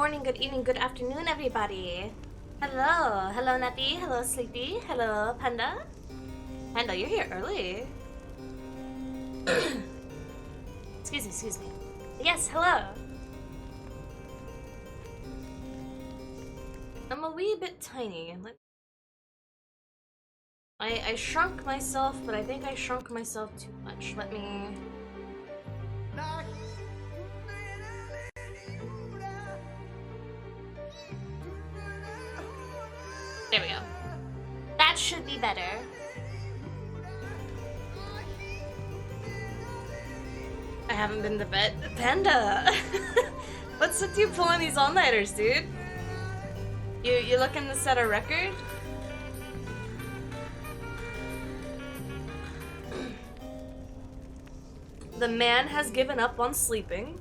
morning, good evening, good afternoon, everybody. Hello. Hello, Nappy. Hello, Sleepy. Hello, Panda. Panda, you're here early. Excuse me. Yes, hello. I'm a wee bit tiny. I shrunk myself, but I think I shrunk myself too much. Let me... There we go. That should be better. I haven't been to bed. Panda! What's with you pulling these all-nighters, dude? You looking to set a record? The man has given up on sleeping.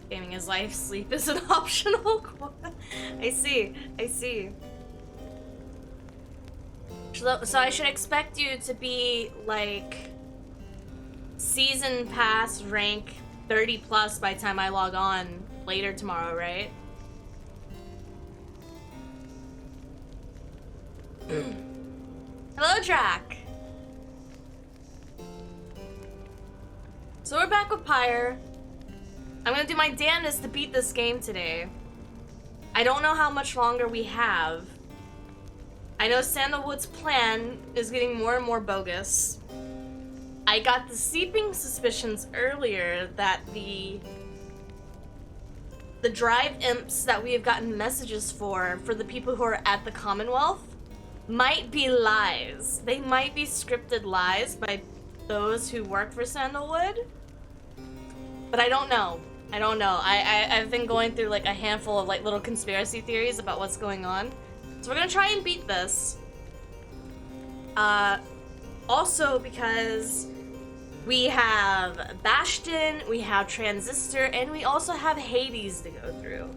Gaming is life, sleep is an optional. I see. So I should expect you to be like season pass rank 30 plus by the time I log on later tomorrow, right? Hello, Drac. So we're back with Pyre. I'm gonna do my damnedest to beat this game today. I don't know how much longer we have. I know Sandalwood's plan is getting more and more bogus. I got the seeping suspicions earlier that the drive imps that we have gotten messages for the people who are at the Commonwealth might be lies. They might be scripted lies by those who work for Sandalwood. But I don't know. I've been going through like a handful of like little conspiracy theories about what's going on. So we're gonna try and beat this. Also because we have Bastion, we have Transistor, and we also have Hades to go through.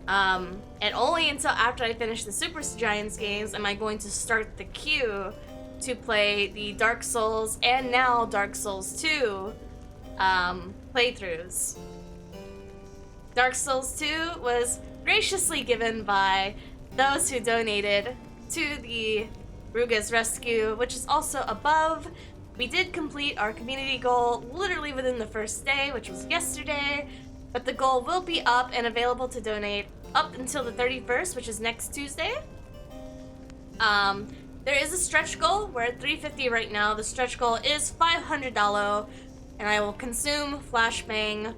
And only until after I finish the Super Giants games am I going to start the queue to play the Dark Souls and now Dark Souls 2 playthroughs. Dark Souls 2 was graciously given by those who donated to the Ruga's Rescue, which is also above. We did complete our community goal literally within the first day, which was yesterday, but the goal will be up and available to donate up until the 31st, which is next Tuesday. There is a stretch goal. We're at 350 right now. The stretch goal is $500, and I will consume Flashbang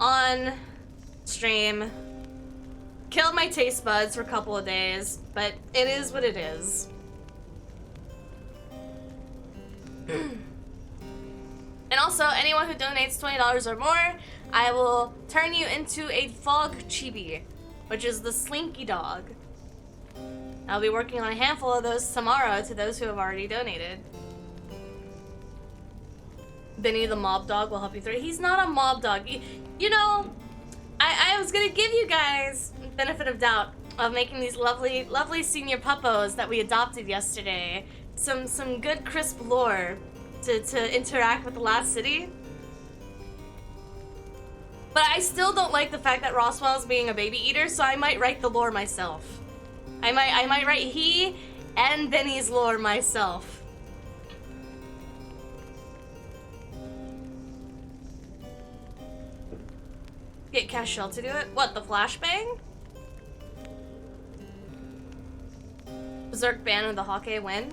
on stream. Killed my taste buds for a couple of days, but it is what it is. And also, anyone who donates $20 or more, I will turn you into a Fog Chibi, which is the Slinky Dog. I'll be working on a handful of those tomorrow to those who have already donated. Benny the Mob Dog will help you through it. He's not a mob dog. You know, I was gonna give you guys the benefit of doubt of making these lovely senior puppos that we adopted yesterday some good crisp lore to interact with the last city. But I still don't like the fact that Roswell's being a baby eater, so I might write the lore myself. I might write he and Benny's lore myself. Get Cash Shell to do it? What, the flashbang? Berserk Ban of the Hawkeye win?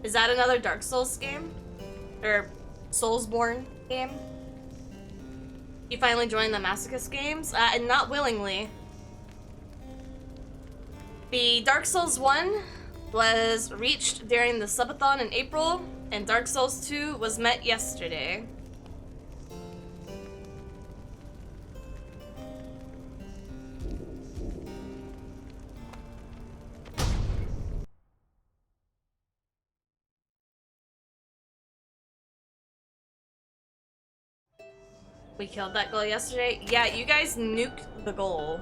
Is that another Dark Souls game? Or Soulsborne game? You finally joined the Masochist games? Not willingly. The Dark Souls 1 was reached during the subathon in April, and Dark Souls 2 was met yesterday. We killed that goal yesterday? Yeah, you guys nuked the goal.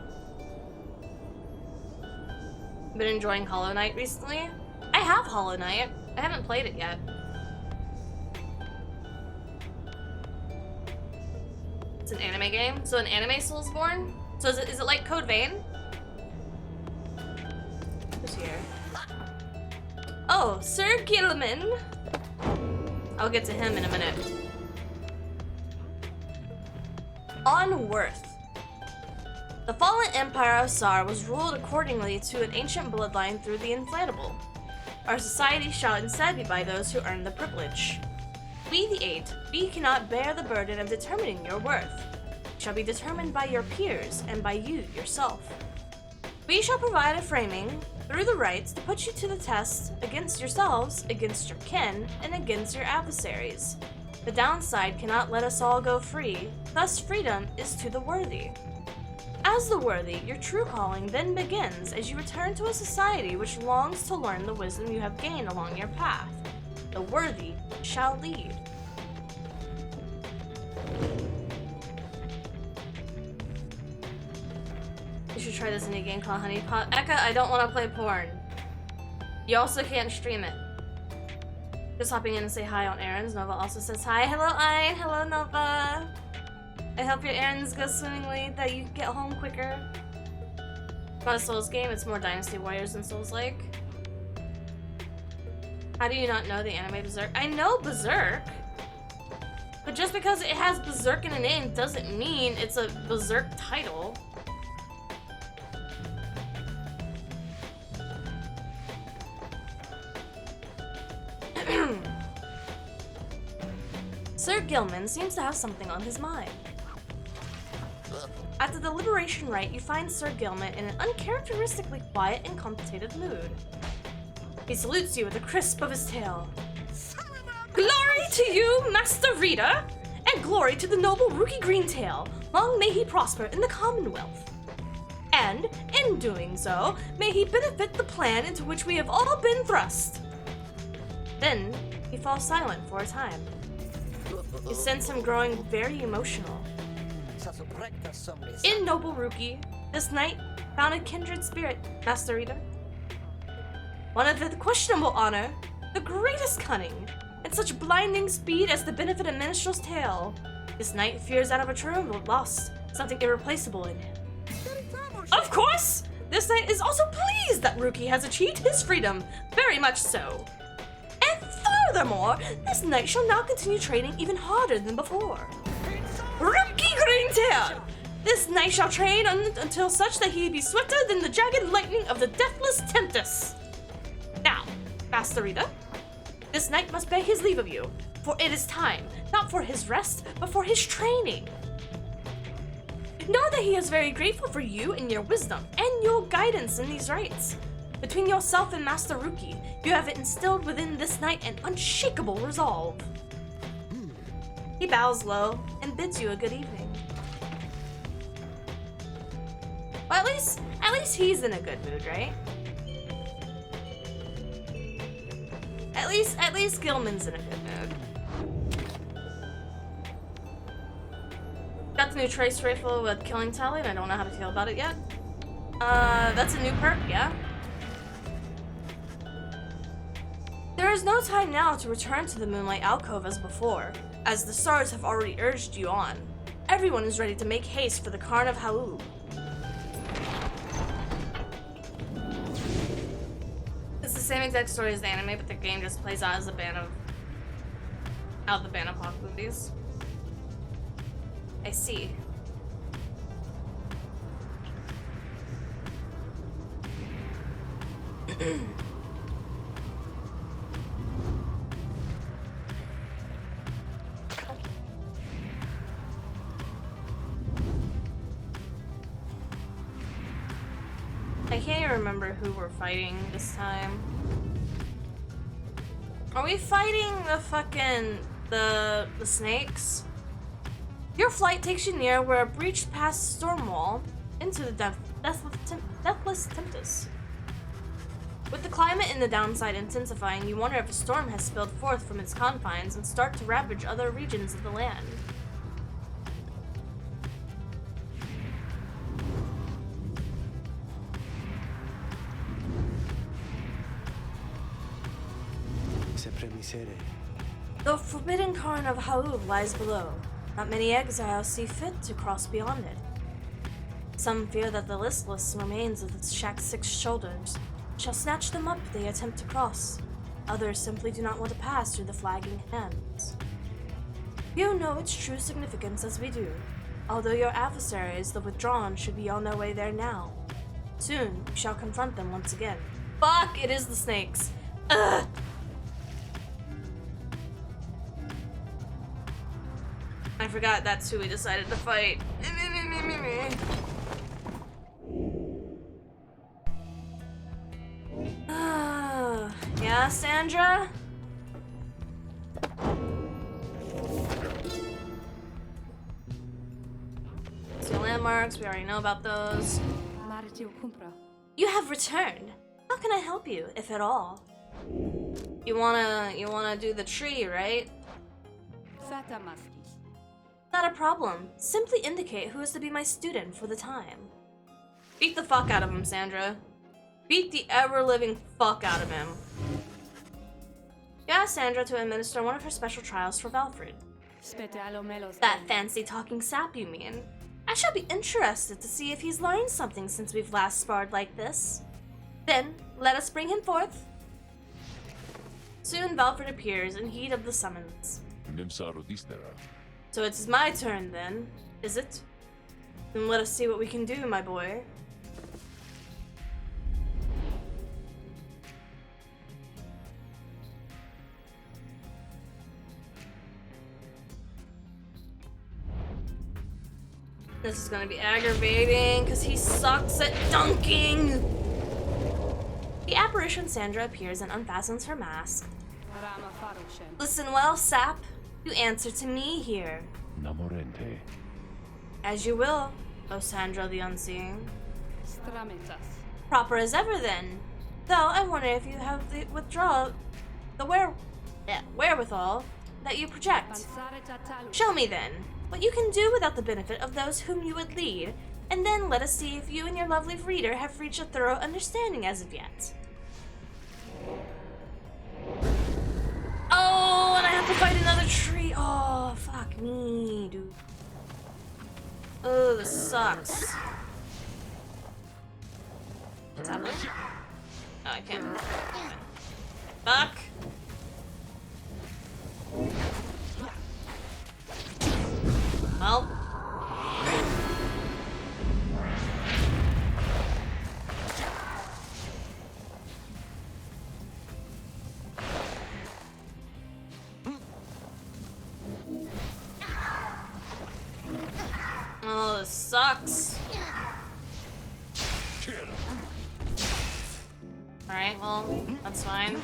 Been enjoying Hollow Knight recently? I have Hollow Knight. I haven't played it yet. It's an anime game? So an anime Soulsborne? So is it like Code Vein? Who's here? Oh, Sir Gilman. I'll get to him in a minute. On Worth. The fallen empire of Sar was ruled accordingly to an ancient bloodline through the inflatable. Our society shall instead be by those who earn the privilege. We, the Eight, we cannot bear the burden of determining your worth. It shall be determined by your peers and by you yourself. We shall provide a framing through the rights to put you to the test against yourselves, against your kin, and against your adversaries. The downside cannot let us all go free, thus freedom is to the worthy. As the worthy, your true calling then begins as you return to a society which longs to learn the wisdom you have gained along your path. The worthy shall lead. You should try this indie game called Honey Pot. Eka, I don't want to play porn. You also can't stream it. Just hopping in and say hi on errands. Nova also says hi. Hello, Ein. Hello, Nova. I hope your errands go swimmingly, that you get home quicker. It's not a Souls game, it's more Dynasty Warriors than Souls-like. How do you not know the anime Berserk? I know Berserk! But just because it has Berserk in the name doesn't mean it's a Berserk title. Sir Gilman seems to have something on his mind. At the deliberation rite, you find Sir Gilman in an uncharacteristically quiet and contemplative mood. He salutes you with a crisp of his tail. Glory to you, Master Reader, and glory to the noble Rookie Greentail. Long may he prosper in the Commonwealth. And, in doing so, may he benefit the plan into which we have all been thrust. Then, he falls silent for a time. You sense him growing very emotional. In noble Rookie, this knight found a kindred spirit, Master Reader. One of the questionable honor, the greatest cunning, and such blinding speed as to benefit a minstrel's tale. This knight fears out of a true lost something irreplaceable in him. Of course! This knight is also pleased that Rookie has achieved his freedom, very much so. And furthermore, this knight shall now continue training even harder than before. Rookie Greentail! This knight shall train until such that he be swifter than the jagged lightning of the deathless Tempest. Now, Master Reader, this knight must beg his leave of you, for it is time, not for his rest, but for his training. Know that he is very grateful for you and your wisdom, and your guidance in these rites. Between yourself and Master Rookie, you have instilled within this knight an unshakable resolve. He bows low and bids you a good evening. Well, at least he's in a good mood, right? At least Gilman's in a good mood. Got the new trace rifle with killing tally, and I don't know how to feel about it yet. That's a new perk, yeah? There is no time now to return to the Moonlight Alcove as before, as the stars have already urged you on. Everyone is ready to make haste for the Karn of Hau. It's the same exact story as the anime, but the game just plays out as a band of... the Band of Hawk movies. I see. I can't even remember who we're fighting this time. Are we fighting the fucking... the snakes? Your flight takes you near where a breach past storm wall into the deathless Tempest. With the climate and the downside intensifying, you wonder if a storm has spilled forth from its confines and start to ravage other regions of the land. The forbidden cairn of Haub lies below. Not many exiles see fit to cross beyond it. Some fear that the listless remains of the shack's 6 shoulders shall snatch them up if they attempt to cross. Others simply do not want to pass through the flagging hands. Few know its true significance as we do, although your adversaries, the withdrawn, should be on their way there now. Soon, we shall confront them once again. Fuck, it is the snakes. Ugh! I forgot that's who we decided to fight. Yeah, Sandra? So landmarks, we already know about those. You have returned. How can I help you, if at all? You wanna do the tree, right? Not a problem. Simply indicate who is to be my student for the time. Beat the fuck out of him, Sandra. Beat the ever-living fuck out of him. You asked Sandra to administer one of her special trials for Valfred. That fancy talking sap, you mean? I shall be interested to see if he's learned something since we've last sparred like this. Then, let us bring him forth. Soon Valfred appears in heat of the summons. So it's my turn then, is it? Then let us see what we can do, my boy. This is gonna be aggravating, because he sucks at dunking! The apparition Sandra appears and unfastens her mask. Listen well, sap. You answer to me here. Namorente. As you will, O Sandra the Unseeing. Proper as ever then. Though I wonder if you have the wherewithal that you project. Show me then what you can do without the benefit of those whom you would lead, and then let us see if you and your lovely reader have reached a thorough understanding as of yet. Oh, and I have to fight another tree. Oh, fuck me, dude. Oh, this sucks. What's happening? Oh, I can't. Fuck. Well. Oh, this sucks. Alright, well, that's fine.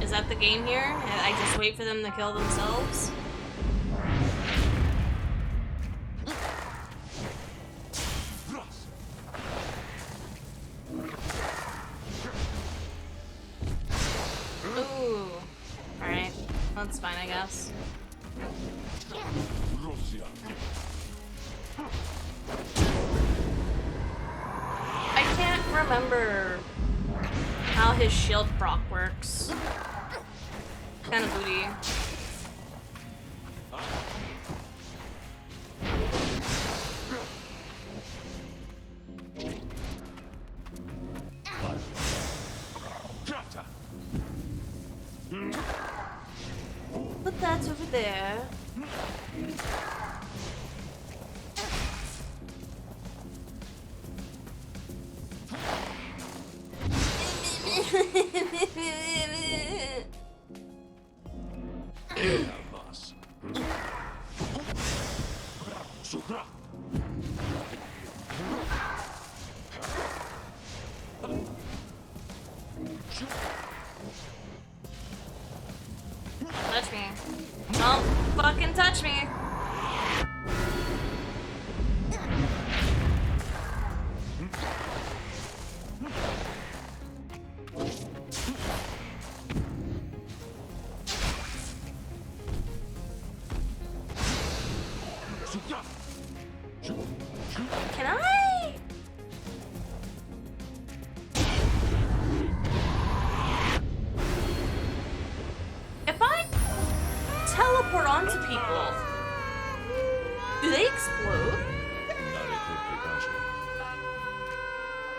Is that the game here? I just wait for them to kill themselves? Ooh. Alright, that's fine, I guess. I can't remember how his shield proc works. Kind of booty. Put that over there. Touch me. Don't fucking touch me.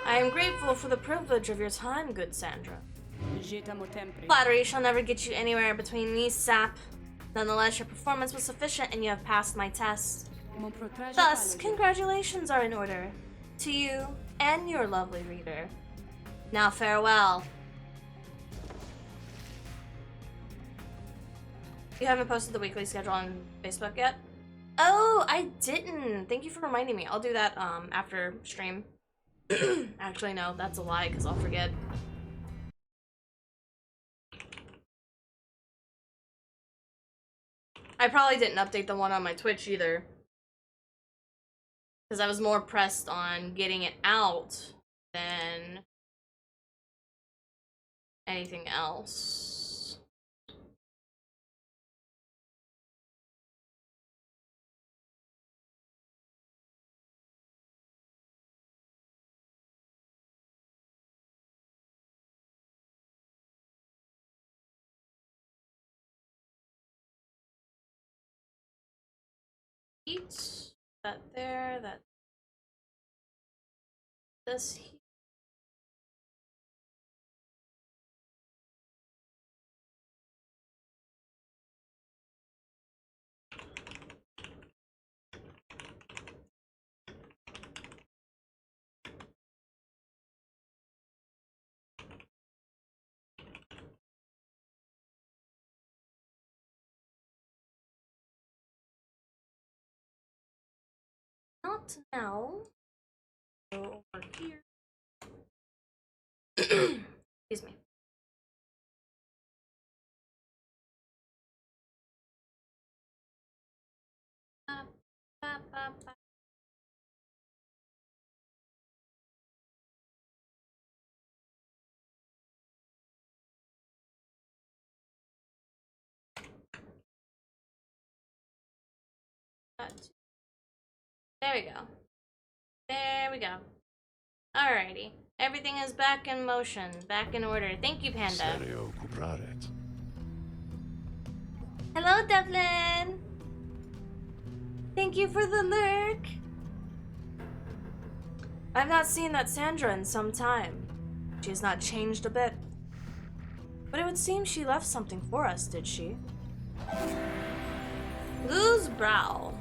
I am grateful for the privilege of your time, good Sandra. Flattery shall never get you anywhere between me, sap. Nonetheless, your performance was sufficient and you have passed my test. Thus, congratulations are in order. To you and your lovely reader. Now farewell. You haven't posted the weekly schedule on Facebook yet? Oh, I didn't. Thank you for reminding me. I'll do that after stream. Actually, no, that's a lie because I'll forget. I probably didn't update the one on my Twitch either. Because I was more pressed on getting it out than anything else. Eat that there, that this here. Not now. Go over here. Excuse me. There we go. There we go. Alrighty. Everything is back in motion, back in order. Thank you, Panda. Hello, Devlin! Thank you for the lurk! I've not seen that Sandra in some time. She has not changed a bit. But it would seem she left something for us, did she? Lou's brow.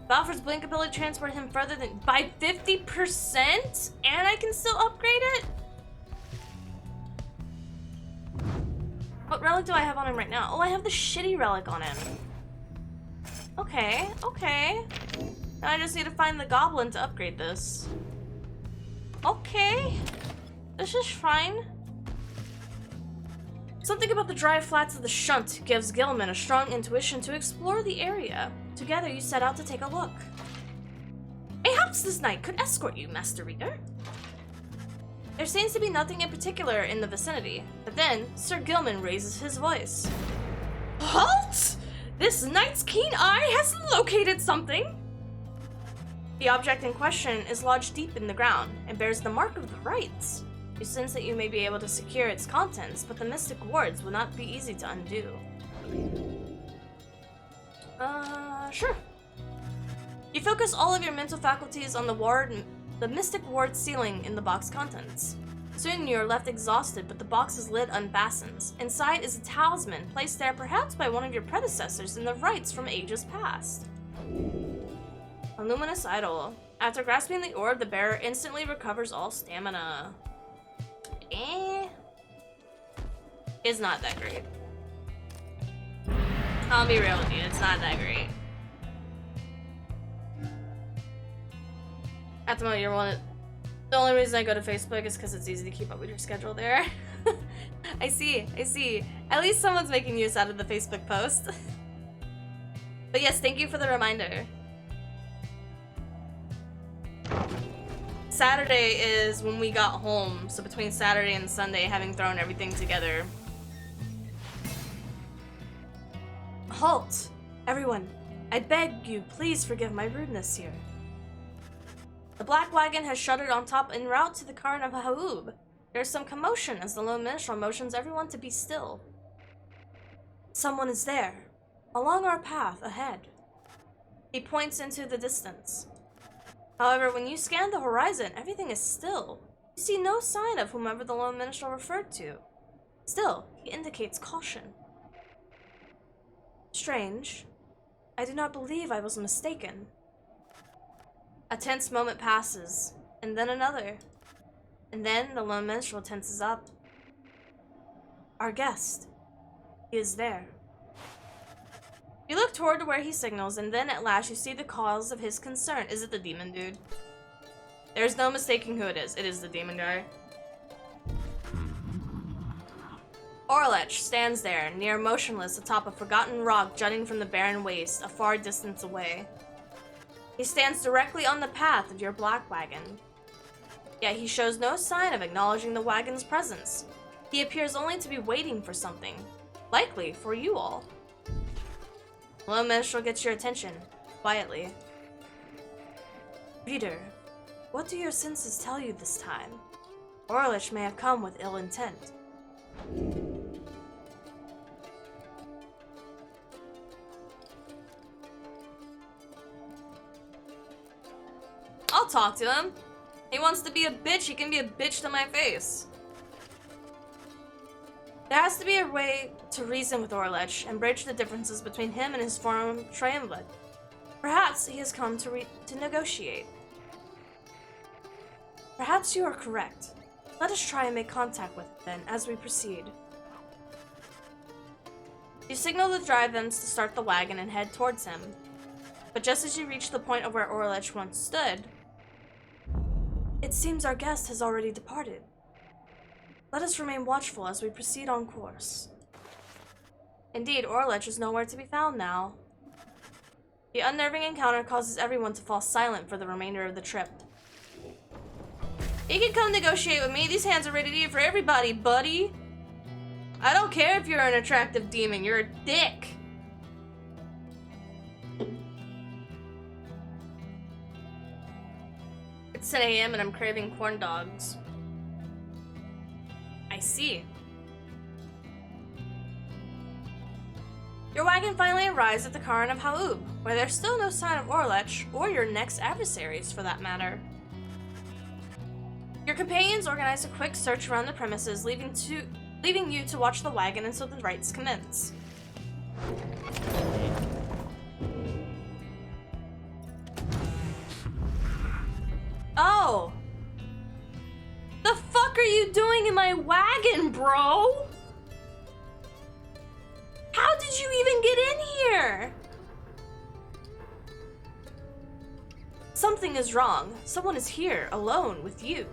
Balfour's blink ability transported him further than by 50%? And I can still upgrade it? What relic do I have on him right now? Oh, I have the shitty relic on him. Okay, okay. Now I just need to find the goblin to upgrade this. Okay. This is fine. Something about the dry flats of the Shunt gives Gilman a strong intuition to explore the area. Together, you set out to take a look. Perhaps this knight could escort you, Master Reader. There seems to be nothing in particular in the vicinity, but then Sir Gilman raises his voice. Halt! This knight's keen eye has located something! The object in question is lodged deep in the ground and bears the mark of the rites. You sense that you may be able to secure its contents, but the mystic wards will not be easy to undo. Sure. You focus all of your mental faculties on the mystic ward ceiling in the box contents. Soon you are left exhausted, but the box's lid unfastens. Inside is a talisman, placed there perhaps by one of your predecessors in the rites from ages past. A luminous idol. After grasping the orb, the bearer instantly recovers all stamina. It's not that great. I'll be real with you, it's not that great. At the moment, the only reason I go to Facebook is because it's easy to keep up with your schedule there. I see. At least someone's making use out of the Facebook post. But yes, thank you for the reminder. Saturday is when we got home, so between Saturday and Sunday, having thrown everything together. Halt! Everyone, I beg you, please forgive my rudeness here. The black wagon has shuttered on top en route to the Cairn of Haub. There is some commotion as the lone minstrel motions everyone to be still. Someone is there, along our path ahead. He points into the distance. However, when you scan the horizon, everything is still. You see no sign of whomever the lone minstrel referred to. Still, he indicates caution. Strange. I do not believe I was mistaken. A tense moment passes, and then another. And then the lone minstrel tenses up. Our guest. He is there. You look toward where he signals, and then at last you see the cause of his concern. Is it the demon dude? There's no mistaking who it is. It is the demon guy. lich stands there, near motionless atop a forgotten rock jutting from the barren waste, a far distance away. He stands directly on the path of your black wagon. Yet he shows no sign of acknowledging the wagon's presence. He appears only to be waiting for something. Likely for you all. Lone minstrel gets your attention, quietly. Reader, what do your senses tell you this time? lich may have come with ill intent. I'll talk to him. He wants to be a bitch, he can be a bitch to my face. There has to be a way to reason with lich and bridge the differences between him and his former triumvirate. Perhaps he has come to negotiate. Perhaps you are correct. Let us try and make contact with it then, as we proceed. You signal the drive-ins to start the wagon and head towards him. But just as you reach the point of where lich once stood, it seems our guest has already departed. Let us remain watchful as we proceed on course. Indeed, lich is nowhere to be found now. The unnerving encounter causes everyone to fall silent for the remainder of the trip. You can come negotiate with me. These hands are ready to eat for everybody, buddy. I don't care if you're an attractive demon. You're a dick. It's 10 a.m. and I'm craving corn dogs. I see. Your wagon finally arrives at the Cairn of Ha'ub, where there's still no sign of lich, or your next adversaries for that matter. Your companions organize a quick search around the premises, leaving you to watch the wagon until the rites commence. Oh! The fuck are you doing in my wagon, bro? How did you even get in here? Something is wrong. Someone is here, alone with you.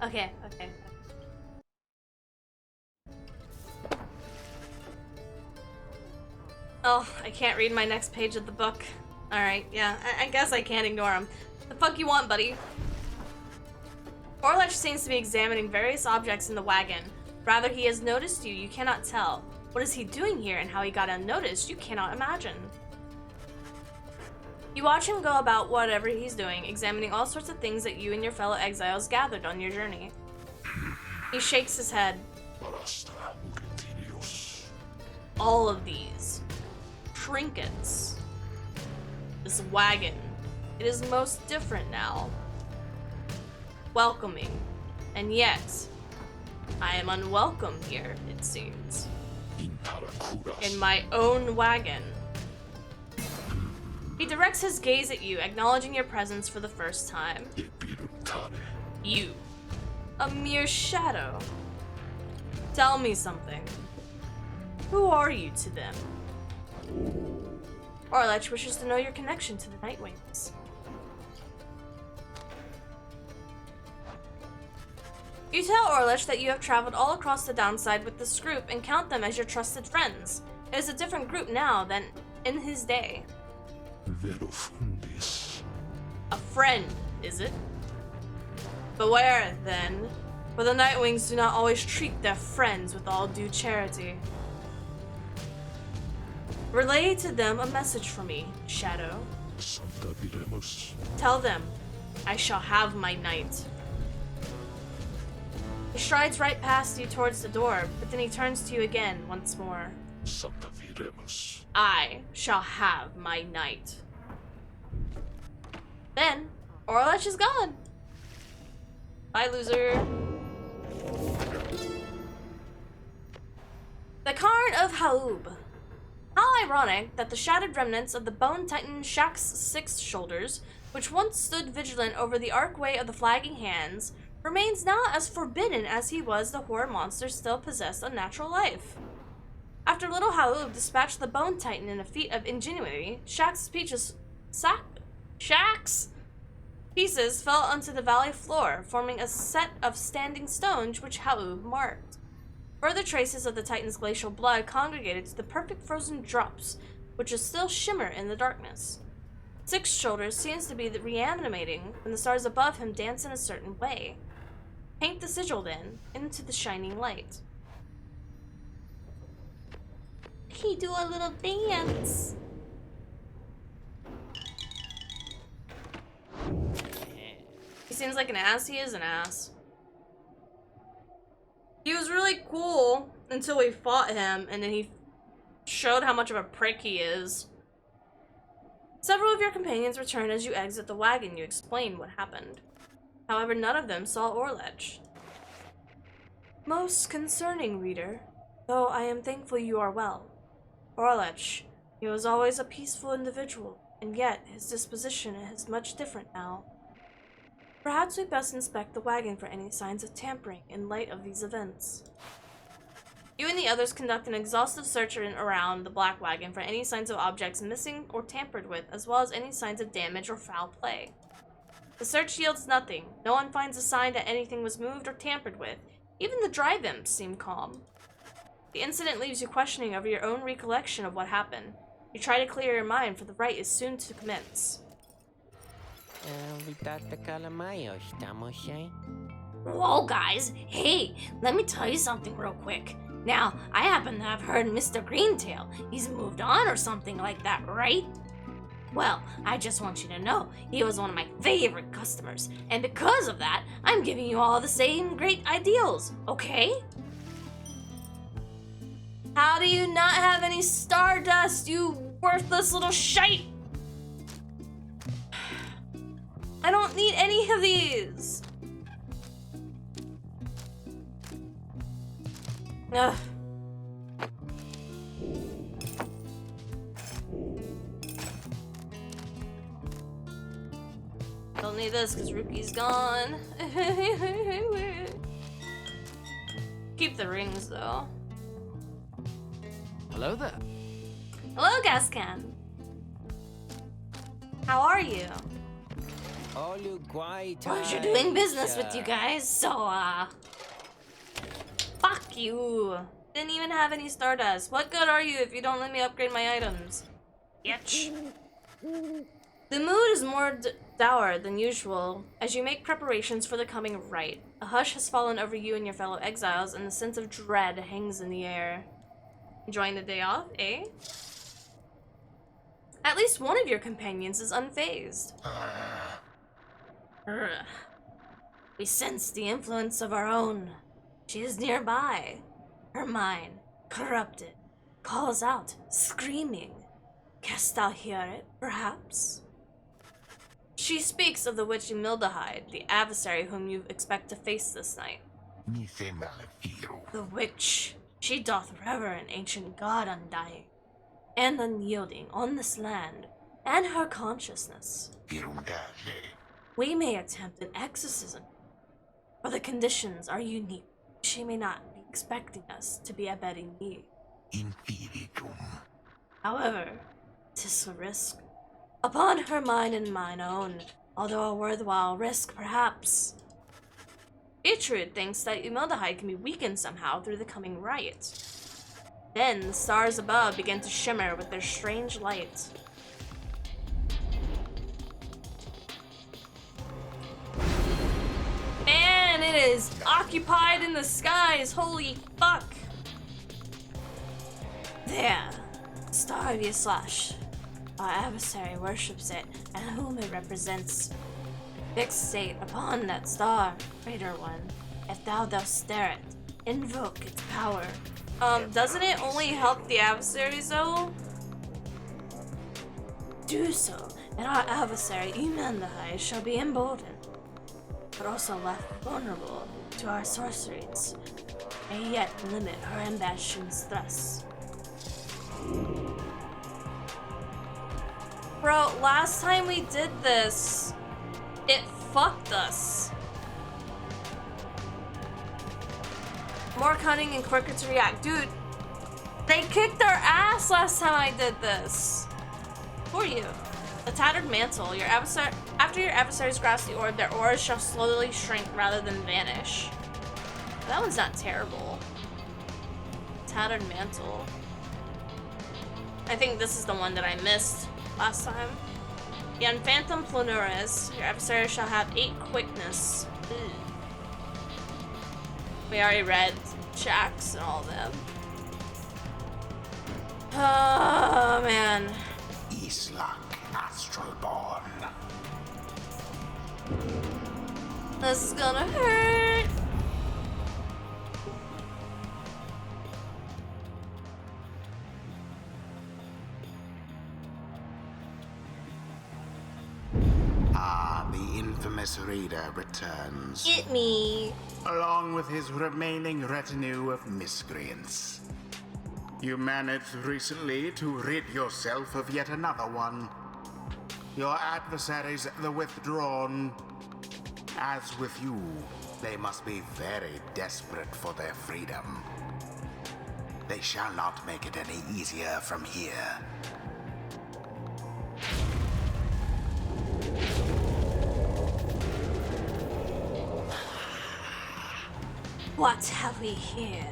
Okay. Oh, I can't read my next page of the book. Alright, yeah, I guess I can't ignore him. The fuck you want, buddy? lich seems to be examining various objects in the wagon. Rather, he has noticed you cannot tell. What is he doing here and how he got unnoticed, you cannot imagine. You watch him go about whatever he's doing, examining all sorts of things that you and your fellow exiles gathered on your journey. He shakes his head. All of these trinkets. This wagon. It is most different now. Welcoming. And yet, I am unwelcome here, it seems. In my own wagon. He directs his gaze at you, acknowledging your presence for the first time. You. A mere shadow. Tell me something. Who are you to them? lich wishes to know your connection to the Nightwings. You tell lich that you have traveled all across the downside with this group and count them as your trusted friends. It is a different group now than in his day. A friend, is it? Beware, then, for the Nightwings do not always treat their friends with all due charity. Relay to them a message for me, Shadow. Tell them, I shall have my night. He strides right past you towards the door, but then he turns to you again once more. I shall have my night. Then, lich is gone. Bye, loser. The Cairn of Haub. How ironic that the shattered remnants of the bone titan ᴛᴇs, which once stood vigilant over the archway of the flagging hands, remains now as forbidden as he was the horror monster still possessed unnatural life. After little Haub dispatched the bone titan in a feat of ingenuity, Shax's pieces fell onto the valley floor, forming a set of standing stones which Haub marked. Further traces of the titan's glacial blood congregated to the perfect frozen drops, which still shimmer in the darkness. ᴛᴇs seems to be reanimating when the stars above him dance in a certain way. Paint the sigil then into the shining light. He do a little dance. He seems like an ass. He is an ass. He was really cool until we fought him, and then he showed how much of a prick he is. Several of your companions return as you exit the wagon. You explain what happened. However, none of them saw lich. Most concerning, reader, though I am thankful you are well. lich, he was always a peaceful individual, and yet his disposition is much different now. Perhaps we best inspect the wagon for any signs of tampering in light of these events. You and the others conduct an exhaustive search around the black wagon for any signs of objects missing or tampered with, as well as any signs of damage or foul play. The search yields nothing. No one finds a sign that anything was moved or tampered with. Even the drive imps seem calm. The incident leaves you questioning over your own recollection of what happened. You try to clear your mind, for the rite is soon to commence. Whoa, guys. Hey, let me tell you something real quick. Now, I happen to have heard Mr. Greentail. He's moved on or something like that, right? Well, I just want you to know, he was one of my favorite customers, and because of that, I'm giving you all the same great ideals, okay? How do you not have any stardust, you worthless little shite? I don't need any of these. Ugh. Don't need this because Ruki's gone. Keep the rings though. Hello there. Hello, Gascan. How are you? Pleasure doing business with you guys, so, Fuck you. Didn't even have any stardust. What good are you if you don't let me upgrade my items? Yetch. The mood is more dour than usual as you make preparations for the coming rite. A hush has fallen over you and your fellow exiles, and the sense of dread hangs in the air. Enjoying the day off, eh? At least one of your companions is unfazed. We sense the influence of our own. She is nearby. Her mind, corrupted, calls out, screaming. Canst thou hear it, perhaps? She speaks of the witch ᴛᴛ, the adversary whom you expect to face this night. The witch, she doth revere an ancient god undying and unyielding on this land, and her consciousness. We may attempt an exorcism, but the conditions are unique. She may not be expecting us to be abetting me. However, 'tis a risk. Upon her mind and mine own, although a worthwhile risk, perhaps. Gertrude thinks that ᴛᴛ can be weakened somehow through the coming rite. Then the stars above begin to shimmer with their strange light. Man, it is occupied in the skies, holy fuck! There, Star VStreamer. Our adversary worships it, and whom it represents. Fixate upon that star, greater one, If thou dost stare it, invoke its power. Doesn't it only help the adversaries though? Do so, and our adversary ᴛᴛᴇs shall be emboldened, but also left vulnerable to our sorceries, and yet limit her ambitions thus. Bro, last time we did this, it fucked us. More cunning and quicker to react. Dude, they kicked our ass last time I did this. For you. A tattered mantle. After your adversaries grasp the orb, their auras shall slowly shrink rather than vanish. That one's not terrible. Tattered mantle. I think this is the one that I missed last time. Yeah, and ᴛᴇs, your adversary shall have 8 quickness. Ew. We already read Shax and all of them. Oh man. Islak Astralborn. This is gonna hurt. The infamous reader returns, Get me. along with his remaining retinue of miscreants. You managed recently to rid yourself of yet another one. Your adversaries, the Withdrawn. As with you, they must be very desperate for their freedom. They shall not make it any easier from here. What have we here?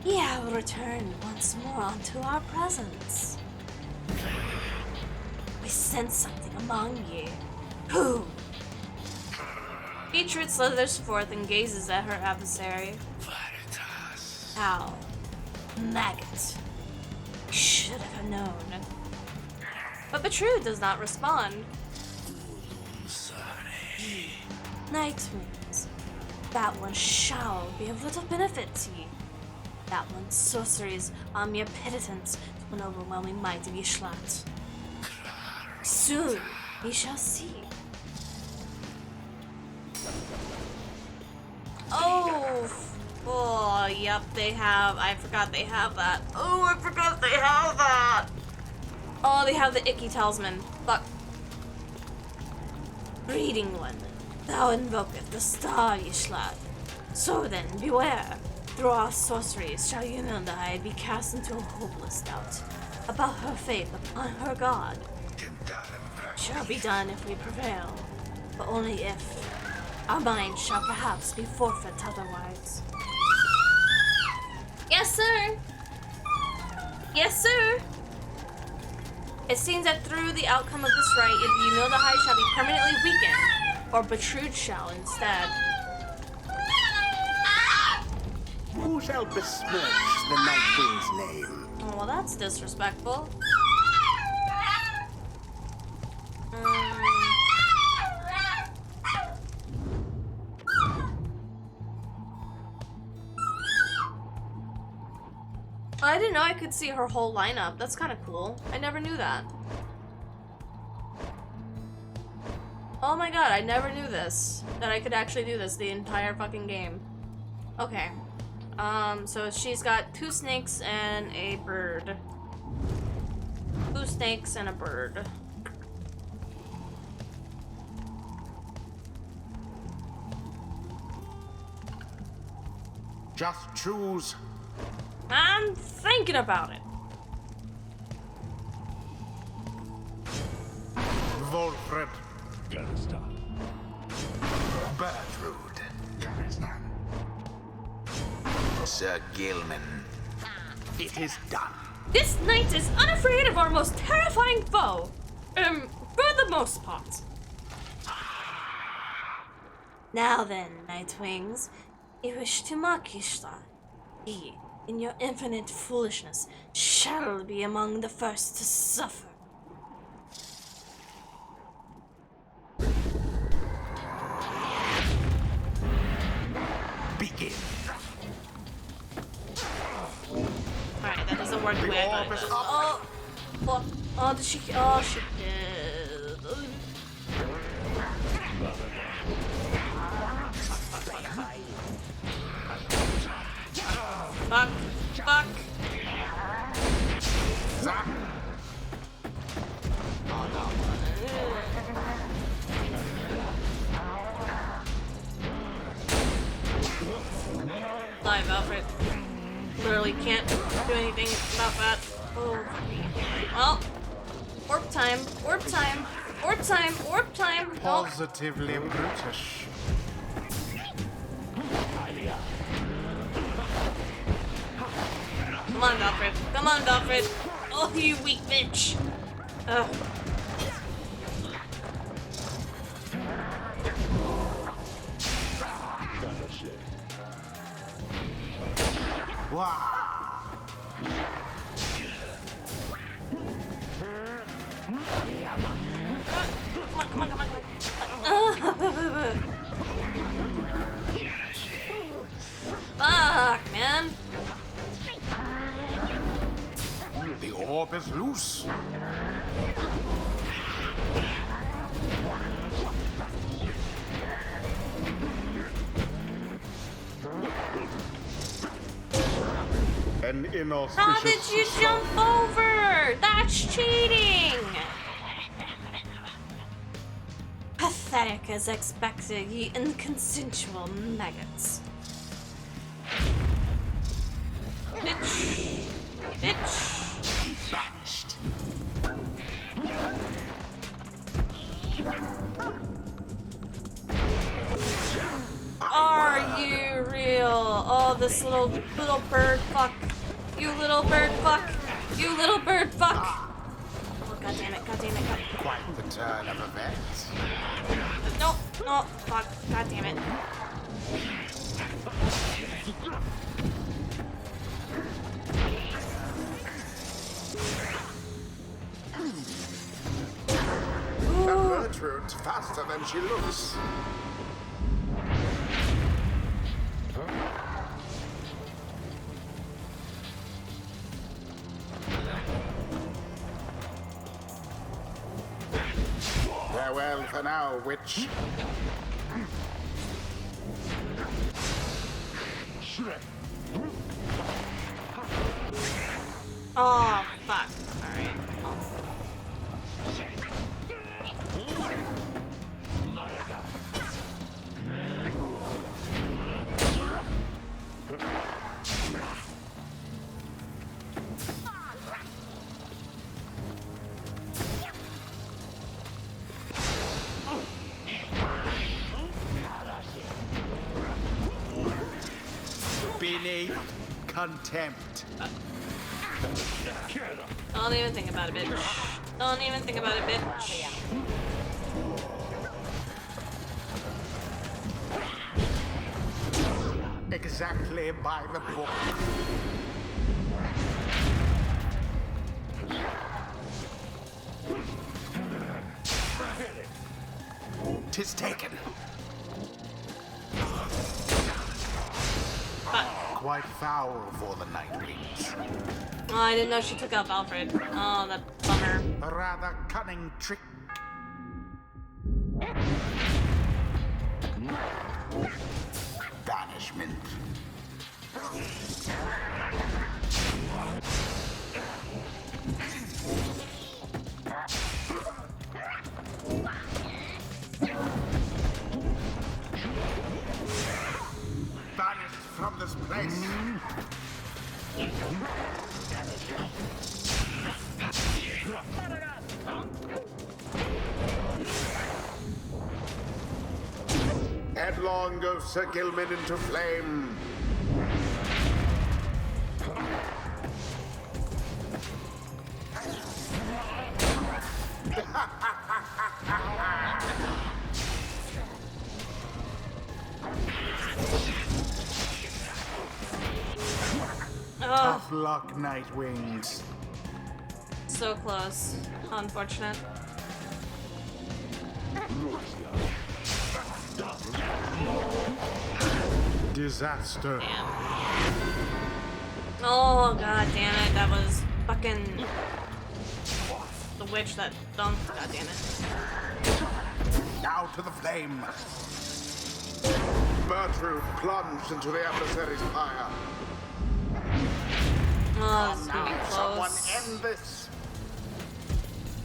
Ye have returned once more unto our presence. We sense something among ye. Who? Beetroot slithers forth and gazes at her adversary. How? Maggot. Should have known. But Beetroot does not respond. Nightwings. That one shall be of little benefit to ye. That one's sorceries are mere pittance to an overwhelming might of Yishlat. Soon ye shall see. Oh, yep, they have. I forgot they have that. Oh, I forgot they have that. Oh, they have the icky talisman. Fuck. Breeding one, thou invoketh the star Yishlat. So then, beware. Through our sorceries shall ᴛᴛᴇs be cast into a hopeless doubt about her faith upon her god. Shall be done if we prevail, but only if. Our minds shall perhaps be forfeit otherwise. Yes, sir. Yes, sir. It seems that through the outcome of this rite, if ᴛᴛᴇs shall be permanently weakened, or Betrud shall instead. Who shall besmirch the Nightwing's name? Oh, well, that's disrespectful. I didn't know I could see her whole lineup. That's kind of cool. I never knew that. Oh my god, I never knew this. That I could actually do this the entire fucking game. Okay. So she's got 2 snakes and a bird. 2 snakes and a bird. Just choose. I'm thinking about it. Volfred. Bertrud. Sir Gilman. It is done. This knight is unafraid of our most terrifying foe. For the most part. Now then, Nightwings, you wish to mock Ishtar. Ye, in your infinite foolishness, shall be among the first to suffer. Be doesn't work the way I thought it does. Oh, fuck. Oh, did she? Oh, she did. Fuck. Fuck. Live Alfred. Literally can't do anything about that. Oh. Well. Warp time. Warp time. Warp time. Warp time. Oh. Positively brutish. Come on, Alfred. Come on, Alfred. Oh, you weak bitch. Ugh. Wow. Come on, come on, come on. Fuck, man. The orb is loose. An inauspicious. How did you jump over? That's cheating. Pathetic as expected, ye inconsensual maggots. Bitch. Bitch. Banished. Are you real? Oh, this little bird fuck. You little bird fuck. You little bird fuck. Oh, god damn it, god damn it, god. Quite the turn of events. No, no, fuck, god damn it. Gertrude's faster than she looks. Farewell for now, witch. Oh, fuck. Alright. Beneath contempt. Don't even think about it, bitch. Don't even think about it, bitch. Exactly by the book. Tis taken. Fuck. Quite foul for the Nightwings. Oh, I didn't know she took out Alfred. Oh, that bummer. A rather cunning trick. Banishment. Banished from this place. Headlong goes Sir Gilman into flame. Oh, Tough luck, Nightwings. so close. Unfortunate. Disaster. Oh god damn it, that was fucking the witch that dunked, god damn it. Now to the flame. Bertrude plunged into the adversary's pyre. Oh, this is gonna be Now someone close. end this.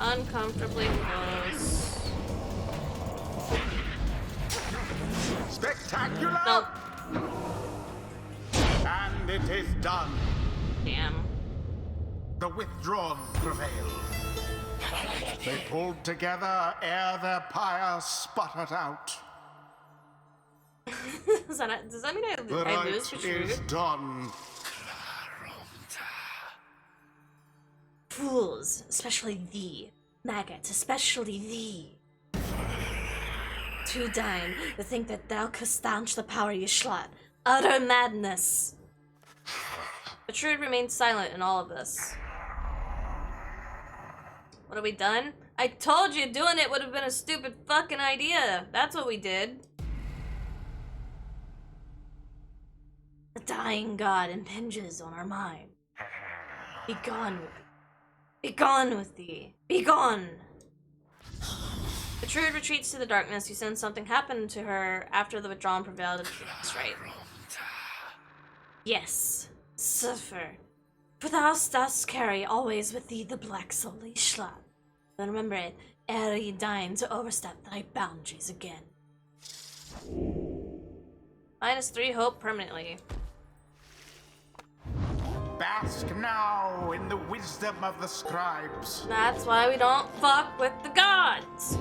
Uncomfortably close. Spectacular! Nope. And it is done. Damn. The withdrawn prevail. They pulled together ere their pyre sputtered out. Does that mean I The lose night for is true? done. Fools, especially thee. Maggot, especially thee. Too dying to think that thou couldst stanch the power ye slut. Utter madness. Vtuber remained silent in all of this. What have we done? I told you doing it would have been a stupid fucking idea. That's what we did. The dying god impinges on our mind. Be gone with thee. Be gone with thee. Be gone. Vtuber retreats to the darkness. You sense something happened to her after the withdrawn prevailed. That's right. Yes, suffer. For thou dost carry always with thee the lik SOᴍᴇs. But remember it, ere ye deign to overstep thy boundaries again. -3 hope permanently. Bask now in the wisdom of the scribes. That's why we don't fuck with the gods.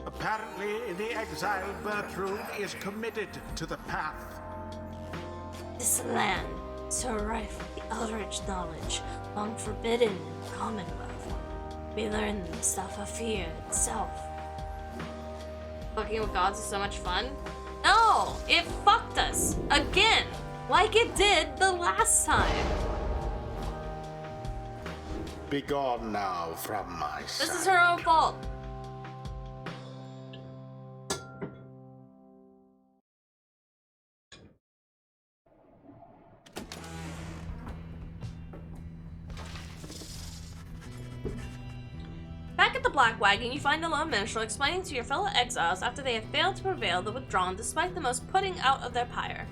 Apparently, the exiled Bertrude is committed to the path. This land, so rife with the eldritch knowledge, long forbidden in the Commonwealth. We learn the stuff of fear itself. Fucking with gods is so much fun. No, it fucked us again, like it did the last time. Begone now from my sight. This is her own fault. Back at the Black Wagon, you find the lone minstrel explaining to your fellow exiles after they have failed to prevail the withdrawn despite the most putting out of their pyre.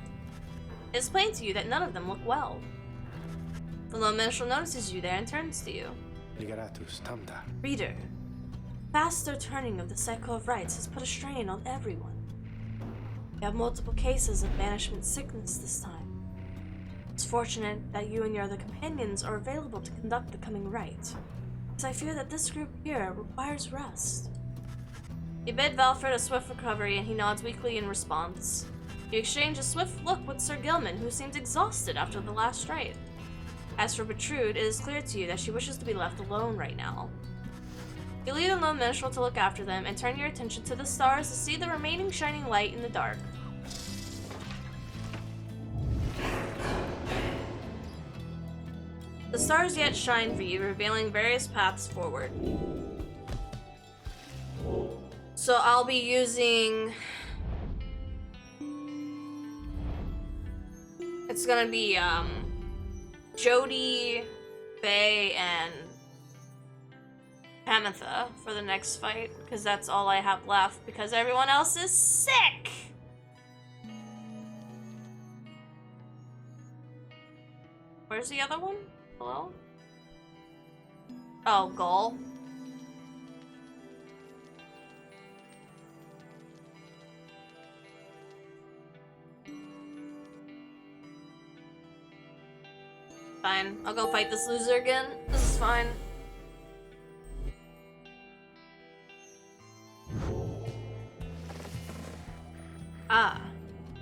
It is plain to you that none of them look well. The lone minstrel notices you there and turns to you. Reader, faster turning of the cycle of rites has put a strain on everyone. We have multiple cases of banishment sickness this time. It's fortunate that you and your other companions are available to conduct the coming rite, because I fear that this group here requires rest. You bid Valfred a swift recovery, and he nods weakly in response. You exchange a swift look with Sir Gilman, who seems exhausted after the last rite. As for Bertrude, it is clear to you that she wishes to be left alone right now. You leave the lone minstrel to look after them, and turn your attention to the stars to see the remaining shining light in the dark. The stars yet shine for you, revealing various paths forward. So I'll be using... It's gonna be, Jody, Faye, and Pamitha for the next fight, because that's all I have left, because everyone else is sick! Where's the other one? Hello? Oh, Gull. Fine, I'll go fight this loser again. This is fine. Ah,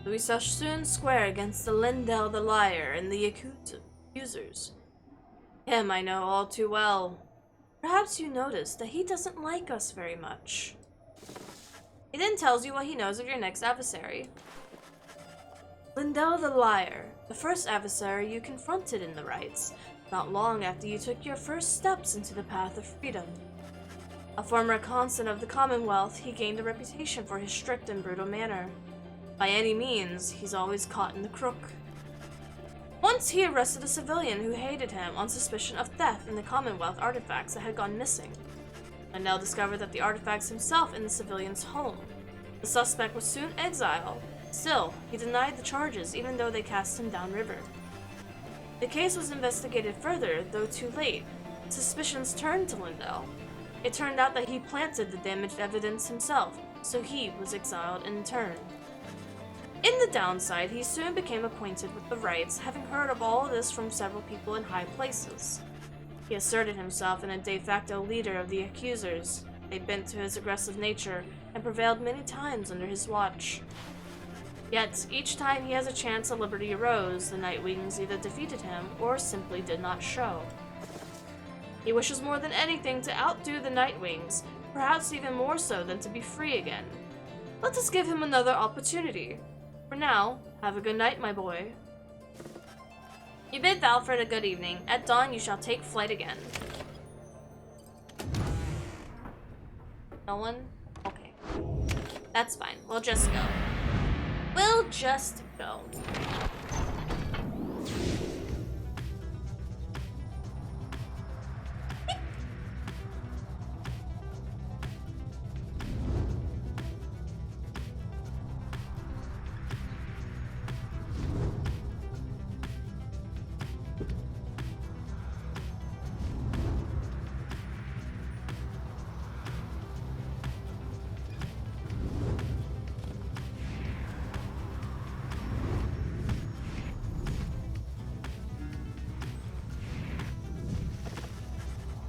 ḻY against the Lindell the Liar and the accusers. Him I know all too well. Perhaps you noticed that he doesn't like us very much. He then tells you what he knows of your next adversary. Lindell the Liar, the first adversary you confronted in the rites, not long after you took your first steps into the path of freedom. A former consul of the Commonwealth, he gained a reputation for his strict and brutal manner. By any means, he's always caught in the crook. Once he arrested a civilian who hated him on suspicion of theft in the Commonwealth artifacts that had gone missing. Lindell discovered that the artifacts himself in the civilian's home. The suspect was soon exiled. Still, he denied the charges even though they cast him downriver. The case was investigated further, though too late. Suspicions turned to Lindell. It turned out that he planted the damaged evidence himself, so he was exiled in turn. In the downside, he soon became acquainted with the rights, having heard of all this from several people in high places. He asserted himself in a de facto leader of the accusers. They bent to his aggressive nature and prevailed many times under his watch. Yet, each time he has a chance a liberty arose, the Nightwings either defeated him or simply did not show. He wishes more than anything to outdo the Nightwings, perhaps even more so than to be free again. Let us give him another opportunity. For now, have a good night, my boy. You bid Valfred a good evening. At dawn, you shall take flight again. No one? Okay. That's fine. We'll just go. We'll just go.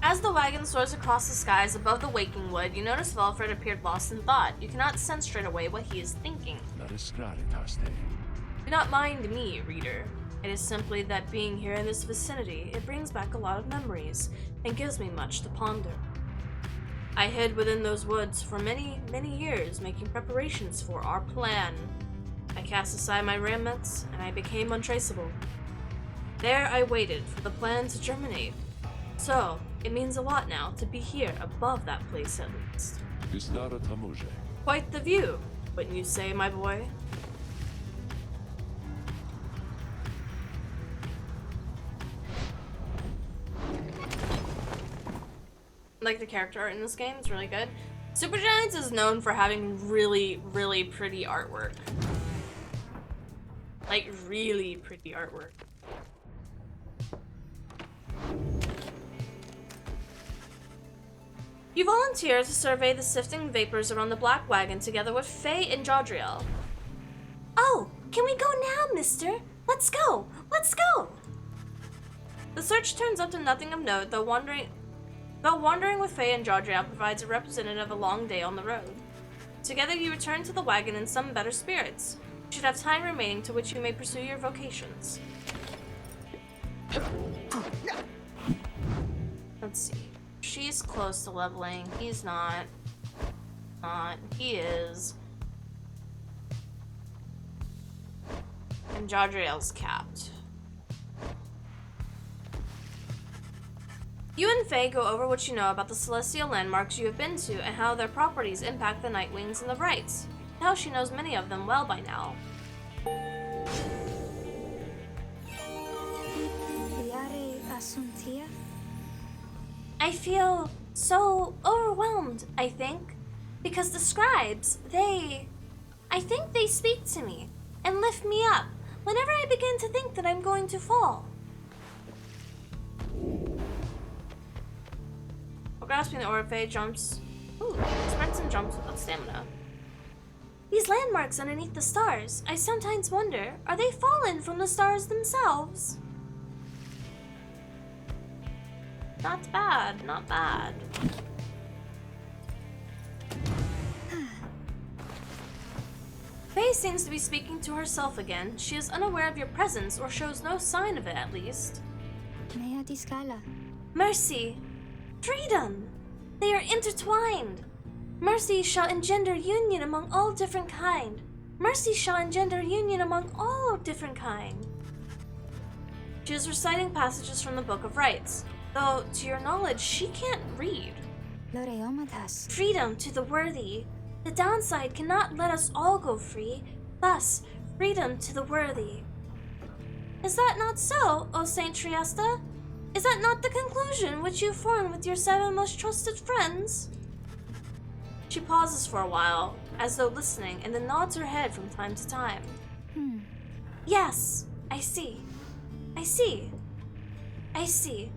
As the wagon soars across the skies above the waking wood, you notice Valfred appeared lost in thought. You cannot sense straight away what he is thinking. Do not mind me, reader. It is simply that being here in this vicinity, it brings back a lot of memories, and gives me much to ponder. I hid within those woods for many, many years, making preparations for our plan. I cast aside my remnants, and I became untraceable. There I waited for the plan to germinate. So, it means a lot now to be here above that place at least. Quite the view, wouldn't you say, my boy? Like the character art in this game, it's really good. Supergiants is known for having really, really pretty artwork. Like, really pretty artwork. You volunteer to survey the sifting vapors around the black wagon together with Faye and Jodriel. Oh, can we go now, mister? Let's go! Let's go! The search turns up to nothing of note, though wandering with Faye and Jodriel provides a representative of a long day on the road. Together you return to the wagon in some better spirits. You should have time remaining to which you may pursue your vocations. Let's see. She's close to leveling. He's not. He is. And Jodriel's capped. You and Faye go over what you know about the celestial landmarks you have been to and how their properties impact the Nightwings and the Rights. How she knows many of them well by now. Flere ᴛᴇs? I feel so overwhelmed, I think, because the scribes, I think they speak to me and lift me up whenever I begin to think that I'm going to fall. While grasping the orb, Faye jumps. Ooh, sprints and jumps without stamina. These landmarks underneath the stars, I sometimes wonder, are they fallen from the stars themselves? Not bad, not bad. Faye seems to be speaking to herself again. She is unaware of your presence, or shows no sign of it at least. Mea discala. Mercy, freedom, they are intertwined. Mercy shall engender union among all different kind. Mercy shall engender union among all different kind. She is reciting passages from the Book of Rights, though, to your knowledge, she can't read. ḻореomatas. Freedom to the worthy. The downside cannot let us all go free. Thus, freedom to the worthy. Is that not so, O Saint Triesta? Is that not the conclusion which you formed with your 7 most trusted friends? She pauses for a while, as though listening, and then nods her head from time to time. Yes, I see. I see. I see.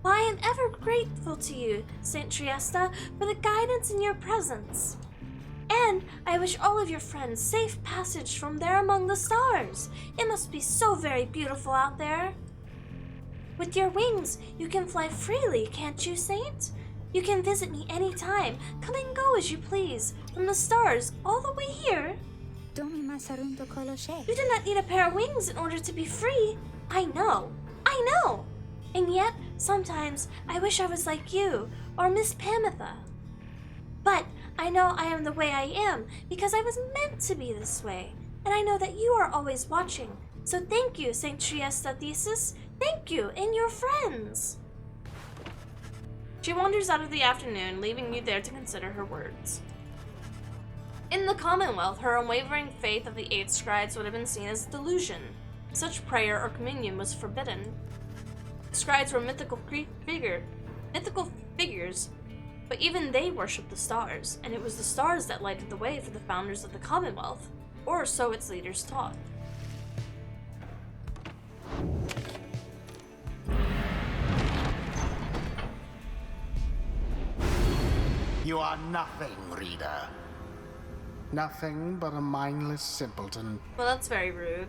Well, I am ever grateful to you, Saint Triesta, for the guidance in your presence. And I wish all of your friends safe passage from there among the stars. It must be so very beautiful out there. With your wings, you can fly freely, can't you, Saint? You can visit me anytime, come and go as you please, from the stars all the way here. Domi masarunto koloshe. You do not need a pair of wings in order to be free. I know. And yet, sometimes I wish I was like you, or Miss Pamitha. But I know I am the way I am because I was meant to be this way, and I know that you are always watching. So thank you, Saint Triesta Thesis. Thank you, and your friends. She wanders out of the afternoon, leaving you there to consider her words. In the Commonwealth, her unwavering faith of the 8 scribes would have been seen as delusion. Such prayer or communion was forbidden. Scribes were mythical figures, but even they worshipped the stars, and it was the stars that lighted the way for the founders of the Commonwealth, or so its leaders taught. You are nothing, reader. Nothing but a mindless simpleton. Well, that's very rude.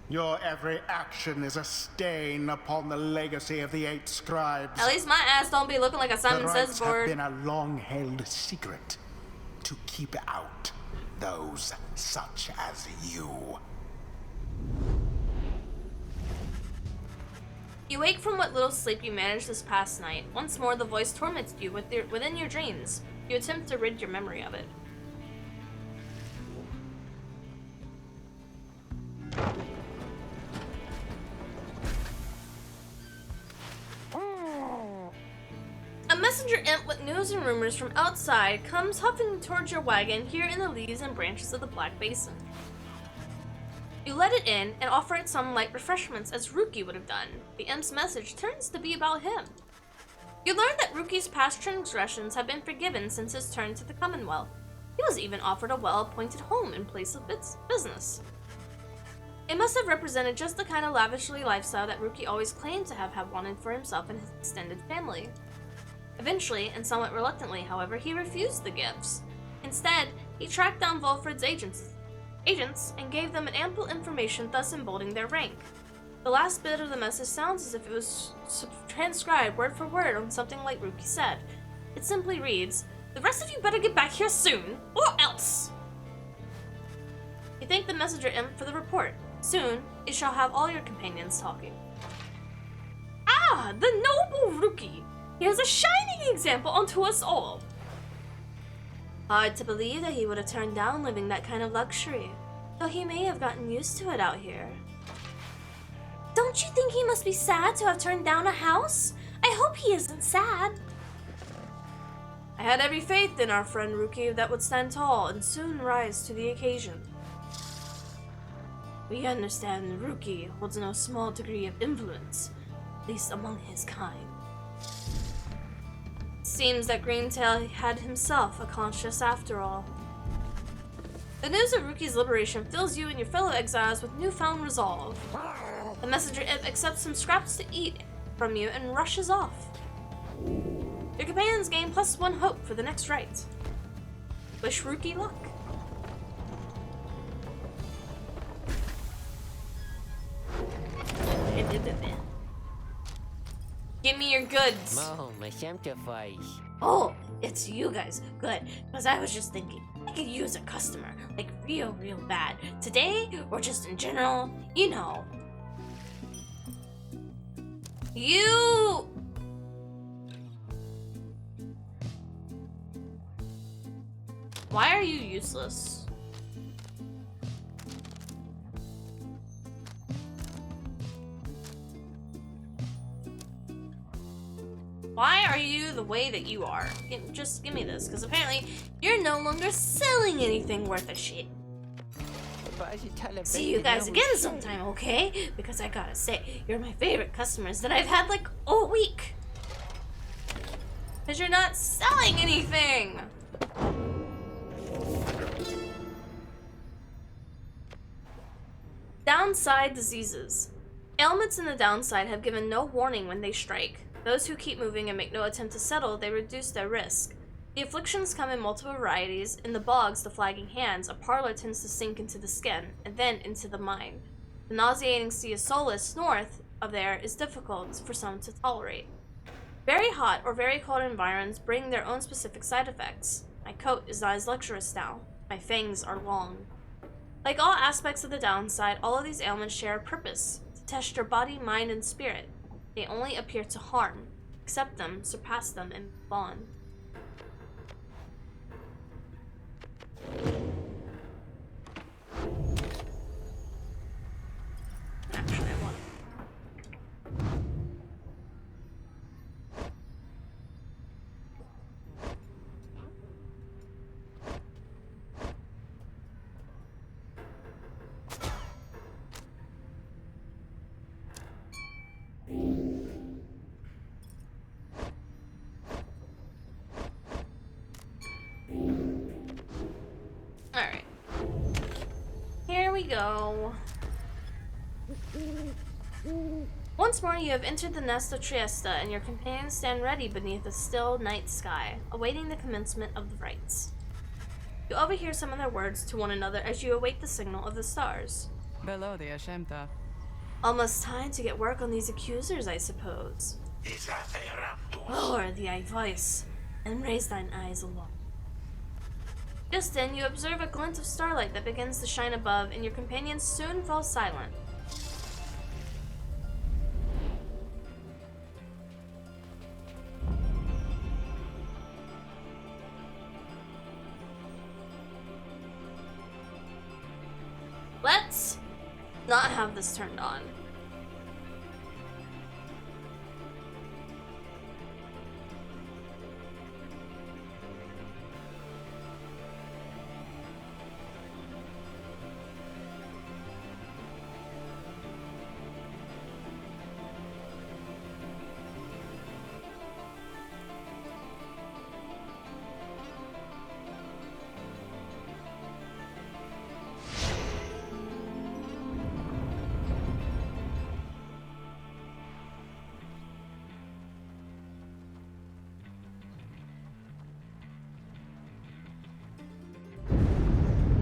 Your every action is a stain upon the legacy of the 8 scribes. At least my ass don't be looking like a Simon The Says rites have board. been a long-held secret to keep out those such as you. You wake from what little sleep you managed this past night. Once more, the voice torments you within your dreams. You attempt to rid your memory of it. A messenger imp with news and rumors from outside comes huffing towards your wagon here in the leaves and branches of the Black Basin. You let it in and offer it some light refreshments as Ruki would have done. The imp's message turns to be about him. You learn that Ruki's past transgressions have been forgiven since his turn to the Commonwealth. He was even offered a well-appointed home in place of its business. It must have represented just the kind of lavishly lifestyle that Ruki always claimed to have wanted for himself and his extended family. Eventually, and somewhat reluctantly, however, he refused the gifts. Instead, he tracked down Volfred's agents and gave them an ample information, thus emboldening their rank. The last bit of the message sounds as if it was transcribed word for word on something like Ruki said. It simply reads, "The rest of you better get back here soon, or else!" You thank the messenger imp for the report. Soon, it shall have all your companions talking. Ah, the noble Ruki! Here's a shining example unto us all. Hard to believe that he would have turned down living that kind of luxury, though he may have gotten used to it out here. Don't you think he must be sad to have turned down a house? I hope he isn't sad. I had every faith in our friend Ruki that would stand tall and soon rise to the occasion. We understand Ruki holds no small degree of influence, at least among his kind. Seems that Greentail had himself a conscience after all. The news of Ruki's liberation fills you and your fellow exiles with newfound resolve. The messenger imp accepts some scraps to eat from you and rushes off. Your companions gain +1 hope for the next rite. Wish Ruki luck. Give me your goods. Oh, it's you guys. Good. Because I was just thinking, I could use a customer. Like real bad. Today, or just in general. You know. You... Why are you useless? Why are you the way that you are? Just give me this, because apparently you're no longer selling anything worth a shit. See you guys again sometime, okay? Because I gotta say, you're my favorite customers that I've had like all week. Because you're not selling anything. Downside diseases. Ailments in the downside have given no warning when they strike. Those who keep moving and make no attempt to settle, they reduce their risk. The afflictions come in multiple varieties. In the bogs, the flagging hands, a parlor tends to sink into the skin, and then into the mind. The nauseating ᴛᴇs north of there is difficult for some to tolerate. Very hot or very cold environs bring their own specific side effects. My coat is not as luxurious now. My fangs are long. Like all aspects of the downside, all of these ailments share a purpose, to test your body, mind, and spirit. They only appear to harm. Accept them, surpass them, and move on. Actually, I want Alright. Here we go. Once more, you have entered the nest of Trieste, and your companions stand ready beneath the still night sky, awaiting the commencement of the rites. You overhear some of their words to one another as you await the signal of the stars. Almost time to get work on these accusers, I suppose. Lower thy voice, and raise thine eyes aloft. Just then, you observe a glint of starlight that begins to shine above, and your companions soon fall silent. Let's not have this turned on.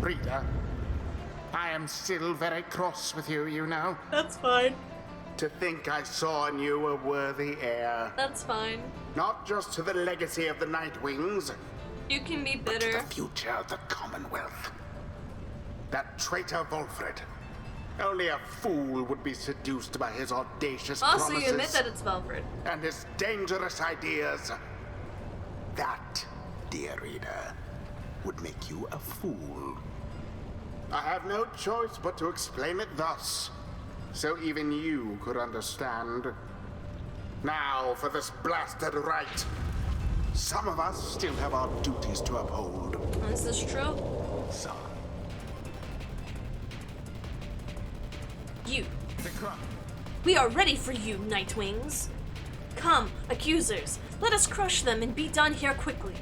Rita, I am still very cross with you, you know. That's fine. To think I saw in you a worthy heir. That's fine. Not just to the legacy of the Nightwings, You can be but to bitter. the future of the Commonwealth. That traitor Volfred. Only a fool would be seduced by his audacious Also, promises you admit that it's Belfred. and his dangerous ideas. That, dear reader, would make you a fool. I have no choice but to explain it thus, so even you could understand. Now for this blasted rite. Some of us still have our duties to uphold. Is this true? Some. You. We are ready for you, Nightwings. Come, accusers. Let us crush them and be done here quickly.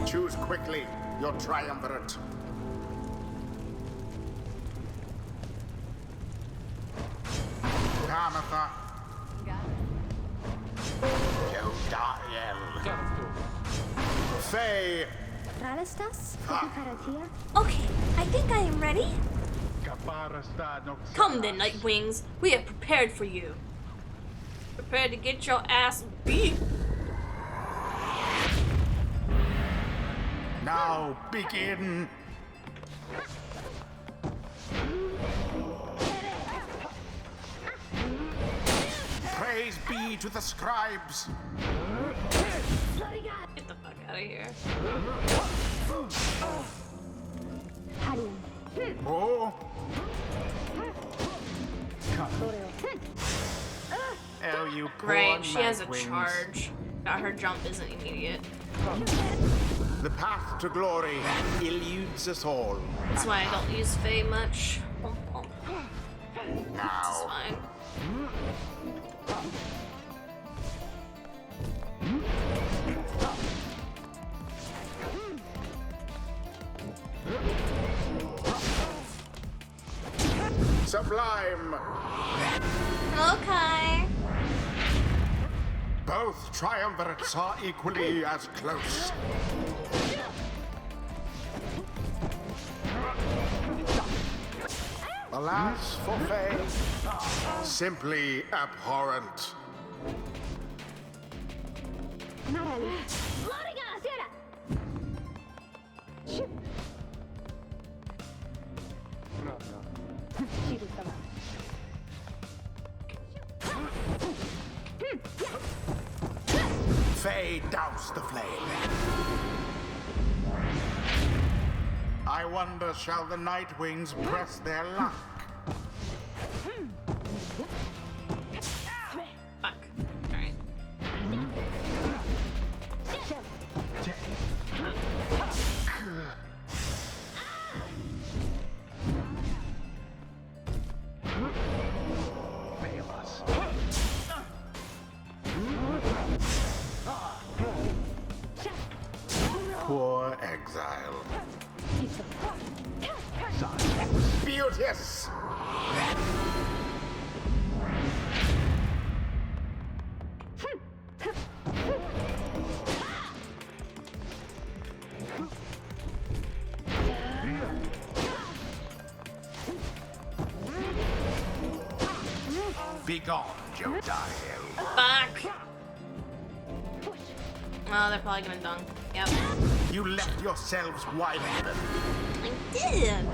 Choose quickly your triumvirate. Tamatha. Jodariel. Faye. Ralistas? Karatia? Okay, I think I am ready. Come then, Nightwings. We have prepared for you. Prepare to get your ass beat. Now begin. Praise be to the scribes. Get the fuck out of here. Oh, Oh, you poor Right, she has a Nightwings. charge. But her jump isn't immediate. The path to glory eludes us all. That's why I don't use Faye much. It's Now, fine. sublime. Okay. Both triumvirates are equally as close. Alas for Faye, simply abhorrent. Faye douse the flame. I wonder, shall the Nightwings press their luck? Fuck. Alright. Poor exile. Beauteous! Begone, Jodiel. Fuck. Oh, they're probably gonna dunk. Yep. You left yourselves wide open. I did.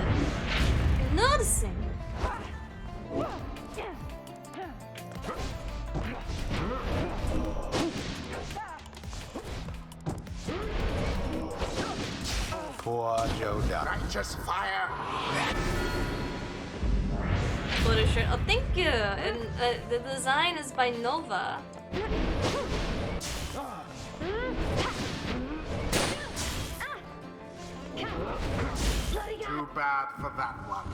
I'm noticing. Poor Jodiel. Righteous fire. What a shirt. Oh, thank you. And the design is by Nova. Too bad for that one.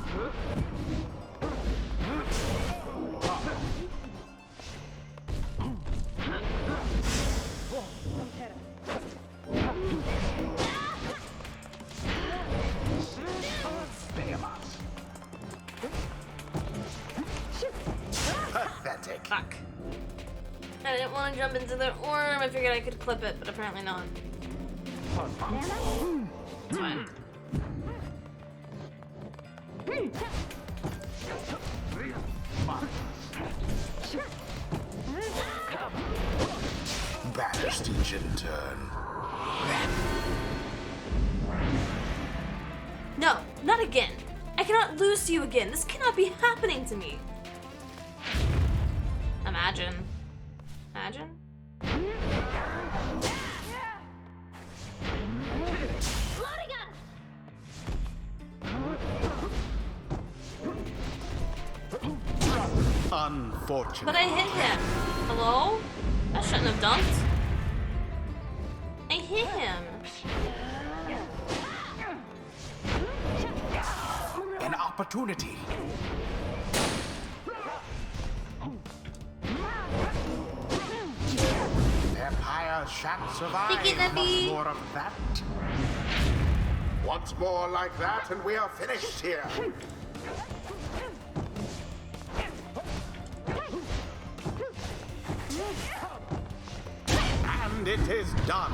Pathetic. Fuck. I didn't want to jump into their orb. I figured I could clip it, but apparently not. It's fine. Banished each in turn. No, not again. I cannot lose to you again. This cannot be happening to me. Imagine. Imagine? Unfortunate. But I hit him. Hello? I shouldn't have dunked. I hit him. An opportunity. Their Pyre shan't survive. Take it, Nappy. Much more of that. Once more like that, and we are finished here. And it is done.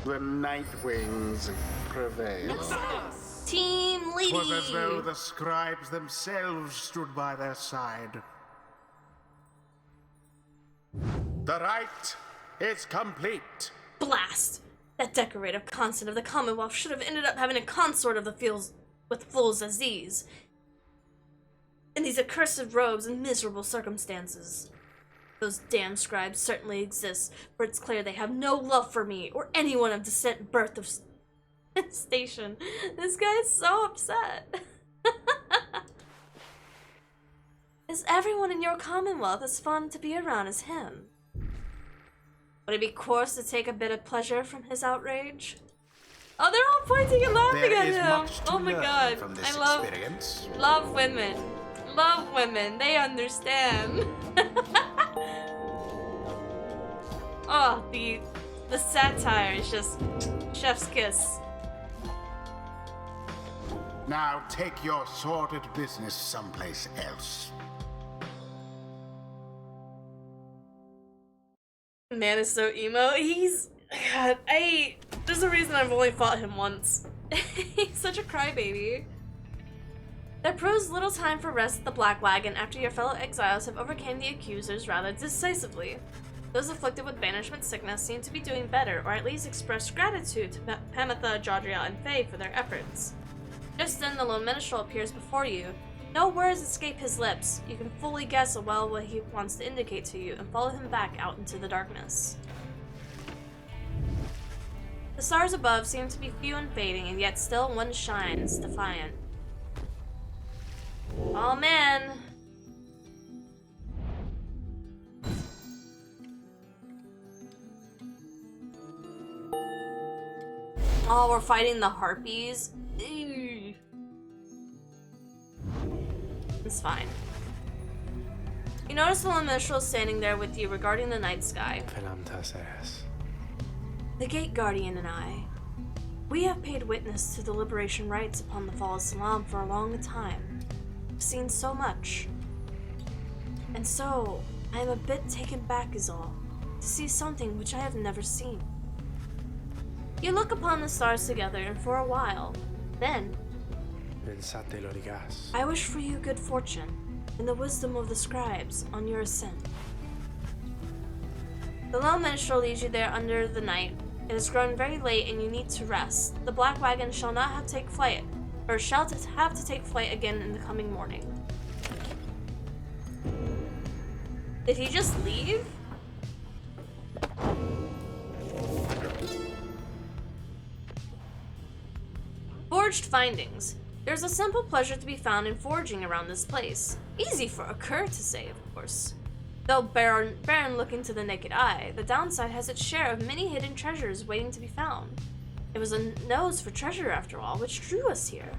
The Nightwings prevail. Team Lady. 'Twas as though the scribes themselves stood by their side. The rite is complete. Blast. That decorative constant of the Commonwealth should have ended up having a consort of the fields with fools as these. In these accursed robes and miserable circumstances. Those damn scribes certainly exist, for it's clear they have no love for me or anyone of descent birth of station. This guy's so upset. Is everyone in your commonwealth as fun to be around as him? Would it be coarse to take a bit of pleasure from his outrage? Oh, they're all pointing and laughing at him. Oh my god. I love women. Love women. They understand. Oh, the satire is just chef's kiss. Now take your sordid business someplace else. Man is so emo. God, there's a reason I've only fought him once. He's such a crybaby. There proves little time for rest at the Black Wagon after your fellow exiles have overcome the accusers rather decisively. Those afflicted with banishment sickness seem to be doing better, or at least express gratitude to Pamitha, Jodria, and Faye for their efforts. Just then the lone minstrel appears before you. No words escape his lips. You can fully guess well what he wants to indicate to you and follow him back out into the darkness. The stars above seem to be few and fading, and yet still one shines, defiant. Oh man! Oh, we're fighting the harpies? Ew. It's fine. You notice the lone minstrel standing there with you regarding the night sky. The Gate Guardian and I. We have paid witness to the liberation rites upon the fall of Salam for a long time. I've seen so much. And so, I am a bit taken back is all, to see something which I have never seen. You look upon the stars together, and for a while, then, I wish for you good fortune, and the wisdom of the scribes on your ascent. The lone minstrel leads you there under the night. It has grown very late, and you need to rest. The Black Wagon shall not have to take flight, or shall have to take flight again in the coming morning. Did he just leave? Forged findings. There's a simple pleasure to be found in foraging around this place. Easy for a cur to say, of course. Though barren looking to the naked eye, the downside has its share of many hidden treasures waiting to be found. It was a nose for treasure after all, which drew us here.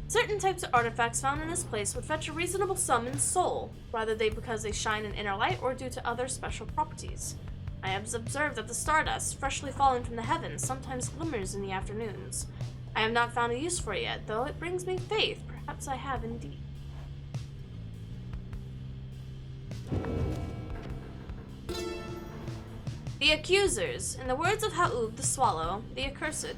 Certain types of artifacts found in this place would fetch a reasonable sum in soul, whether because they shine in inner light or due to other special properties. I have observed that the stardust, freshly fallen from the heavens, sometimes glimmers in the afternoons. I have not found a use for it yet, though it brings me faith. Perhaps I have indeed. The Accusers. In the words of Ha'ub the Swallow, the Accursed.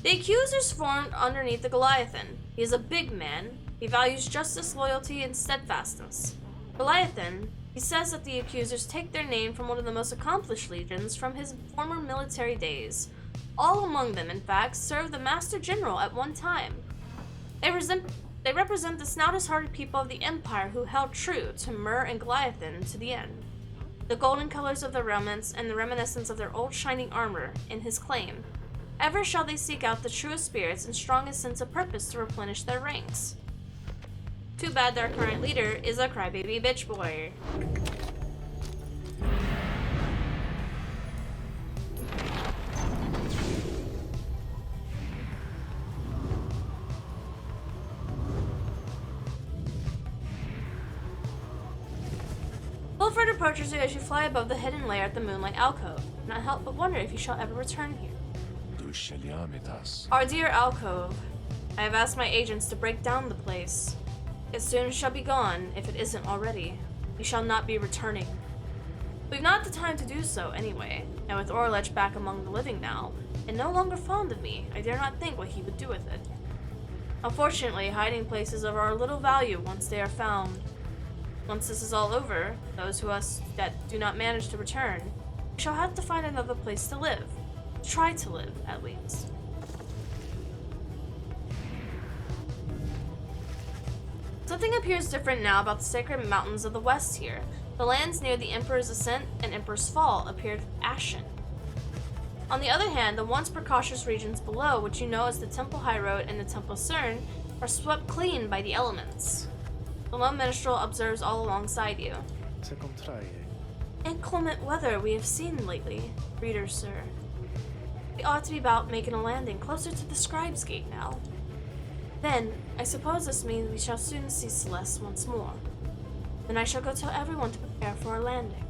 The Accusers formed underneath the Goliathan. He is a big man. He values justice, loyalty, and steadfastness. Goliathan, he says that the Accusers take their name from one of the most accomplished legions from his former military days. All among them, in fact, served the Master General at one time. They represent the stoutest-hearted people of the Empire who held true to Mur and Goliathan to the end. The golden colors of their raiments and the reminiscence of their old shining armor in his claim. Ever shall they seek out the truest spirits and strongest sense of purpose to replenish their ranks. Too bad their current leader is a crybaby bitch boy. Wilfred approaches you as you fly above the hidden lair at the Moonlight Alcove. Cannot help but wonder if you shall ever return here. Our dear alcove. I have asked my agents to break down the place. It soon shall be gone, if it isn't already. You shall not be returning. We've not the time to do so, anyway, and with Orlech back among the living now, and no longer fond of me, I dare not think what he would do with it. Unfortunately, hiding places are of little value once they are found. Once this is all over, those of us that do not manage to return, we shall have to find another place to live. Try to live, at least. Something appears different now about the sacred mountains of the west here. The lands near the Emperor's Ascent and Emperor's Fall appeared ashen. On the other hand, the once precautious regions below, which you know as the Temple High Road and the Temple Cern, are swept clean by the elements. The lone minstrel observes all alongside you. Se contrae. Inclement weather we have seen lately, reader sir. We ought to be about making a landing closer to the Scribe's Gate now. Then, I suppose this means we shall soon see ḽᴇs once more. Then I shall go tell everyone to prepare for a landing.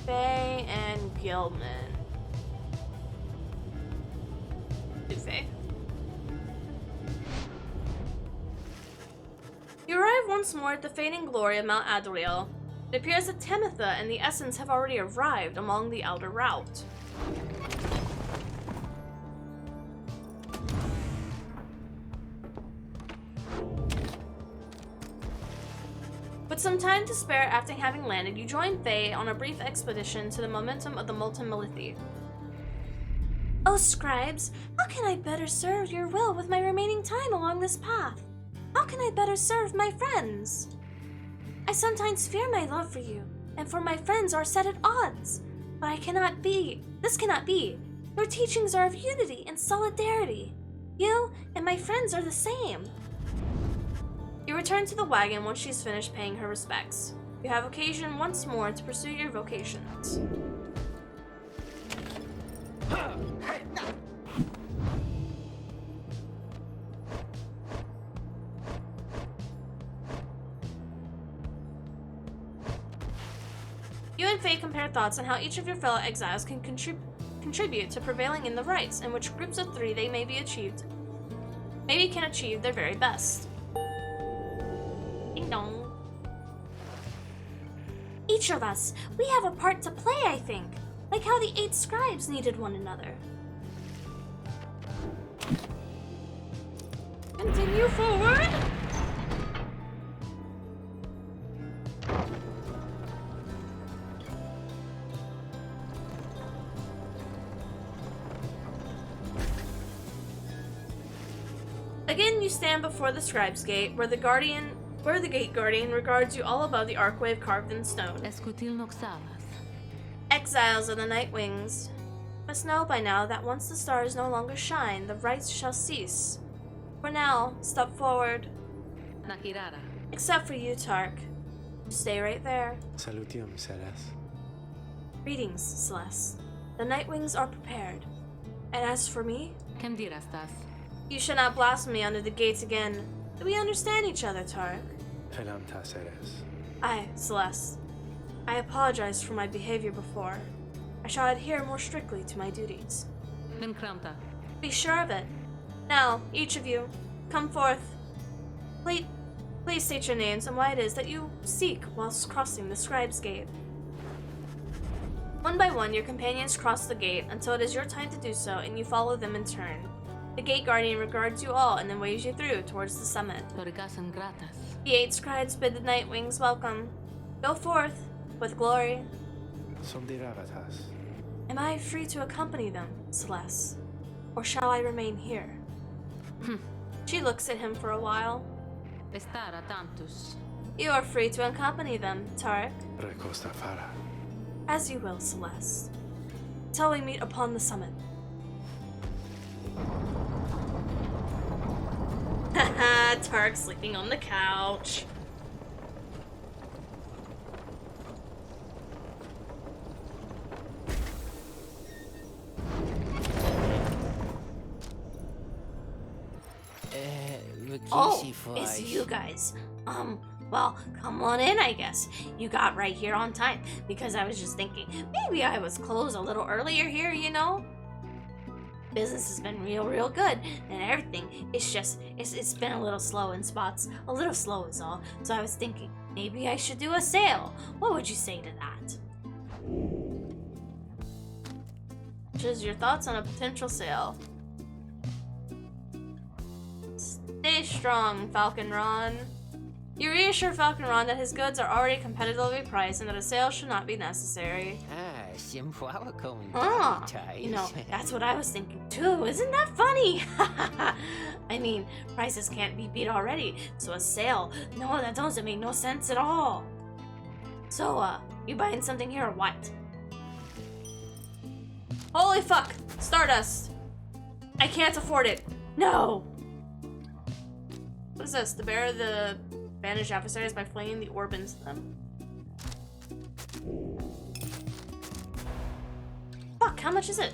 Faye and Gilman. Faye. You arrive once more at the fading glory of Mount Adriel. It appears that Timitha and the Essence have already arrived along the Elder Route. With some time to spare after having landed, you join Faye on a brief expedition to the momentum of the Molten Melithi. Oh, scribes, how can I better serve your will with my remaining time along this path? How can I better serve my friends? I sometimes fear my love for you, and for my friends are set at odds. But this cannot be. Your teachings are of unity and solidarity. You and my friends are the same. You return to the wagon once she's finished paying her respects. You have occasion once more to pursue your vocations. You and Faye compare thoughts on how each of your fellow exiles can contribute to prevailing in the rites, in which groups of three they can achieve their very best. Ding dong. Each of us, we have a part to play, I think. Like how the 8 scribes needed one another. Continue forward. Again, you stand before the Scribe's Gate, where the gate guardian regards you all above the archway carved in stone. Exiles of the Night Wings, must know by now that once the stars no longer shine, the rites shall cease. For now, step forward. Except for you, Tark. Stay right there. Salutium, ḽᴇs. Greetings, ḽᴇs. The Night Wings are prepared. And as for me, you shall not blaspheme under the gates again. Do we understand each other, Tark? Felamta, ḽᴇs. Aye, ḽᴇs. I apologize for my behavior before. I shall adhere more strictly to my duties. Be sure of it. Now, each of you, come forth. Please state your names and why it is that you seek whilst crossing the Scribe's Gate. One by one, your companions cross the gate until it is your time to do so, and you follow them in turn. The gate guardian regards you all and then waves you through towards the summit. The 8 scribes bid the Night Wings welcome. Go forth, with glory. Somdiravatas. Am I free to accompany them, ḽᴇs? Or shall I remain here? She looks at him for a while. You are free to accompany them, Tark. Recosta fara. As you will, ḽᴇs. Till we meet upon the summit. Haha, Tark sleeping on the couch. Oh, it's you guys. Well, come on in, I guess. You got right here on time, because I was just thinking, maybe I was closed a little earlier here, you know? Business has been real good, and everything. It's been a little slow in spots. A little slow is all. So I was thinking, maybe I should do a sale. What would you say to that? Just your thoughts on a potential sale. Stay strong, Falcon Ron. You reassure Falcon Ron that his goods are already competitively priced and that a sale should not be necessary. You know, that's what I was thinking too. Isn't that funny? I mean, prices can't be beat already, so a sale, no, that doesn't make no sense at all. So, you buying something here or what? Holy fuck! Stardust! I can't afford it. No! What is this? To bear the banished adversaries by flinging the orb into them? Fuck, how much is it?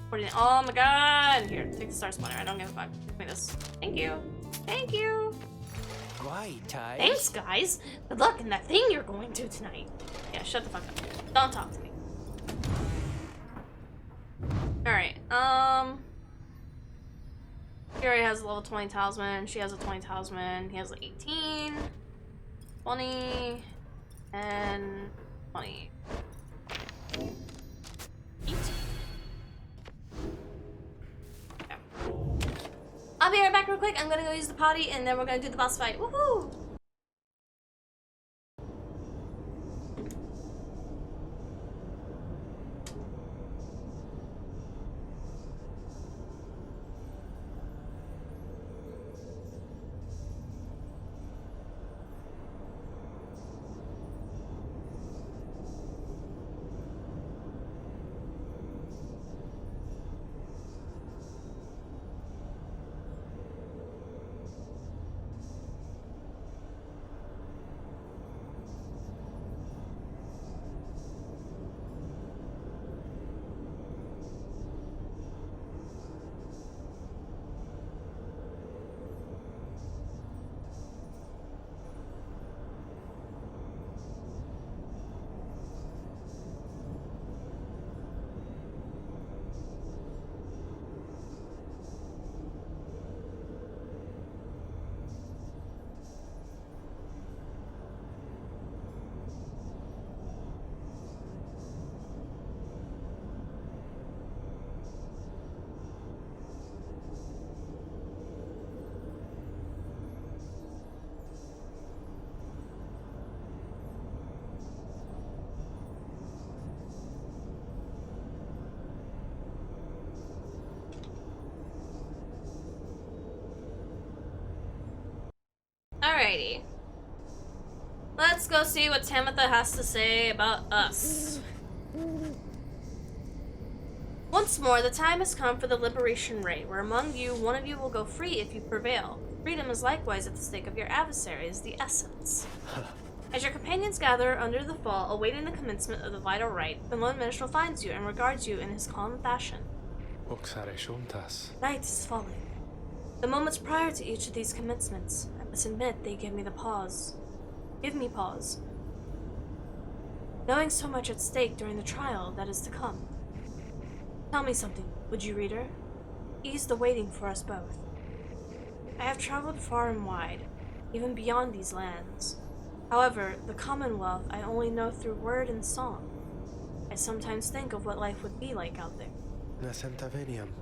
49. Oh my god! Here, take the star splinter. I don't give a fuck. Give me this. Thank you. Thank you. Thanks, guys. Good luck in that thing you're going to tonight. Yeah, shut the fuck up. Don't talk to me. Alright, Pyre has a level 20 talisman, she has a 20 talisman, he has like 18, 20, and 20. 18. Okay. I'll be right back real quick. I'm gonna go use the potty and then we're gonna do the boss fight. Woohoo! Alrighty. Let's go see what Tamitha has to say about us. Once more, the time has come for the liberation rite, where among you, one of you will go free if you prevail. Freedom is likewise at the stake of your adversaries, the Essence. As your companions gather under the fall, awaiting the commencement of the vital rite, the lone minstrel finds you and regards you in his calm fashion. ᴛ쏘ᴇs ᴛᴇs. Night is falling. The moments prior to each of these commencements, I must admit they give me pause. Knowing so much at stake during the trial that is to come. Tell me something, would you, reader? Ease the waiting for us both. I have traveled far and wide, even beyond these lands. However, the Commonwealth I only know through word and song. I sometimes think of what life would be like out there.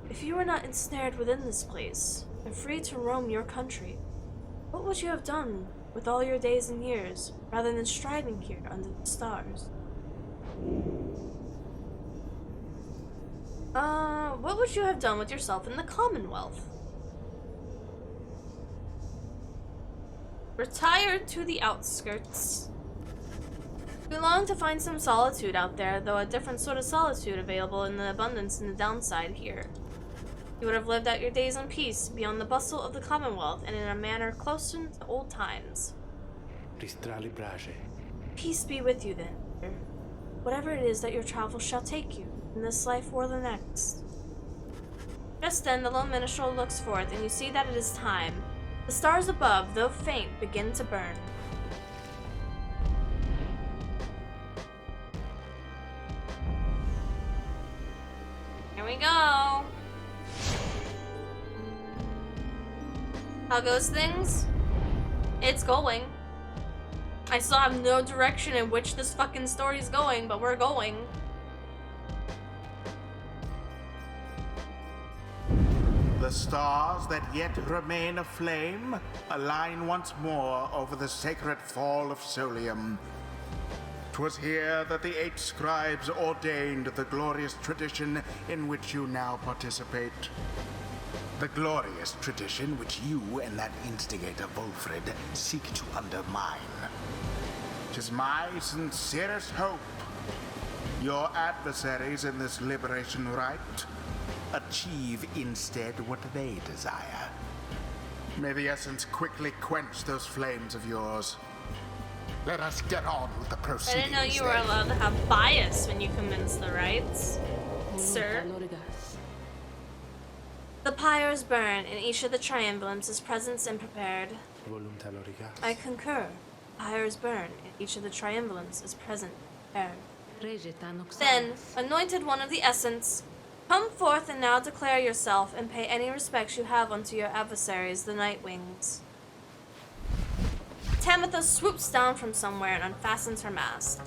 If you were not ensnared within this place, and free to roam your country, what would you have done with all your days and years, rather than striding here under the stars? What would you have done with yourself in the Commonwealth? Retired to the outskirts. We long to find some solitude out there, though a different sort of solitude available in the abundance and the downside here. You would have lived out your days in peace, beyond the bustle of the Commonwealth, and in a manner closer to old times. Peace be with you, then, dear. Whatever it is that your travels shall take you, in this life or the next. Just then, the lone minstrel looks forth, and you see that it is time. The stars above, though faint, begin to burn. Here we go. How goes things? It's going. I still have no direction in which this fucking story is going, but we're going. The stars that yet remain aflame align once more over the sacred fall of Solium. 'Twas here that the 8 scribes ordained the glorious tradition in which you now participate. The glorious tradition which you and that instigator Volfred seek to undermine. 'Tis my sincerest hope your adversaries in this liberation rite achieve instead what they desire. May the essence quickly quench those flames of yours. Let us get on with the I proceedings. didn't know you were allowed to have bias when you convince the rites, sir. The pyres burn, and each of the triumvirate is present and prepared. ᴛᴇ I concur. Pyres burn, and each of the triumvirate is present and prepared. Then, anointed one of the essence, come forth and now declare yourself and pay any respects you have unto your adversaries, the Nightwings. Tamitha swoops down from somewhere and unfastens her mask.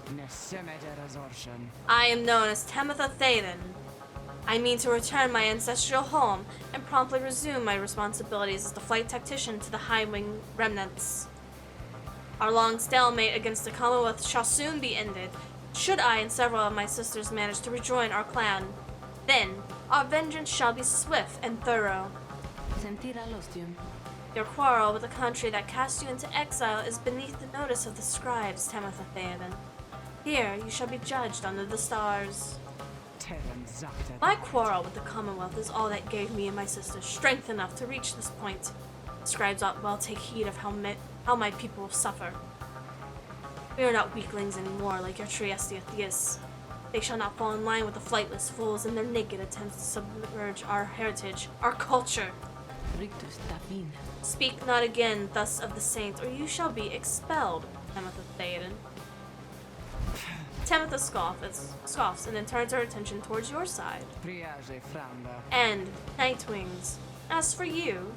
I am known as Tamitha Thaden. I mean to return my ancestral home and promptly resume my responsibilities as the flight tactician to the High Wing remnants. Our long stalemate against the Commonwealth shall soon be ended, should I and several of my sisters manage to rejoin our clan. Then, our vengeance shall be swift and thorough. Your quarrel with the country that cast you into exile is beneath the notice of the scribes, Tamitha Thaden. Here, you shall be judged under the stars. My quarrel with the Commonwealth is all that gave me and my sisters strength enough to reach this point. The scribes ought well take heed of how my people will suffer. We are not weaklings anymore like your Trieste Theus. They shall not fall in line with the flightless fools in their naked attempts to submerge our heritage, our culture. Speak not again thus of the saints, or you shall be expelled, Tamitha Thaden. Tamitha scoffs and then turns her attention towards your side. And, Nightwings, as for you,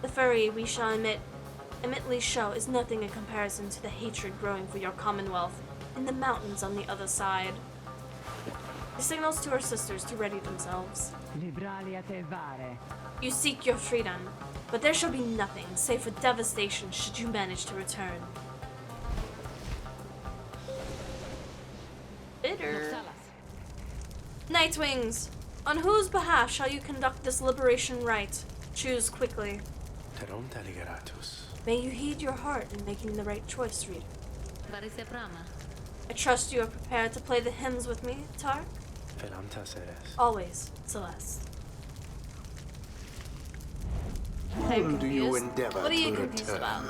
the fury we shall immediately show is nothing in comparison to the hatred growing for your commonwealth in the mountains on the other side. She signals to her sisters to ready themselves. You seek your freedom, but there shall be nothing save for devastation should you manage to return. Bitter. Nightwings, on whose behalf shall you conduct this liberation rite? Choose quickly. May you heed your heart in making the right choice, reader. I trust you are prepared to play the hymns with me, Tark? Always, Celeste. Whom do you endeavor What are you to confused return? about?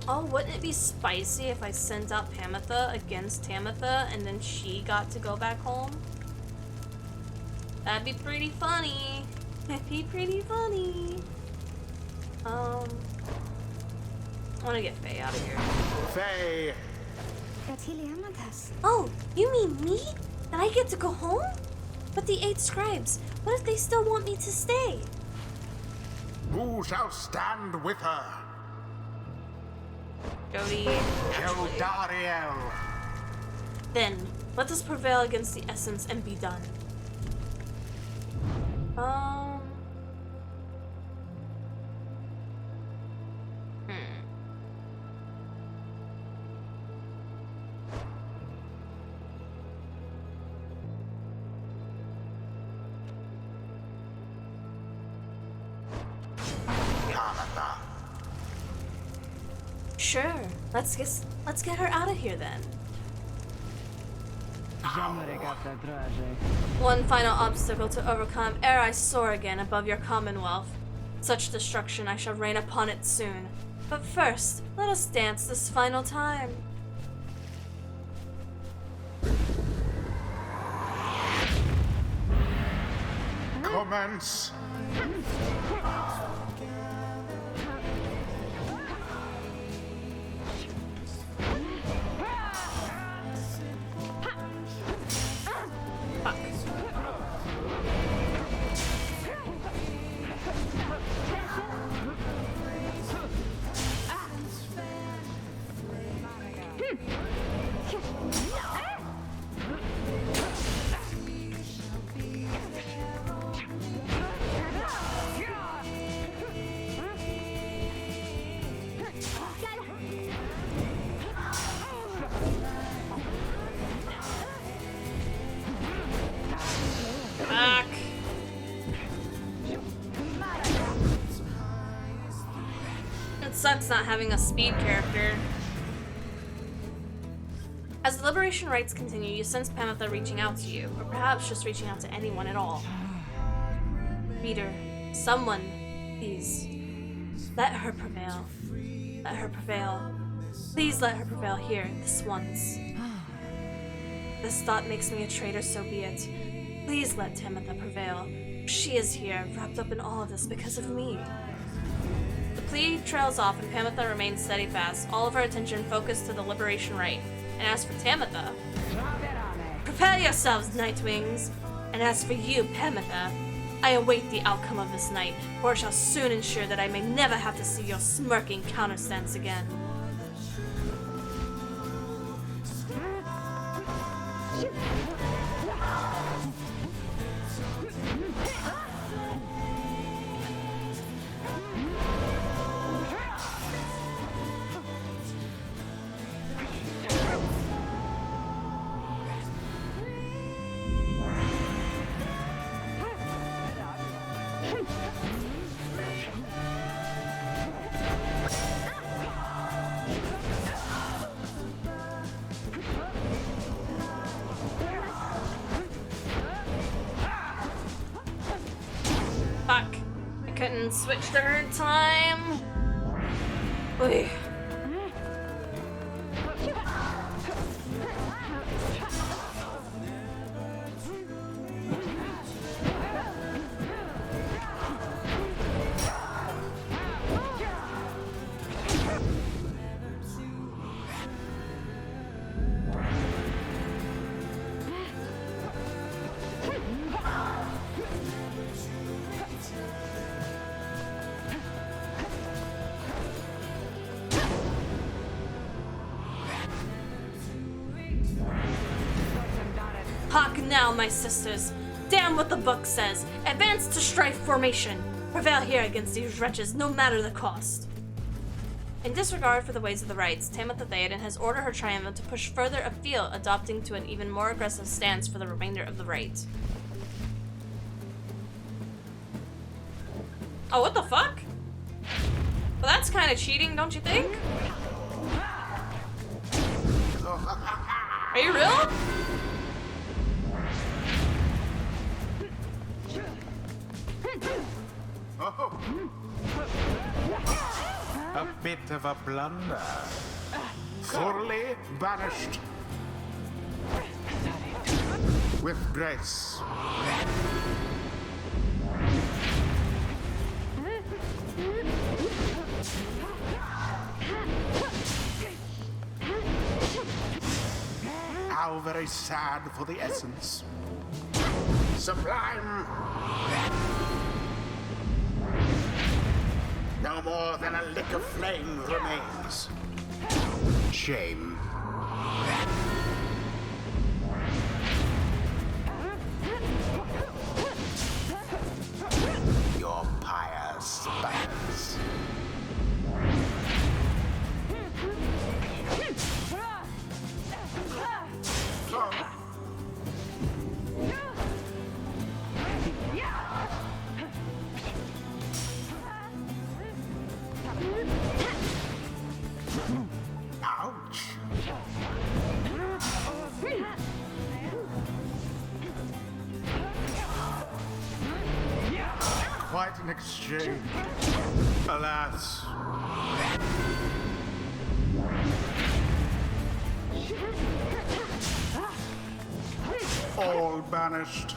Oh, wouldn't it be spicy if I sent out Tamitha against Tamitha and then she got to go back home? That'd be pretty funny. That'd be pretty funny. I want to get Faye out of here. Faye! Oh, you mean me? That I get to go home? But the 8 scribes, what if they still want me to stay? Who shall stand with her? Jody. Eldariel! Then, let us prevail against the essence and be done. Tamitha. Sure, let's get her out of here then. One final obstacle to overcome ere I soar again above your commonwealth. Such destruction I shall rain upon it soon. But first, let us dance this final time. Commence! Fuck. Fuck. It sucks not having a speed character. As the liberation rites continue, you sense Tamitha reaching out to you, or perhaps just reaching out to anyone at all. Reader, someone, please, let her prevail. Let her prevail. Please let her prevail here, this once. This thought makes me a traitor, so be it. Please let Tamitha prevail. She is here, wrapped up in all of this because of me. The plea trails off and Tamitha remains steadfast, all of her attention focused to the liberation rite. And as for Tamitha, prepare yourselves, Nightwings. And as for you, Tamitha, I await the outcome of this night, for it shall soon ensure that I may never have to see your smirking counterstance again. Fuck. I couldn't switch to her in time. Oy. Hark now, my sisters. Damn what the book says. Advance to strife formation. Prevail here against these wretches, no matter the cost. In disregard for the ways of the rites, Tamitha Theoden has ordered her triumvirate to push further afield, adopting to an even more aggressive stance for the remainder of the rite. Oh, what the fuck? Well, that's kind of cheating, don't you think? Are you real? Oh. A bit of a blunder. Fully banished. With grace. How very sad for the essence. Sublime. No more than a lick of flame remains. Shame. Your pyre spiders. Ouch! Quite an exchange. Alas. All banished.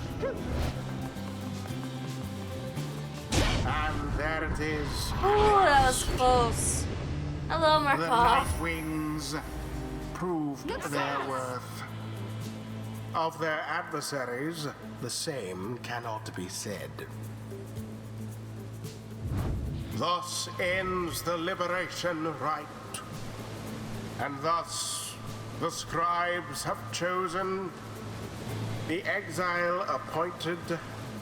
And there it is. Oh, that was close. Hello, The Markov. Nightwings proved their worth. Of their adversaries, the same cannot be said. Thus ends the liberation rite. And thus the scribes have chosen the exile appointed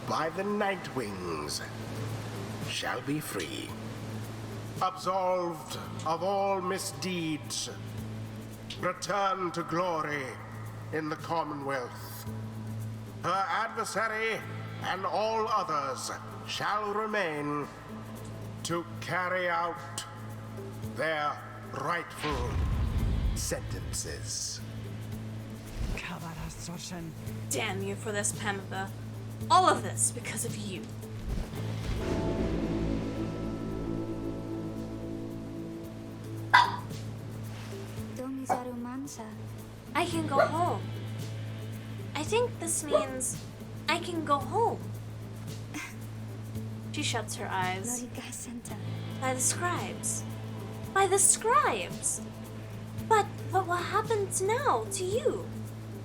by the Nightwings shall be free, absolved of all misdeeds, return to glory in the Commonwealth. Her adversary and all others shall remain to carry out their rightful sentences. Damn you for this, Pamela. All of this because of you. I can go home. I think this means I can go home. She shuts her eyes. By the scribes. By the scribes! But what happens now to you?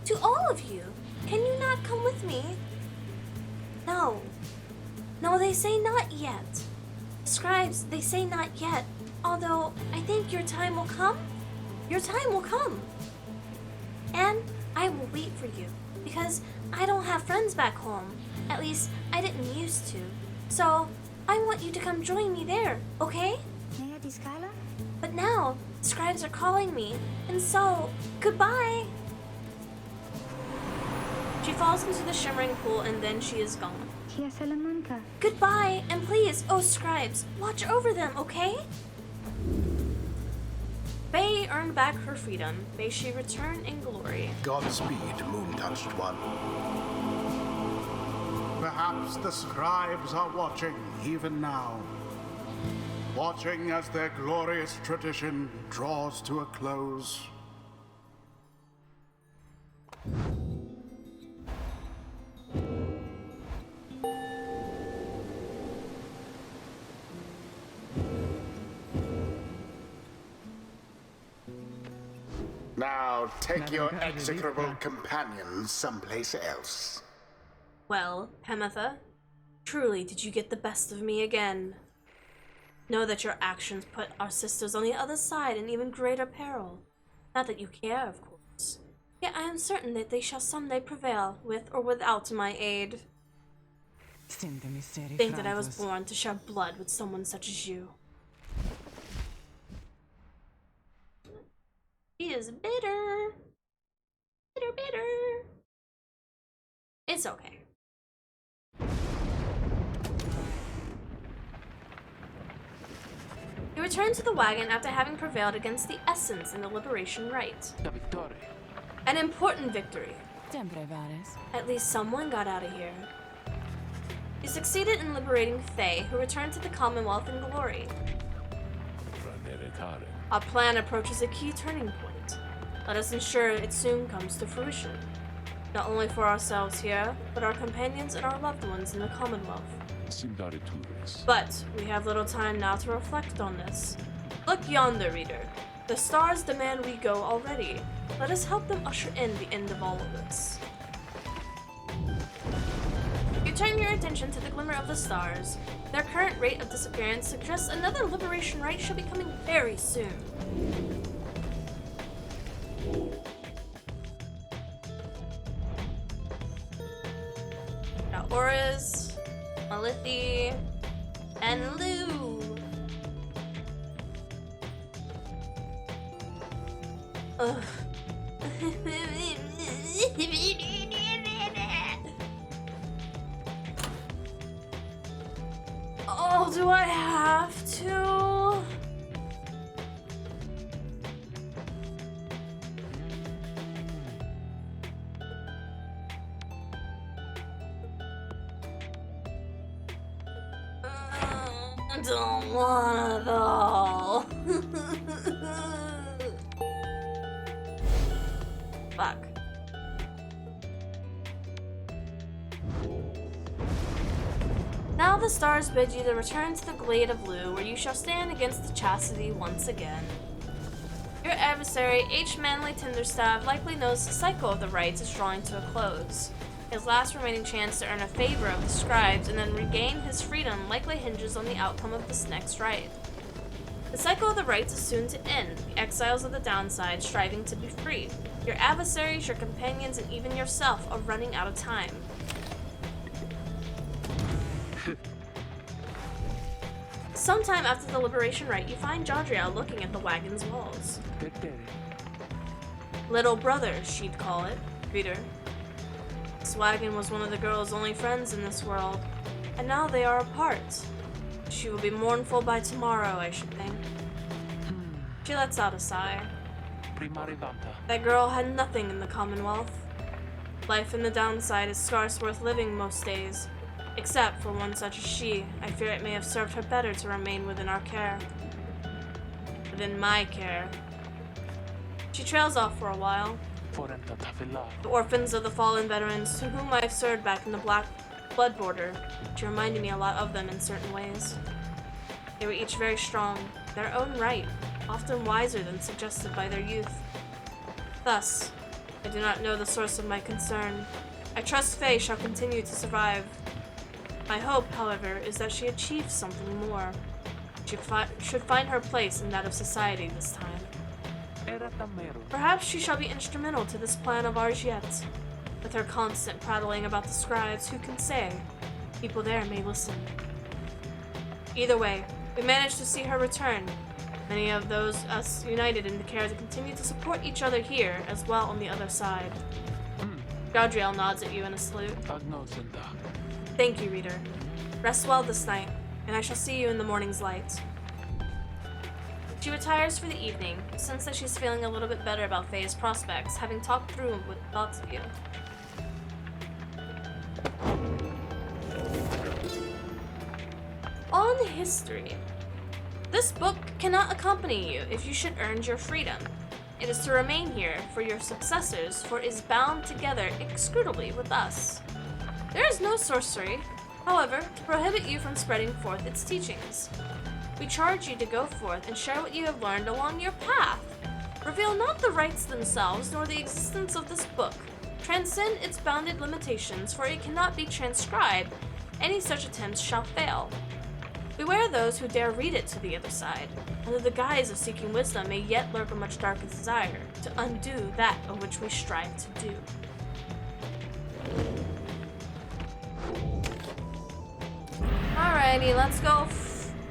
To all of you? Can you not come with me? No. No, they say not yet. Scribes, they say not yet. Although, I think your time will come. Your time will come. And I will wait for you. Because I don't have friends back home. At least, I didn't used to. So, I want you to come join me there, okay? But now, scribes are calling me. And so, goodbye. She falls into the shimmering pool and then she is gone. Goodbye, and please, oh scribes, watch over them, okay? Faye earned back her freedom. May she return in glory. Godspeed, moon-touched one. Perhaps the scribes are watching even now. Watching as their glorious tradition draws to a close. Now, take your execrable companions someplace else. Well, Hematha, truly did you get the best of me again. Know that your actions put our sisters on the other side in even greater peril. Not that you care, of course. Yet I am certain that they shall someday prevail, with or without my aid. Think that I was born to shed blood with someone such as you. She is bitter. Bitter, bitter. It's okay. He returned to the wagon after having prevailed against the Essence in the Liberation Rite. An important victory. At least someone got out of here. He succeeded in liberating Faye, who returned to the Commonwealth in glory. Our plan approaches a key turning point. Let us ensure it soon comes to fruition. Not only for ourselves here, but our companions and our loved ones in the Commonwealth. But we have little time now to reflect on this. Look yonder, reader. The stars demand we go already. Let us help them usher in the end of all of this. You turn your attention to the glimmer of the stars. Their current rate of disappearance suggests another liberation rite should be coming very soon. Got Auras, Malithi, and Lou. Ugh. Oh, do I have to? I don't wanna though. Fuck. Now the stars bid you to return to the Glade of Lou, where you shall stand against the Chastity once again. Your adversary, H. Manly Tinderstaff, likely knows the cycle of the rites is drawing to a close. His last remaining chance to earn a favor of the scribes and then regain his freedom likely hinges on the outcome of this next rite. The cycle of the rites is soon to end, the exiles of the downside striving to be free. Your adversaries, your companions, and even yourself are running out of time. Sometime after the liberation rite, you find Jadriel looking at the wagon's walls. Little brother, she'd call it, reader. This wagon was one of the girl's only friends in this world, and now they are apart. She will be mournful by tomorrow, I should think. She lets out a sigh. That girl had nothing in the Commonwealth. Life in the downside is scarce worth living most days. Except for one such as she, I fear it may have served her better to remain within our care. Within my care. She trails off for a while. The orphans of the fallen veterans to whom I've served back in the Black Blood border. She reminded me a lot of them in certain ways. They were each very strong, their own right, often wiser than suggested by their youth. Thus, I do not know the source of my concern. I trust Faye shall continue to survive. My hope, however, is that she achieves something more. She should find her place in that of society this time. Perhaps she shall be instrumental to this plan of ours yet. With her constant prattling about the scribes, who can say? People there may listen. Either way, we managed to see her return. Many of those us united in the care to continue to support each other here, as well on the other side. Gaudriel nods at you in a salute. Thank you, reader. Rest well this night, and I shall see you in the morning's light. She retires for the evening, since that she's feeling a little bit better about Faye's prospects, having talked through with thoughts of you. On history. This book cannot accompany you if you should earn your freedom. It is to remain here for your successors, for it is bound together inscrutably with us. There is no sorcery, however, to prohibit you from spreading forth its teachings. We charge you to go forth and share what you have learned along your path. Reveal not the rites themselves, nor the existence of this book. Transcend its bounded limitations, for it cannot be transcribed. Any such attempts shall fail. Beware those who dare read it to the other side. Under the guise of seeking wisdom may yet lurk a much darker desire to undo that of which we strive to do. Alrighty, let's go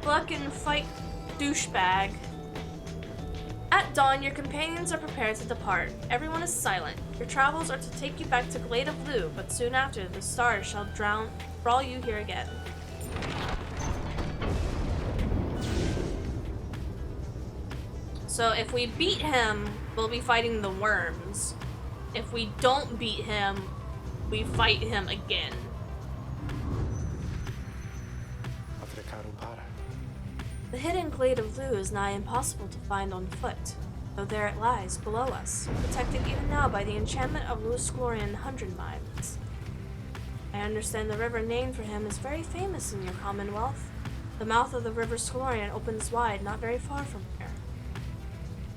fucking fight douchebag. At dawn, your companions are prepared to depart. Everyone is silent. Your travels are to take you back to glade of Blue, but soon after, the stars shall draw you here again. So if we beat him, we'll be fighting the worms. If we don't beat him, we fight him again. The hidden glade of Lu is nigh impossible to find on foot, though there it lies below us, protected even now by the enchantment of ᴛᴜ 100 Miles. I understand the river named for him is very famous in your commonwealth. The mouth of the river ᴛᴜ opens wide not very far from here.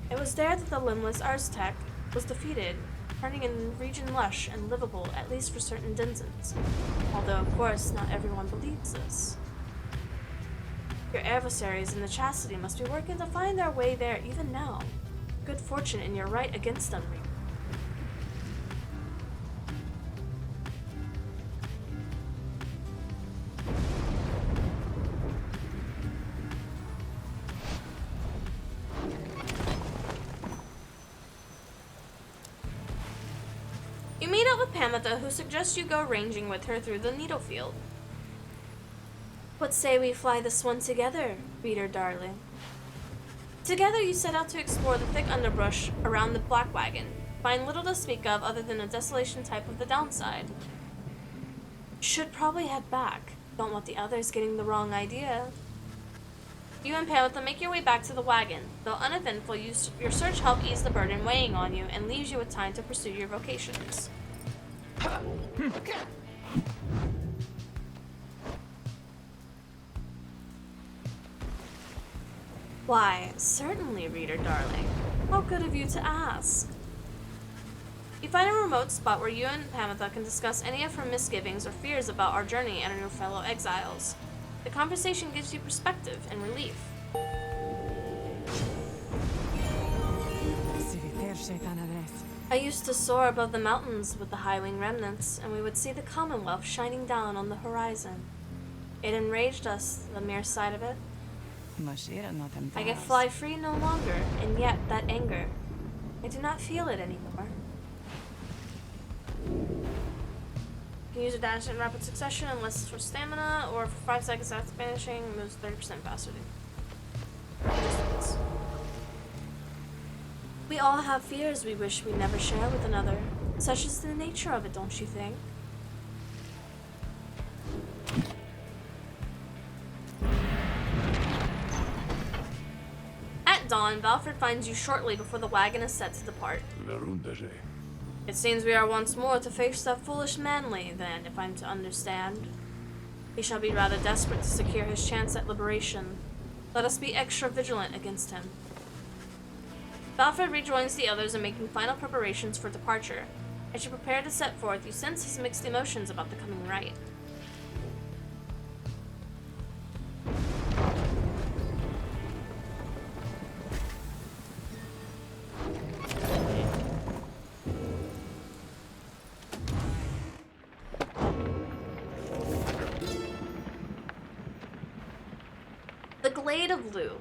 It was there that the limbless Arztec was defeated, turning a region lush and livable at least for certain denizens, although of course not everyone believes this. Your adversaries in the chastity must be working to find their way there even now. Good fortune in your right against them. You meet up with Pamitha, who suggests you go ranging with her through the Needlefield. What say we fly this one together, reader darling? Together you set out to explore the thick underbrush around the Black Wagon. Find little to speak of other than a desolation type of the downside. Should probably head back. Don't want the others getting the wrong idea. You and Pamitha make your way back to the wagon. Though uneventful, your search helps ease the burden weighing on you and leaves you with time to pursue your vocations. Why, certainly, reader darling. How good of you to ask. You find a remote spot where you and Pamitha can discuss any of her misgivings or fears about our journey and our fellow exiles. The conversation gives you perspective and relief. I used to soar above the mountains with the High-Wing remnants, and we would see the Commonwealth shining down on the horizon. It enraged us, the mere sight of it. I can fly free no longer, and yet that anger, I do not feel it anymore. You can use a dash in rapid succession unless it's for stamina, or for 5 seconds after finishing, moves 30% faster. Distance. We all have fears we wish we never share with another. Such is the nature of it, don't you think? dawn, Valfred finds you shortly before the wagon is set to depart. It seems we are once more to face that foolish Manly, then, if I'm to understand. He shall be rather desperate to secure his chance at liberation. Let us be extra vigilant against him. Valfred rejoins the others in making final preparations for departure. As you prepare to set forth, you sense his mixed emotions about the coming rite. The Glade of Lugh.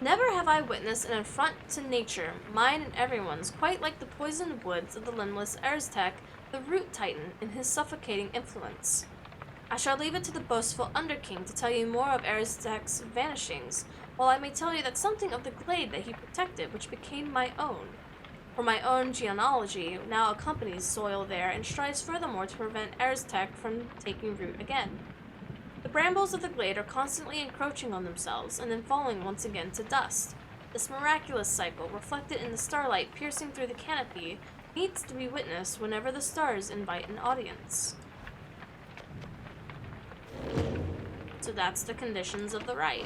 Never have I witnessed an affront to nature, mine and everyone's, quite like the poisoned woods of the limbless Erztek, the root titan, in his suffocating influence. I shall leave it to the boastful Underking to tell you more of Erztek's vanishings, while I may tell you that something of the glade that he protected which became my own. For my own genealogy now accompanies soil there and strives furthermore to prevent Erztek from taking root again. The brambles of the glade are constantly encroaching on themselves and then falling once again to dust. This miraculous cycle, reflected in the starlight piercing through the canopy, needs to be witnessed whenever the stars invite an audience. So that's the conditions of the rite.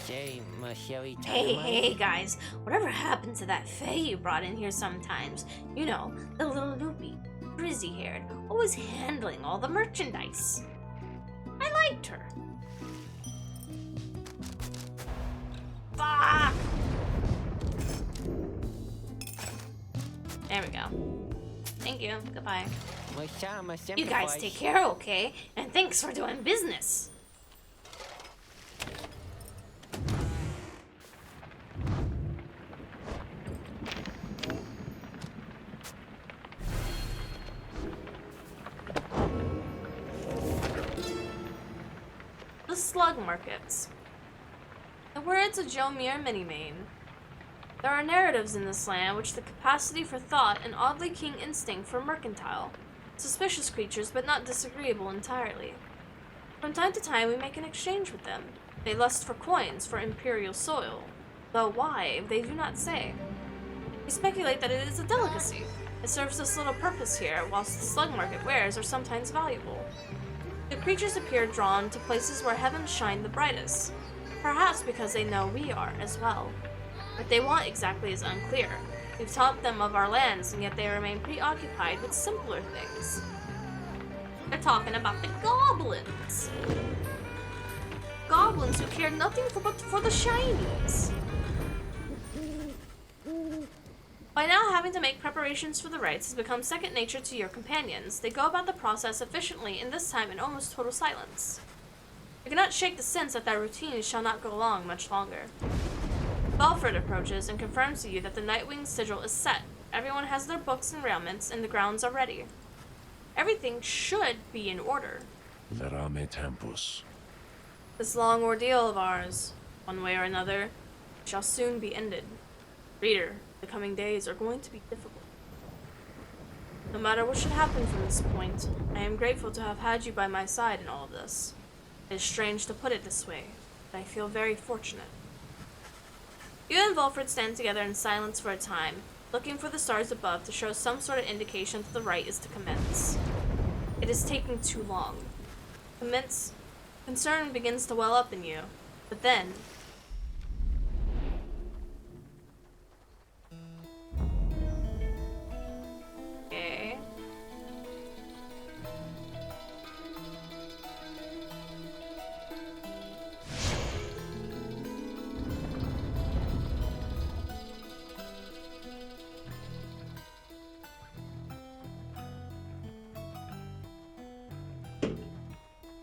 Hey guys, whatever happened to that Fae you brought in here sometimes? You know, the little loopy, frizzy-haired, always handling all the merchandise. I liked her. Fuck! There we go. Thank you. Goodbye. You guys take care, okay? And thanks for doing business. The Slug Markets. The words of Jomir Minimane. There are narratives in this land which the capacity for thought and oddly keen instinct for mercantile. Suspicious creatures, but not disagreeable entirely. From time to time we make an exchange with them. They lust for coins, for imperial soil. Though why, they do not say. We speculate that it is a delicacy. It serves this little purpose here, whilst the slug market wares are sometimes valuable. The creatures appear drawn to places where heavens shine the brightest, perhaps because they know we are as well. What they want exactly is unclear. We've taught them of our lands, and yet they remain preoccupied with simpler things. They're talking about the goblins. Goblins who care nothing but for the shinies. By now having to make preparations for the rites has become second nature to your companions. They go about the process efficiently, and this time in almost total silence. You cannot shake the sense that routine shall not go long much longer. Valfred approaches and confirms to you that the Nightwing sigil is set. Everyone has their books and raiments, and the grounds are ready. Everything should be in order. This long ordeal of ours, one way or another, shall soon be ended. Reader, the coming days are going to be difficult. No matter what should happen from this point, I am grateful to have had you by my side in all of this. It is strange to put it this way, but I feel very fortunate. You and Valfred stand together in silence for a time, looking for the stars above to show some sort of indication that the rite is to commence. It is taking too long. Concern begins to well up in you, but then... Okay...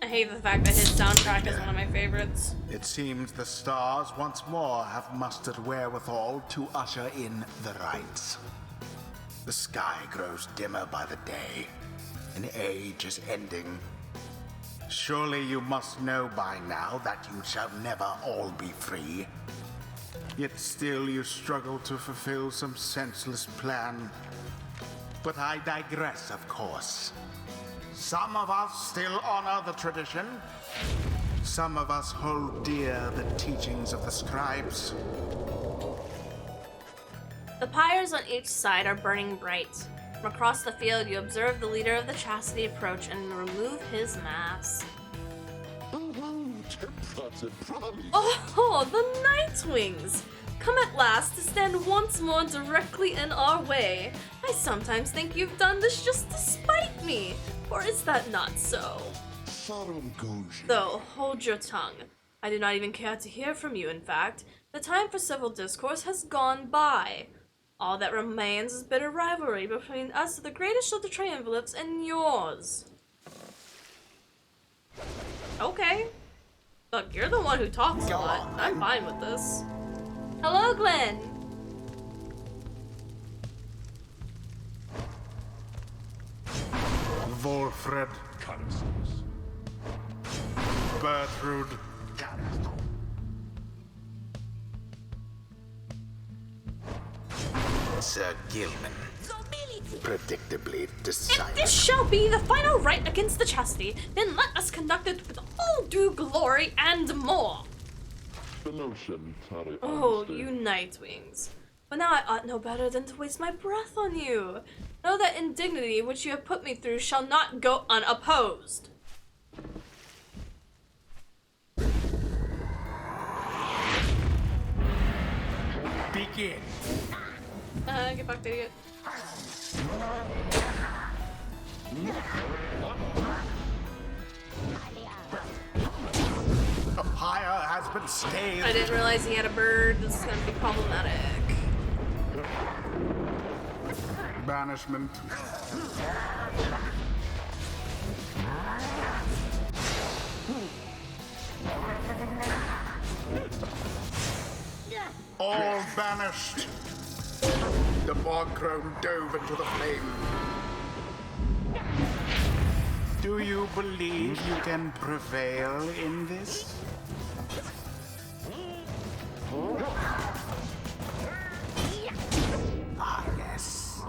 I hate the fact that his soundtrack is one of my favorites. It seems the stars once more have mustered wherewithal to usher in the rites. The sky grows dimmer by the day. An age is ending. Surely you must know by now that you shall never all be free. Yet still you struggle to fulfill some senseless plan. But I digress, of course. Some of us still honor the tradition. Some of us hold dear the teachings of the scribes. The pyres on each side are burning bright. From across the field, you observe the leader of the chastity approach and remove his mask. Oh, the Nightwings! Come at last to stand once more directly in our way. I sometimes think you've done this just to spite me, or is that not so? Though, hold your tongue. I do not even care to hear from you, in fact. The time for civil discourse has gone by. All that remains is bitter rivalry between us, the greatest of the triumvirates, and yours. Okay. Look, you're the one who talks a lot. I'm fine with this. Hello, Glenn! Volfred. Bertrude. Sir Gilman. Predictably decided. If this shall be the final rite against the chastity, then let us conduct it with all due glory and more. Oh, you Nightwings. But now I ought no better than to waste my breath on you. Know that indignity which you have put me through shall not go unopposed. Begin. Get back to it. A pyre has been scathed. I didn't realize he had a bird. This is gonna be problematic. Banishment. All banished. The bog-crone dove into the flame. Do you believe you can prevail in this? Ah, yes.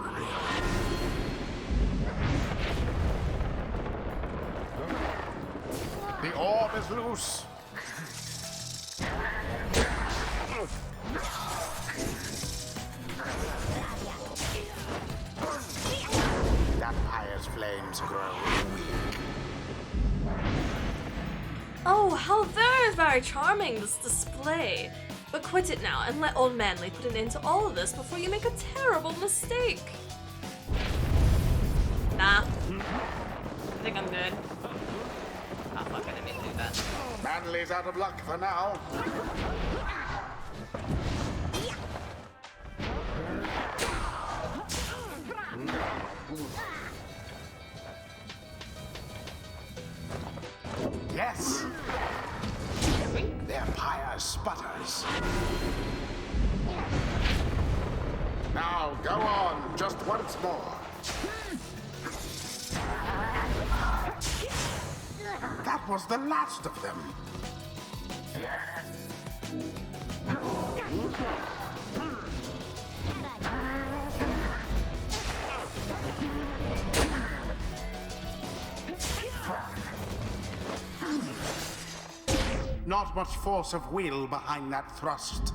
The orb is loose. That pyre's flames grow weak. Oh, how very, very charming this display. But quit it now and let Old Manly put an end to all of this before you make a terrible mistake. Nah. I think I'm good. Oh, fuck, I didn't mean to do that. Manly's out of luck for now. Yes. Their pyre sputters. Now go on, just once more. That was the last of them. Not much force of will behind that thrust.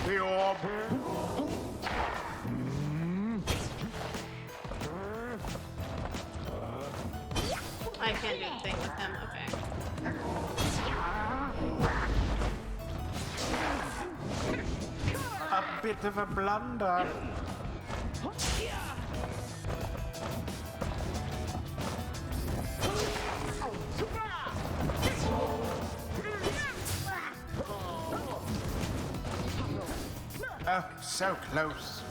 The orb. I can't do the thing with him, okay. A bit of a blunder. Oh, so close.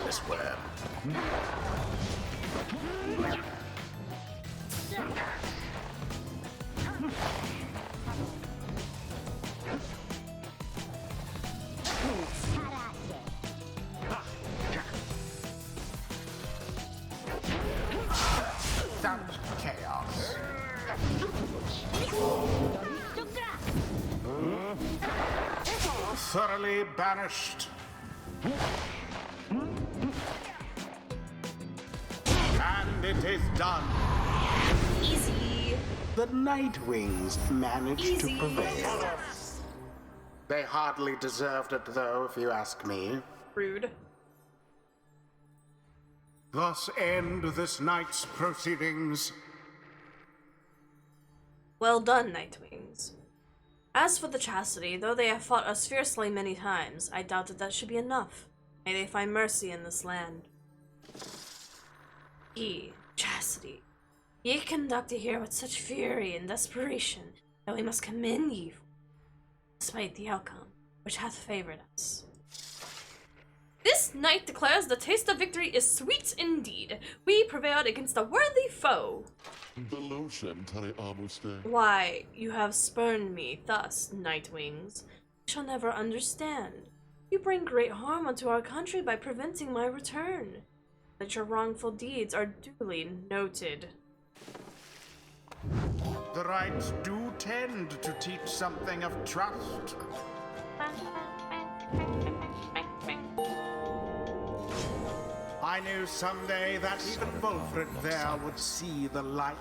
This worm. Instant chaos. Thoroughly banished. And it is done. Easy. The Nightwings managed to Easy. prevail. They hardly deserved it, though, if you ask me. Rude. Thus end this night's proceedings. Well done, Nightwings. As for the Chastity, though they have fought us fiercely many times, I doubt that should be enough. May they find mercy in this land. Ye, Chastity, ye conducted here with such fury and desperation that we must commend ye, despite the outcome, which hath favored us. This night declares the taste of victory is sweet indeed. We prevailed against a worthy foe. ḻम्रो ᴛᴇs. Why, you have spurned me thus, Nightwings. I shall never understand. You bring great harm unto our country by preventing my return. That your wrongful deeds are duly noted. The rites do tend to teach something of trust. I knew someday that even Volfred there would see the light.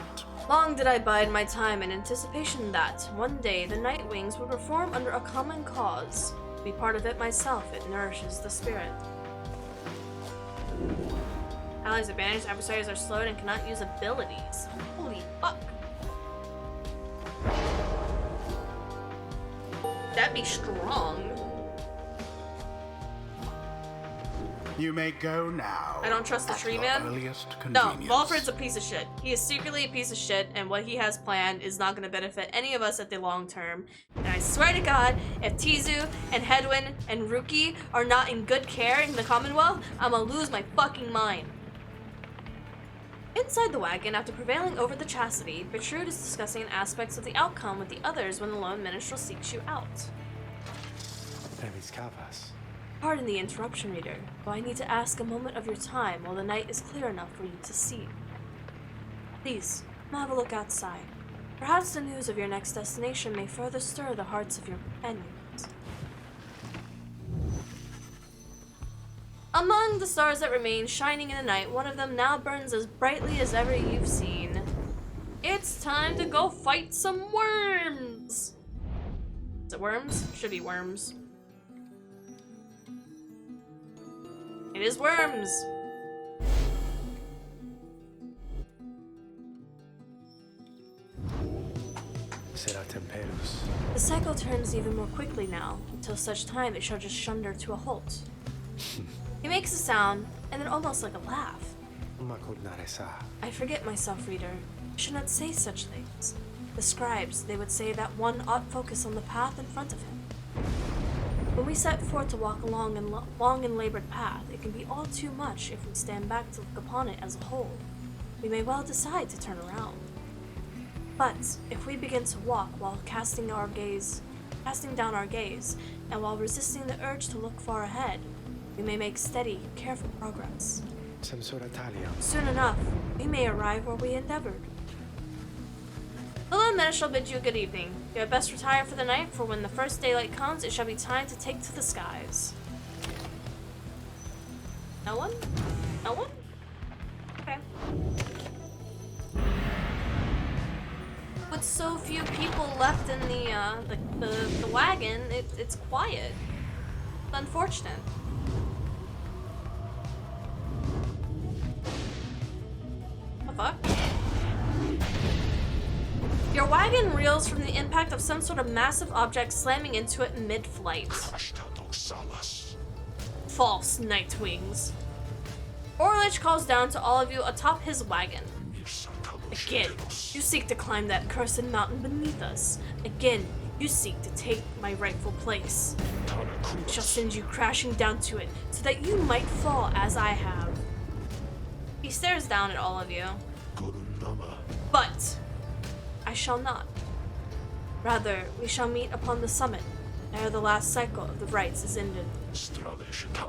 Long did I bide my time in anticipation that, one day, the Nightwings would reform under a common cause. To be part of it myself, it nourishes the spirit. Allies are banished, adversaries are slowed, and cannot use abilities. Holy fuck. That'd be strong. You may go now. I don't trust the tree man. No, Volfred's a piece of shit. He is secretly a piece of shit, and what he has planned is not going to benefit any of us at the long term. And I swear to God, if Tizu and Hedwyn and Ruki are not in good care in the Commonwealth, I'm gonna lose my fucking mind. Inside the wagon, after prevailing over the Chastity, Vtuber is discussing aspects of the outcome with the others when the lone minstrel seeks you out. Pardon the interruption, reader, but I need to ask a moment of your time while the night is clear enough for you to see. Please, come have a look outside. Perhaps the news of your next destination may further stir the hearts of your companions. Among the stars that remain shining in the night, one of them now burns as brightly as ever you've seen. It's time to go fight some worms! Is it worms? Should be worms. It is worms! The cycle turns even more quickly now, until such time it shall just shunder to a halt. He makes a sound, and then almost like a laugh. I forget myself, reader. I should not say such things. The scribes, they would say that one ought focus on the path in front of him. When we set forth to walk along a long and labored path, it can be all too much if we stand back to look upon it as a whole. We may well decide to turn around. But if we begin to walk while casting down our gaze, and while resisting the urge to look far ahead, we may make steady, careful progress. Soon enough, we may arrive where we endeavored. The lone men shall bid you good evening. You had best retire for the night, for when the first daylight comes, it shall be time to take to the skies. No one? No one? Okay. With so few people left in the wagon, it's quiet. It's unfortunate. What the fuck? Your wagon reels from the impact of some sort of massive object slamming into it mid-flight. False, Nightwings. lich calls down to all of you atop his wagon. Again, you seek to climb that cursed mountain beneath us. Again, you seek to take my rightful place. I shall send you crashing down to it, so that you might fall as I have. He stares down at all of you. But I shall not. Rather, we shall meet upon the summit, ere the last cycle of the rites is ended.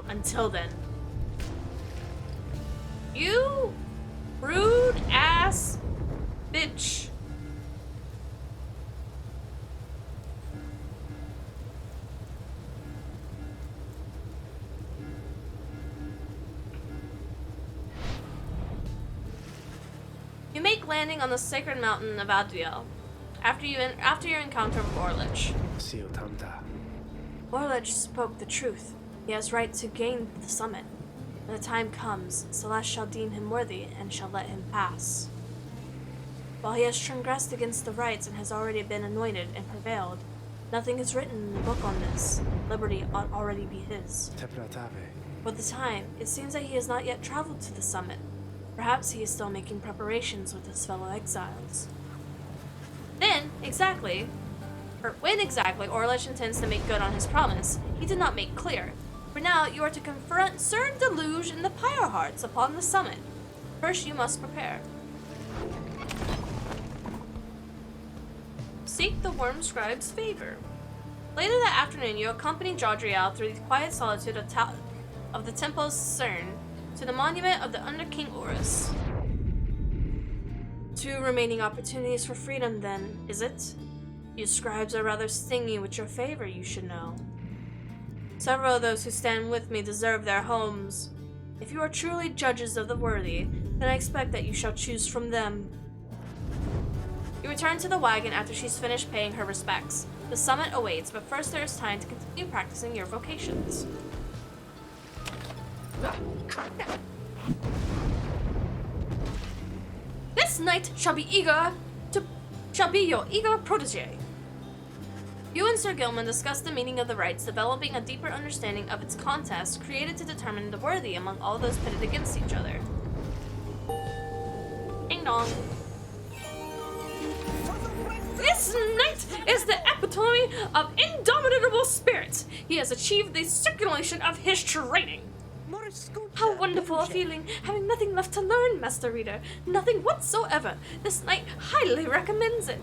Until then. You rude ass knowledge. You make landing on the sacred mountain of Adriel after your encounter with ḻģ. Sio Tamta. ḻģ spoke the truth. He has right to gain the summit. When the time comes, Celeste shall deem him worthy and shall let him pass. While he has transgressed against the rites and has already been anointed and prevailed, nothing is written in the book on this. Liberty ought already be his. Tepratave. For the time, it seems that he has not yet traveled to the summit. Perhaps he is still making preparations with his fellow exiles. When exactly ḻģ intends to make good on his promise, he did not make clear. For now, you are to confront ᴛᴇs in the Pyre Hearts upon the summit. First, you must prepare. Seek the Worm Scribe's favor. Later that afternoon, you accompany Jodriel through the quiet solitude of the Temple ᴛᴇs to the monument of the Under King Horus. 2 remaining opportunities for freedom, then, is it? You scribes are rather stingy with your favor, you should know. Several of those who stand with me deserve their homes. If you are truly judges of the worthy, then I expect that you shall choose from them. You return to the wagon after she's finished paying her respects. The summit awaits, but first there is time to continue practicing your vocations. This knight shall be your eager protege. You and Sir Gilman discuss the meaning of the rites, developing a deeper understanding of its contest created to determine the worthy among all those pitted against each other. Ding dong. This knight is the epitome of indomitable spirit. He has achieved the circulation of his training. How wonderful a feeling, having nothing left to learn, Master Reader. Nothing whatsoever. This knight highly recommends it.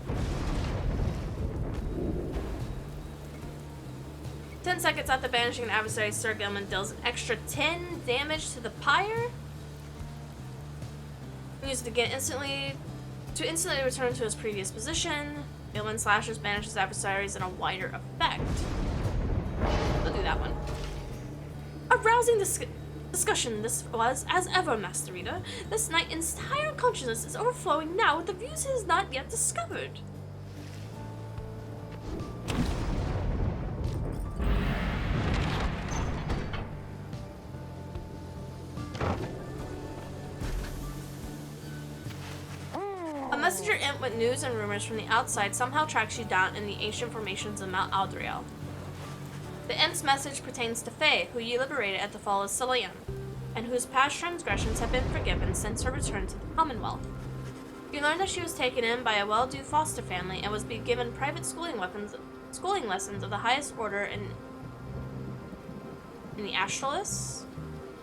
10 seconds after banishing an adversary, Sir Gilman deals an extra 10 damage to the Pyre. Used again to instantly return to his previous position. Gilman slashes banishes adversaries in a wider effect. We'll do that one. A rousing discussion this was, as ever, Master Reader. This knight's entire consciousness is overflowing now with the views he has not yet discovered. A messenger imp with news and rumors from the outside somehow tracks you down in the ancient formations of Mount Adriel. The imp's message pertains to Faye, who you liberated at the fall of ᴛᴇs, and whose past transgressions have been forgiven since her return to the Commonwealth. You learn that she was taken in by a well-to-do foster family and was being given private schooling lessons of the highest order in the ḻģs.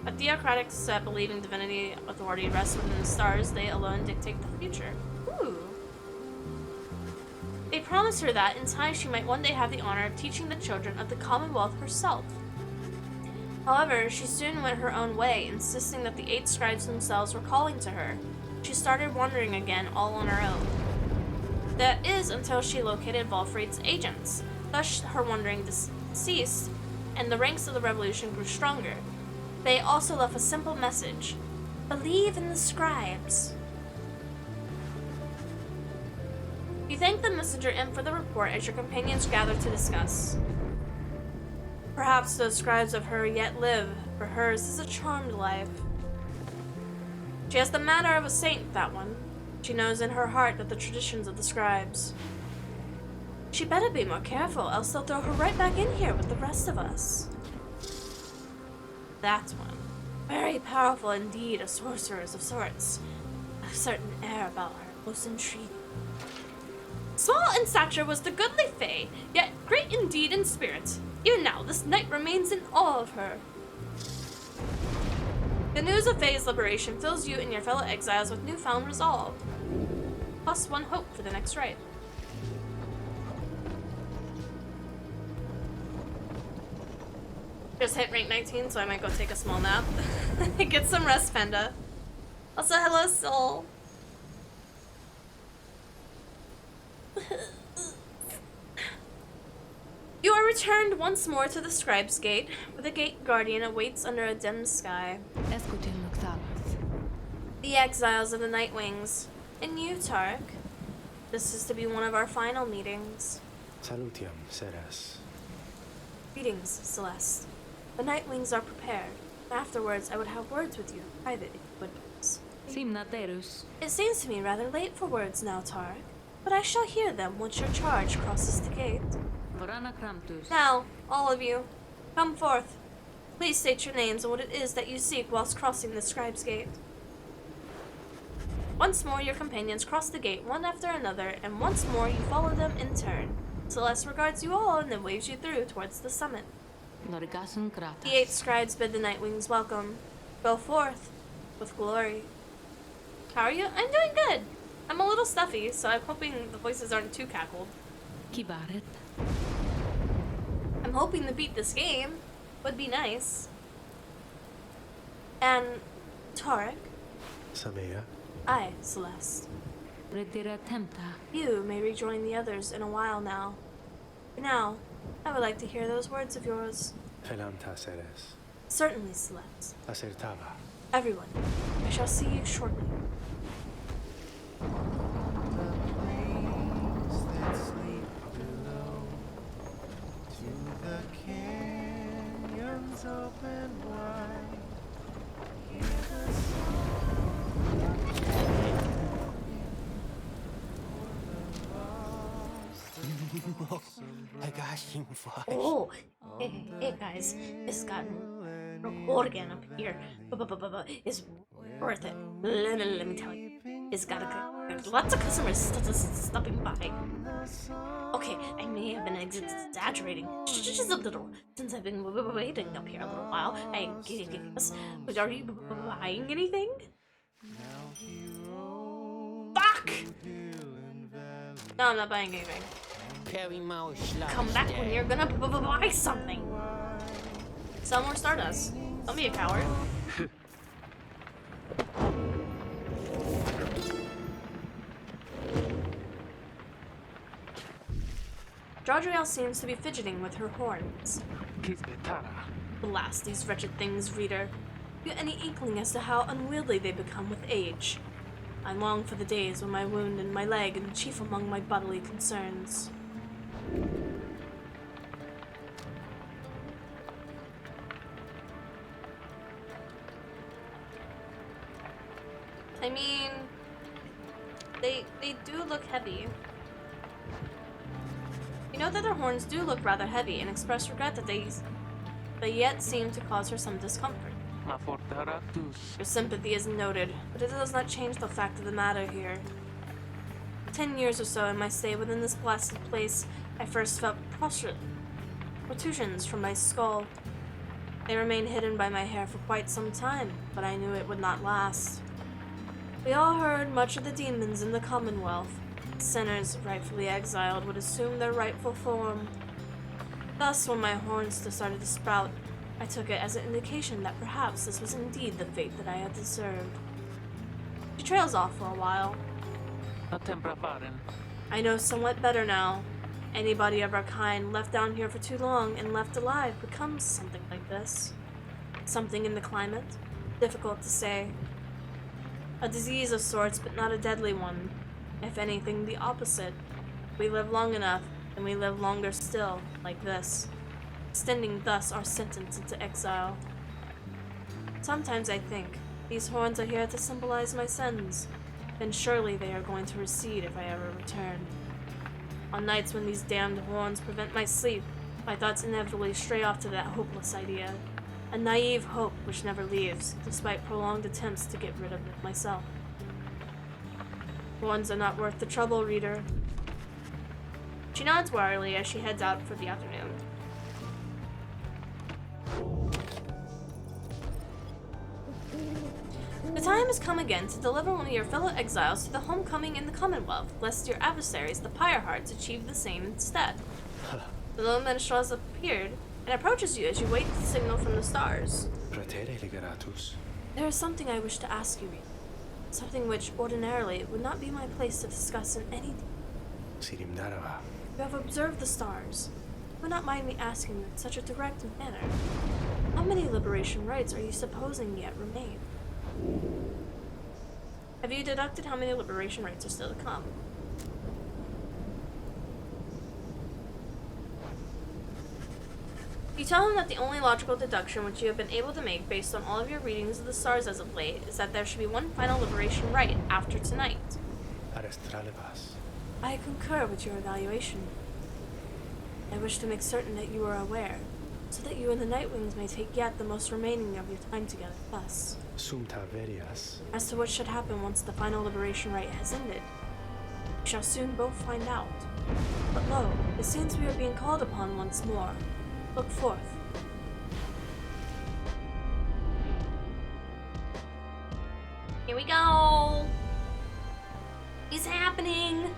A theocratic set believing divinity authority rests within the stars, they alone dictate the future. Ooh. They promised her that in time she might one day have the honor of teaching the children of the Commonwealth herself. However, she soon went her own way, insisting that the 8 scribes themselves were calling to her. She started wandering again all on her own. That is until she located Volfried's agents. Thus her wandering ceased, and the ranks of the revolution grew stronger. They also left a simple message: believe in the scribes. You thank the messenger imp for the report as your companions gather to discuss. Perhaps those scribes of her yet live, for hers is a charmed life. She has the manner of a saint, that one. She knows in her heart that the traditions of the scribes. She better be more careful, else they'll throw her right back in here with the rest of us. That one. Very powerful indeed, a sorceress of sorts. A certain air about her, most intriguing. Small in stature was the goodly Faye, yet great indeed in spirit. Even now, this knight remains in awe of her. The news of Faye's liberation fills you and your fellow exiles with newfound resolve. Plus 1 hope for the next rite. Just hit rank 19, so I might go take a small nap. Get some rest, Panda. Also, hello, Soul. You are returned once more to the Scribe's Gate, where the Gate Guardian awaits under a dim sky. The exiles of the Nightwings. And you, Tarek. This is to be one of our final meetings. ᴛᴇs. Greetings, Celeste. The Nightwings are prepared. Afterwards, I would have words with you, private, if you would please. It seems to me rather late for words now, Tarek, but I shall hear them once your charge crosses the gate. Now, all of you, come forth. Please state your names and what it is that you seek whilst crossing the Scribe's Gate. Once more, your companions cross the gate one after another, and once more you follow them in turn. Celeste regards you all and then waves you through towards the summit. The 8 scribes bid the Nightwings welcome. Go forth with glory. How are you? I'm doing good. I'm a little stuffy, so I'm hoping the voices aren't too cackled. I'm hoping to beat this game. Would be nice. And Tarek? Samea. I, Celeste. You may rejoin the others in a while now. For now, I would like to hear those words of yours. ᴛᴇs. Certainly, Celeste. Acertaba. Everyone, I shall see you shortly. Oh, hey guys, it's gotten Oregon up here. It's worth it. Let me tell you, it's got lots of customers stopping by. Okay, I may have been exaggerating just a little since I've been waiting up here a little while. I guess. Are you buying anything? Fuck! No, I'm not buying anything. Come back when you're gonna buy something. Sell more Stardust. Don't be a coward. Jodriel seems to be fidgeting with her horns. Blast these wretched things, reader. You any inkling as to how unwieldy they become with age? I long for the days when my wound in my leg and chief among my bodily concerns. I mean, they do look heavy. You know that their horns do look rather heavy and express regret that they yet seem to cause her some discomfort. Your sympathy is noted, but it does not change the fact of the matter here. 10 years or so in my stay within this blasted place, I first felt protrusions from my skull. They remained hidden by my hair for quite some time, but I knew it would not last. We all heard much of the demons in the Commonwealth. Sinners, rightfully exiled, would assume their rightful form. Thus, when my horns started to sprout, I took it as an indication that perhaps this was indeed the fate that I had deserved. She trails off for a while. I know somewhat better now. Anybody of our kind left down here for too long and left alive becomes something like this. Something in the climate. Difficult to say. A disease of sorts, but not a deadly one. If anything, the opposite. We live long enough, and we live longer still, like this. Extending thus our sentence into exile. Sometimes I think, these horns are here to symbolize my sins. Then surely they are going to recede if I ever return. On nights when these damned horns prevent my sleep, my thoughts inevitably stray off to that hopeless idea. A naive hope which never leaves, despite prolonged attempts to get rid of it myself. Horns are not worth the trouble, reader. She nods warily as she heads out for the afternoon. The time has come again to deliver one of your fellow exiles to the homecoming in the Commonwealth, lest your adversaries, the Pyre hearts, achieve the same instead. The little minstrel has appeared and approaches you as you wait the signal from the stars. There is something I wish to ask you, something which ordinarily would not be my place to discuss in any sirim narava. You have observed the stars. You would not mind me asking in such a direct manner. How many liberation rites are you supposing yet remain? Have you deducted how many liberation rites are still to come? You tell him that the only logical deduction which you have been able to make based on all of your readings of the stars as of late is that there should be one final liberation rite after tonight. Arestralevas. I concur with your evaluation. I wish to make certain that you are aware, so that you and the Nightwings may take yet the most remaining of your time together with us. ᴛᴇs. As to what should happen once the final liberation rite has ended, we shall soon both find out. But lo, it seems we are being called upon once more. Look forth. Here we go. It's happening.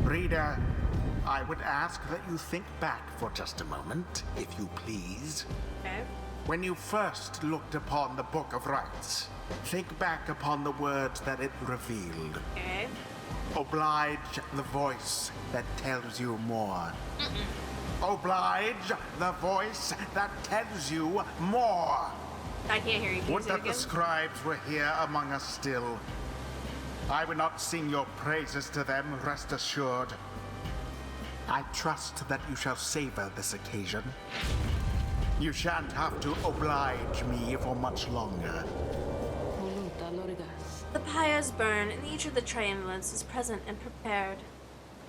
Reader, I would ask that you think back for just a moment, if you please. Okay. When you first looked upon the Book of Rites, think back upon the words that it revealed. Okay. Oblige the voice that tells you more. Oblige the voice that tells you more. I can't hear you. Can you Would say it that the again? scribes were here among us still. I would not sing your praises to them, rest assured. I trust that you shall savor this occasion. You shan't have to oblige me for much longer. The pyres burn, and each of the triumvirates is present and prepared.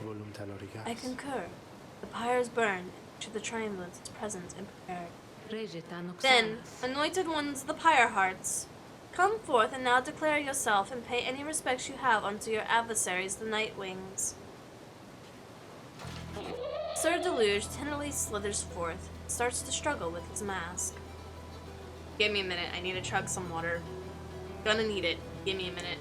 Volunta lorigas. I concur. The pyres burn, and each of the triumvirates is present and prepared. Then, anointed ones, the pyre hearts, come forth and now declare yourself and pay any respects you have unto your adversaries, the Nightwings. Sir Deluge tenderly slithers forth, and starts to struggle with his mask. Give me a minute, I need to chug some water. Gonna need it. Give me a minute.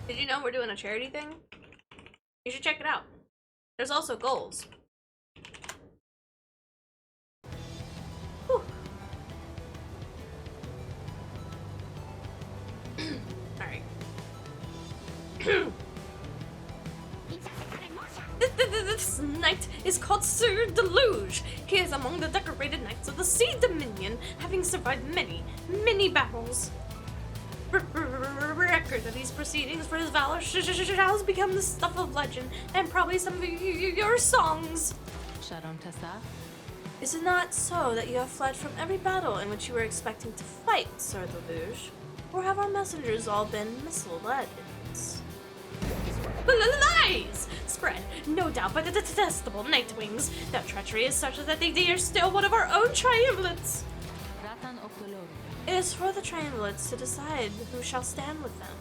Did you know we're doing a charity thing? You should check it out. There's also goals. Whew. Alright. This knight is called Sir Deluge. He is among the decorated knights of the Sea Dominion, having survived many battles. Record of these proceedings for his valor shall become the stuff of legend, and probably some of your songs. Is it not so that you have fled from every battle in which you were expecting to fight, Sir Deluge? Or have our messengers all been misled? Lies! Spread, no doubt, by the detestable Nightwings. Their treachery is such that they dare steal one of our own triumvirates. It is for the triumvirates to decide who shall stand with them.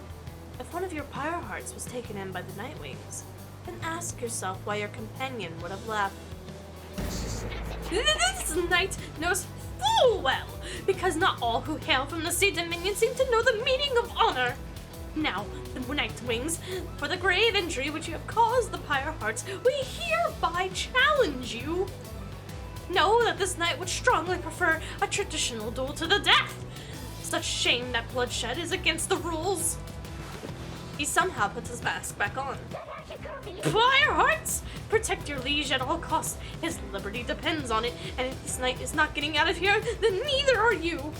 If one of your pyre hearts was taken in by the Nightwings, then ask yourself why your companion would have left. This knight knows full well, because not all who hail from the Sea Dominion seem to know the meaning of honor. Now, the Nightwings, for the grave injury which you have caused the pyre hearts, we hereby challenge you. Know that this knight would strongly prefer a traditional duel to the death. Such shame that bloodshed is against the rules. He somehow puts his mask back on. Pyre hearts! Protect your liege at all costs. His liberty depends on it, and if this knight is not getting out of here, then neither are you.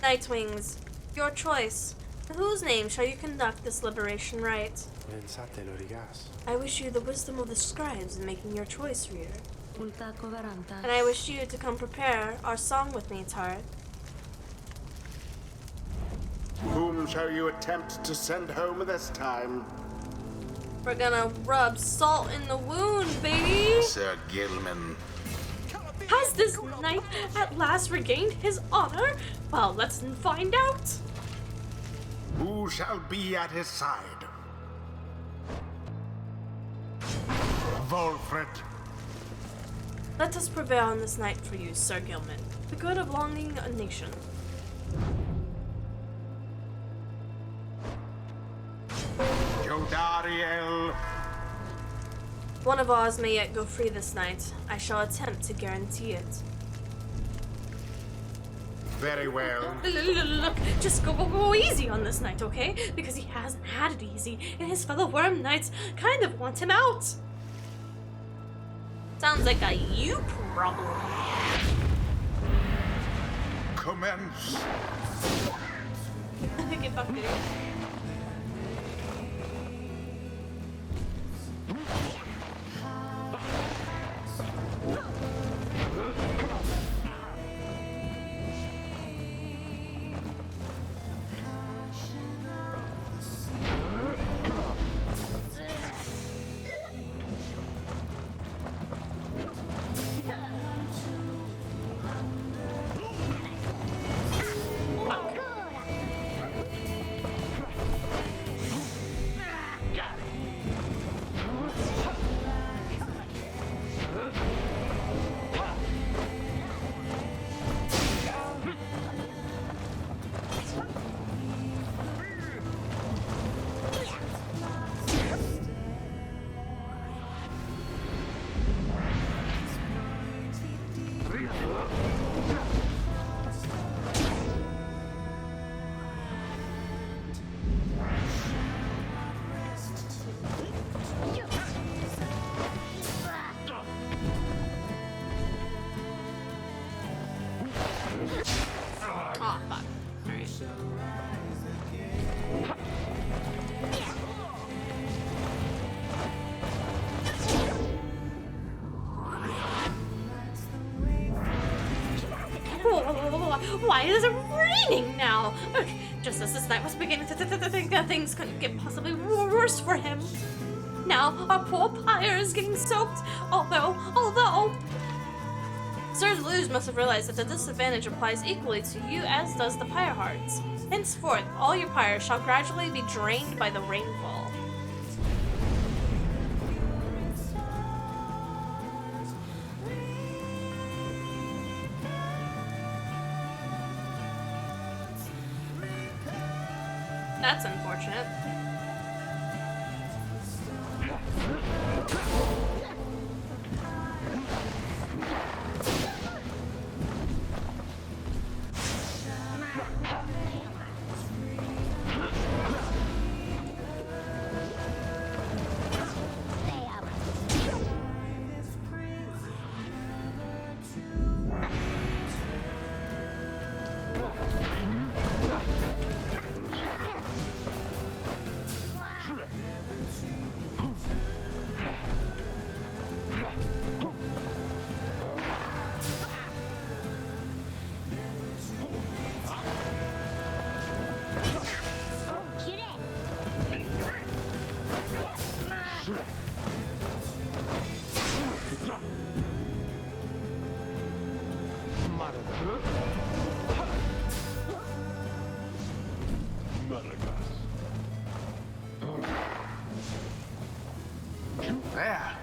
Nightwings, your choice. In whose name shall you conduct this liberation rite? Pensate lorigas. I wish you the wisdom of the scribes in making your choice, reader. And I wish you to come prepare our song with me, Tart. Whom shall you attempt to send home this time? We're gonna rub salt in the wound, baby! Sir Gilman. Has this knight at last regained his honor? Well, let's find out. Who shall be at his side? Wolfred. Let us prevail on this night for you, Sir Gilman. The good of longing a nation. Jodariel. One of Oz may yet go free this night. I shall attempt to guarantee it. Very well. Look, just go easy on this knight, okay? Because he hasn't had it easy, and his fellow worm knights kind of want him out. Sounds like a you problem. Commence. Get fucked, dude. Oh, fuck. Alright. Why is it raining now? Just as this night was beginning to think that things couldn't get possibly worse for him. Now our poor Pyre is getting soaked, although Sir Luz must have realized that the disadvantage applies equally to you as does the Pyre hearts. Henceforth, all your Pyre shall gradually be drained by the rainfall. That's unfortunate. There.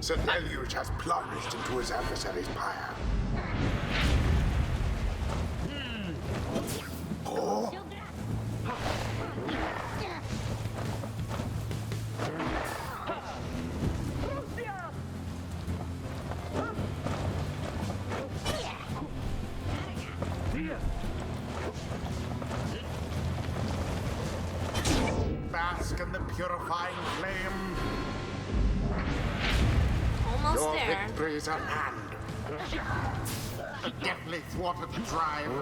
ᴛᴇs has plunged into his adversary's pyre. Oh. Bask in the purifying flame. Almost Your there. victory is at hand. Deftly thwarted the drive.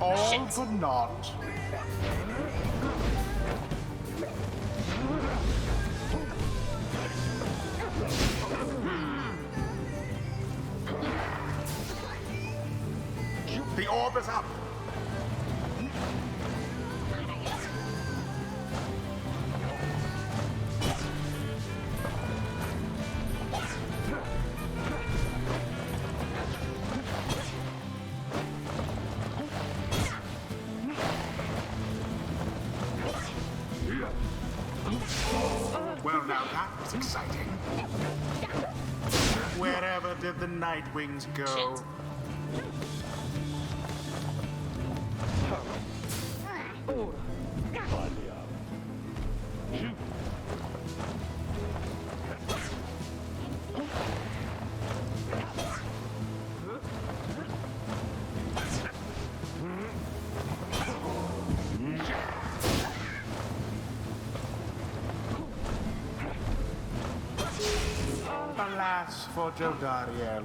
All for naught. The orb is up. Well, now that was exciting. Wherever did the Nightwings go? Shit. Alas for Jodariel.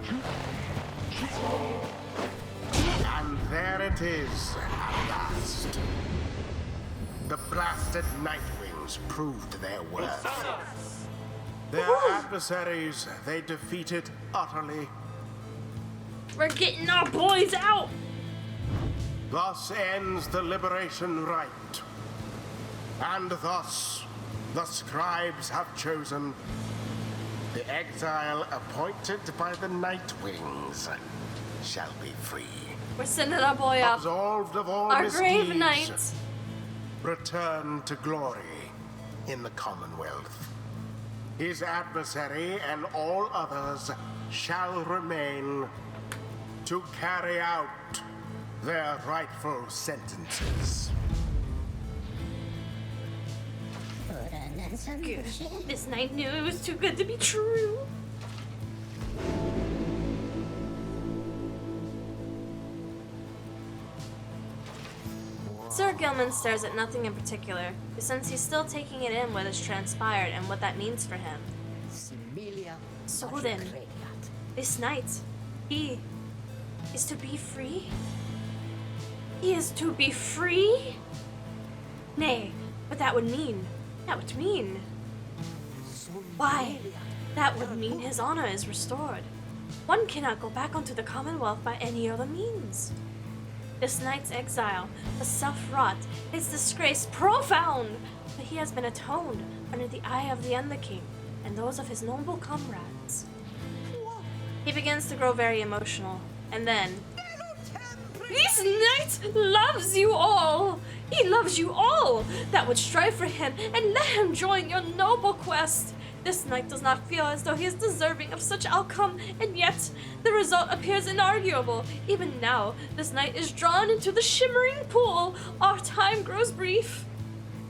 And there it is, at last. The blasted Nightwings proved their worth. Their adversaries they defeated utterly. We're getting our boys out! Thus ends the liberation rite. And thus, the scribes have chosen the exile appointed by the Nightwings shall be free. We're sending our boy up. Absolved of all Our misdeeds. brave knight. Return to glory in the Commonwealth. His adversary and all others shall remain to carry out their rightful sentences. Good. This knight knew it was too good to be true. Sir Gilman stares at nothing in particular, since he's still taking it in what has transpired and what that means for him. So then, this knight, he is to be free? He is to be free? Nay, but that would mean... Why, that would mean his honor is restored. One cannot go back onto the Commonwealth by any other means. This knight's exile was self-wrought, his disgrace profound, but he has been atoned under the eye of the Underking and those of his noble comrades. He begins to grow very emotional, and then... This knight loves you all! He loves you all that would strive for him, and let him join your noble quest. This knight does not feel as though he is deserving of such outcome, and yet the result appears inarguable. Even now, this knight is drawn into the shimmering pool. Our time grows brief.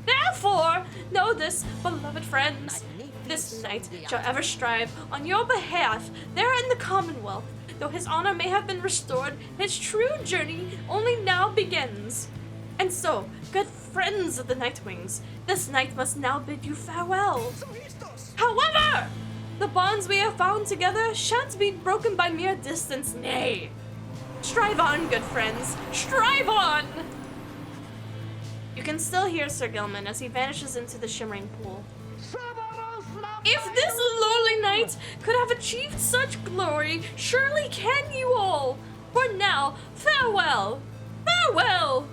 Therefore, know this, beloved friends. This knight shall ever strive on your behalf there in the Commonwealth. Though his honor may have been restored, his true journey only now begins. And so, good friends of the Nightwings, this knight must now bid you farewell. However, the bonds we have found together shan't be broken by mere distance, nay. Strive on, good friends, strive on! You can still hear Sir Gilman as he vanishes into the shimmering pool. If this lowly knight could have achieved such glory, surely can you all. For now, farewell, farewell!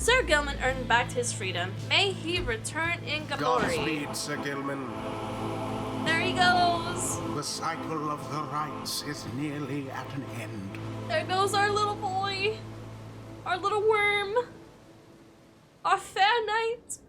Sir Gilman earned back his freedom. May he return in glory. Godspeed, Sir Gilman. There he goes. The cycle of the rites is nearly at an end. There goes our little boy. Our little worm. Our fair knight.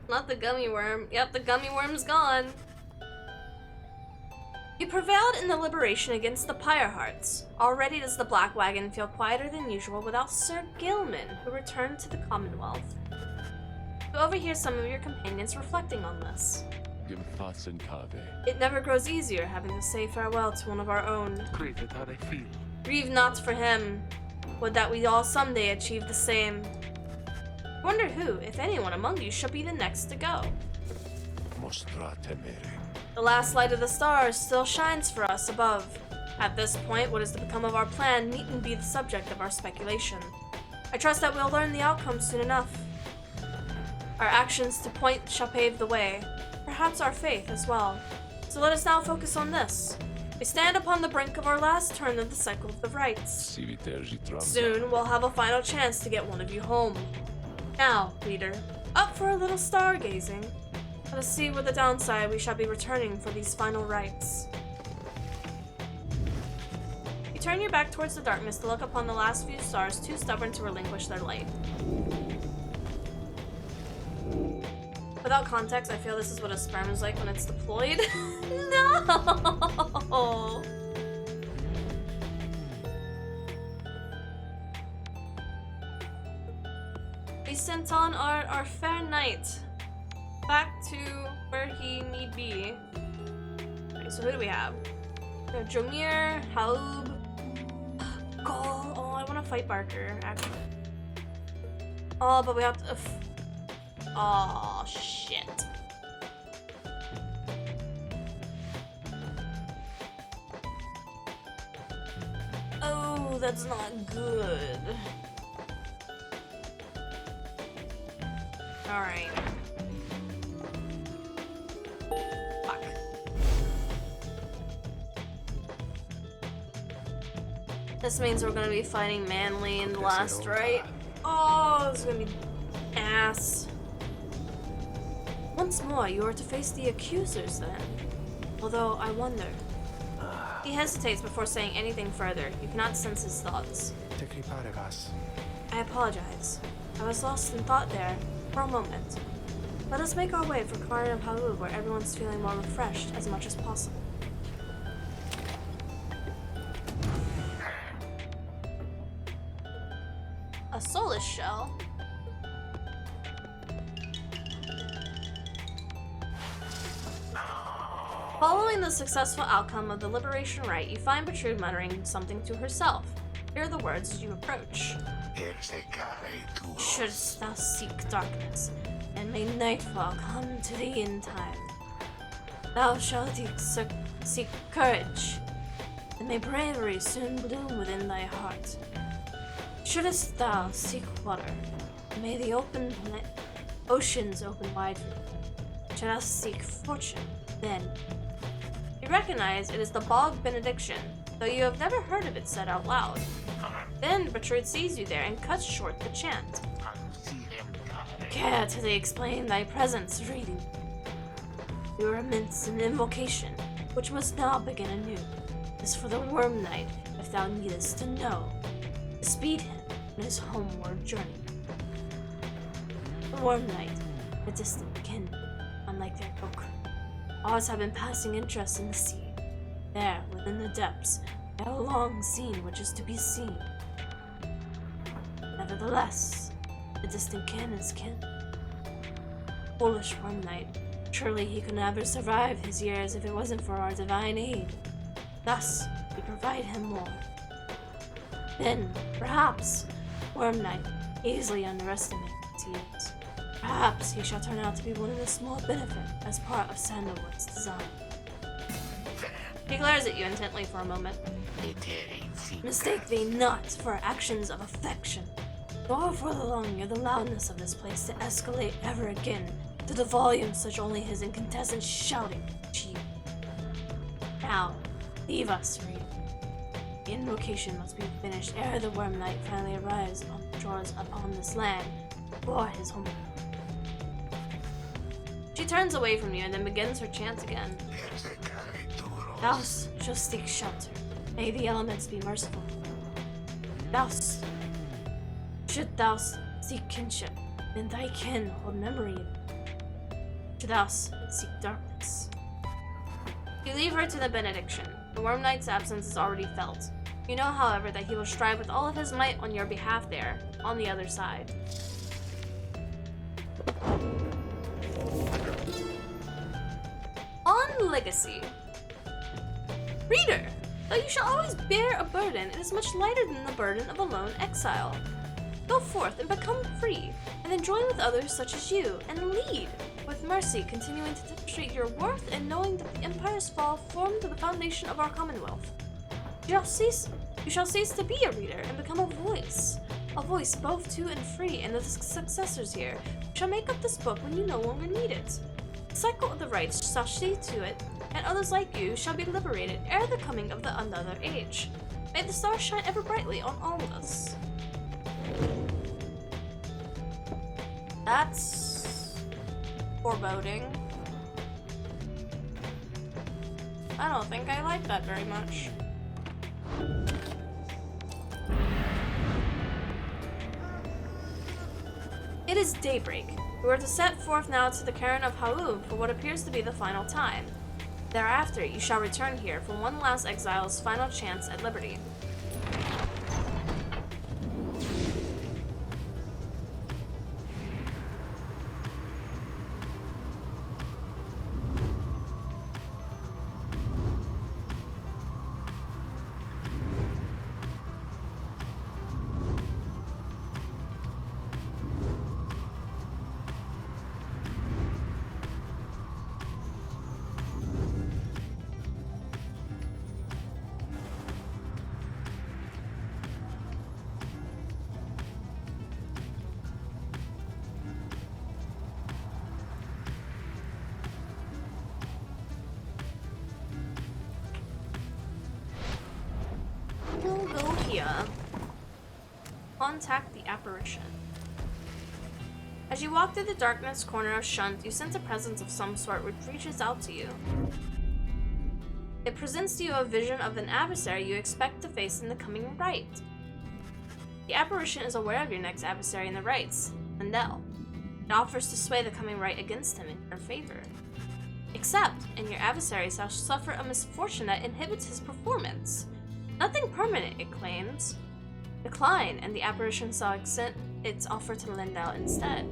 Not the gummy worm. Yep, the gummy worm's gone. You prevailed in the liberation against the Pyre Hearts. Already does the Black Wagon feel quieter than usual without Sir Gilman, who returned to the Commonwealth. You overhear some of your companions reflecting on this. ᴛᴇs. It never grows easier having to say farewell to one of our own. Grieve not for him. Would that we all someday achieve the same. I wonder who, if anyone among you, shall be the next to go. The last light of the stars still shines for us above. At this point, what is to become of our plan needn't be the subject of our speculation. I trust that we'll learn the outcome soon enough. Our actions to point shall pave the way, perhaps our faith as well. So let us now focus on this. We stand upon the brink of our last turn of the cycle of the rites. Soon we'll have a final chance to get one of you home. Now, reader, up for a little stargazing. Let us see where the downside we shall be returning for these final rites. You turn your back towards the darkness to look upon the last few stars too stubborn to relinquish their light. Without context, I feel this is what a sperm is like when it's deployed. No! We sent on our fair knight back to where he need be. Okay, so who do we have? We have Jomir, Haub, Gol. Oh, I want to fight Barker, actually. Oh, but we have to... Oh, shit. Oh, that's not good. Alright. Fuck. This means we're gonna be fighting Manly in the last, right? Oh, this is gonna be ass. Once more, you are to face the accusers then. Although, I wonder. He hesitates before saying anything further. You cannot sense his thoughts. I apologize. I was lost in thought there, for a moment. Let us make our way for Karn of Haub, where everyone's feeling more refreshed as much as possible. A soulless shell? Following the successful outcome of the liberation rite, you find Bertrude muttering something to herself. Here are the words as you approach. Shouldst thou seek darkness, and may nightfall come to thee in time. Thou shalt seek courage, and may bravery soon bloom within thy heart. Shouldst thou seek water, and may the oceans open wide for thee. Shouldst seek fortune, then. You recognize it is the Bog Benediction, though you have never heard of it said out loud. Then Bertrude sees you there and cuts short the chant. Care to thee explain thy presence reading? You immense an invocation, which must now begin anew, is for the Worm Knight, if thou needest to know, to speed him in his homeward journey. The Worm Knight, a distant kin, unlike their folk. Ours have been passing interest in the sea. There, within the depths, they have long seen which is to be seen. Nevertheless, the distant kin is kin. Foolish Worm Knight, surely he could never survive his years if it wasn't for our divine aid. Thus, we provide him more. Then, perhaps, Worm Knight, easily underestimated as he is, perhaps he shall turn out to be one of the small benefit as part of Sandalwood's design. He glares at you intently for a moment. Mistake thee not for actions of affection, nor for the longing or the loudness of this place to escalate ever again to the volume such only his incandescent shouting achieve. Now, leave us, reader. The invocation must be finished ere the Worm Knight finally arrives on the shores upon this land for his home. She turns away from you and then begins her chant again. Thou shalt seek shelter. May the elements be merciful. Should thou seek kinship, then thy kin hold memory of thee. Should thou seek darkness. You leave her to the benediction. The Worm Knight's absence is already felt. You know, however, that he will strive with all of his might on your behalf there, on the other side. On legacy. Reader, though you shall always bear a burden, it is much lighter than the burden of a lone exile. Go forth and become free, and then join with others such as you, and lead with mercy, continuing to demonstrate your worth and knowing that the Empire's fall formed the foundation of our Commonwealth. You shall cease to be a reader and become a voice both to and free, and the successors here shall make up this book when you no longer need it. The cycle of the rights shall see to it, and others like you shall be liberated ere the coming of the another age. May the stars shine ever brightly on all of us. That's foreboding. I don't think I like that very much. It is daybreak. We are to set forth now to the cairn of Hau for what appears to be the final time. Thereafter, you shall return here for one last exile's final chance at liberty. We'll go here. Contact the apparition. As you walk through the darkness corner of Shunt, you sense a presence of some sort which reaches out to you. It presents to you a vision of an adversary you expect to face in the coming right. The apparition is aware of your next adversary in the rights, Mendel. It offers to sway the coming right against him in your favor. Except, and your adversary shall suffer a misfortune that inhibits his performance. Nothing permanent, it claims. Decline, and the apparition shall accept its offer to Lindell instead.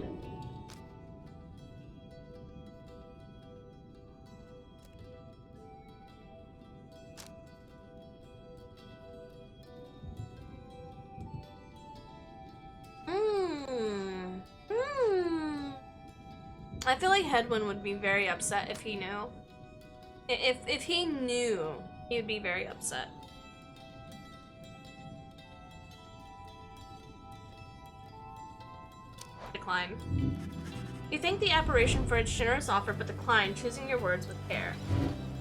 I feel like Hedwin would be very upset if he knew. If he knew, he would be very upset. Decline. You thank the apparition for its generous offer, but decline, choosing your words with care.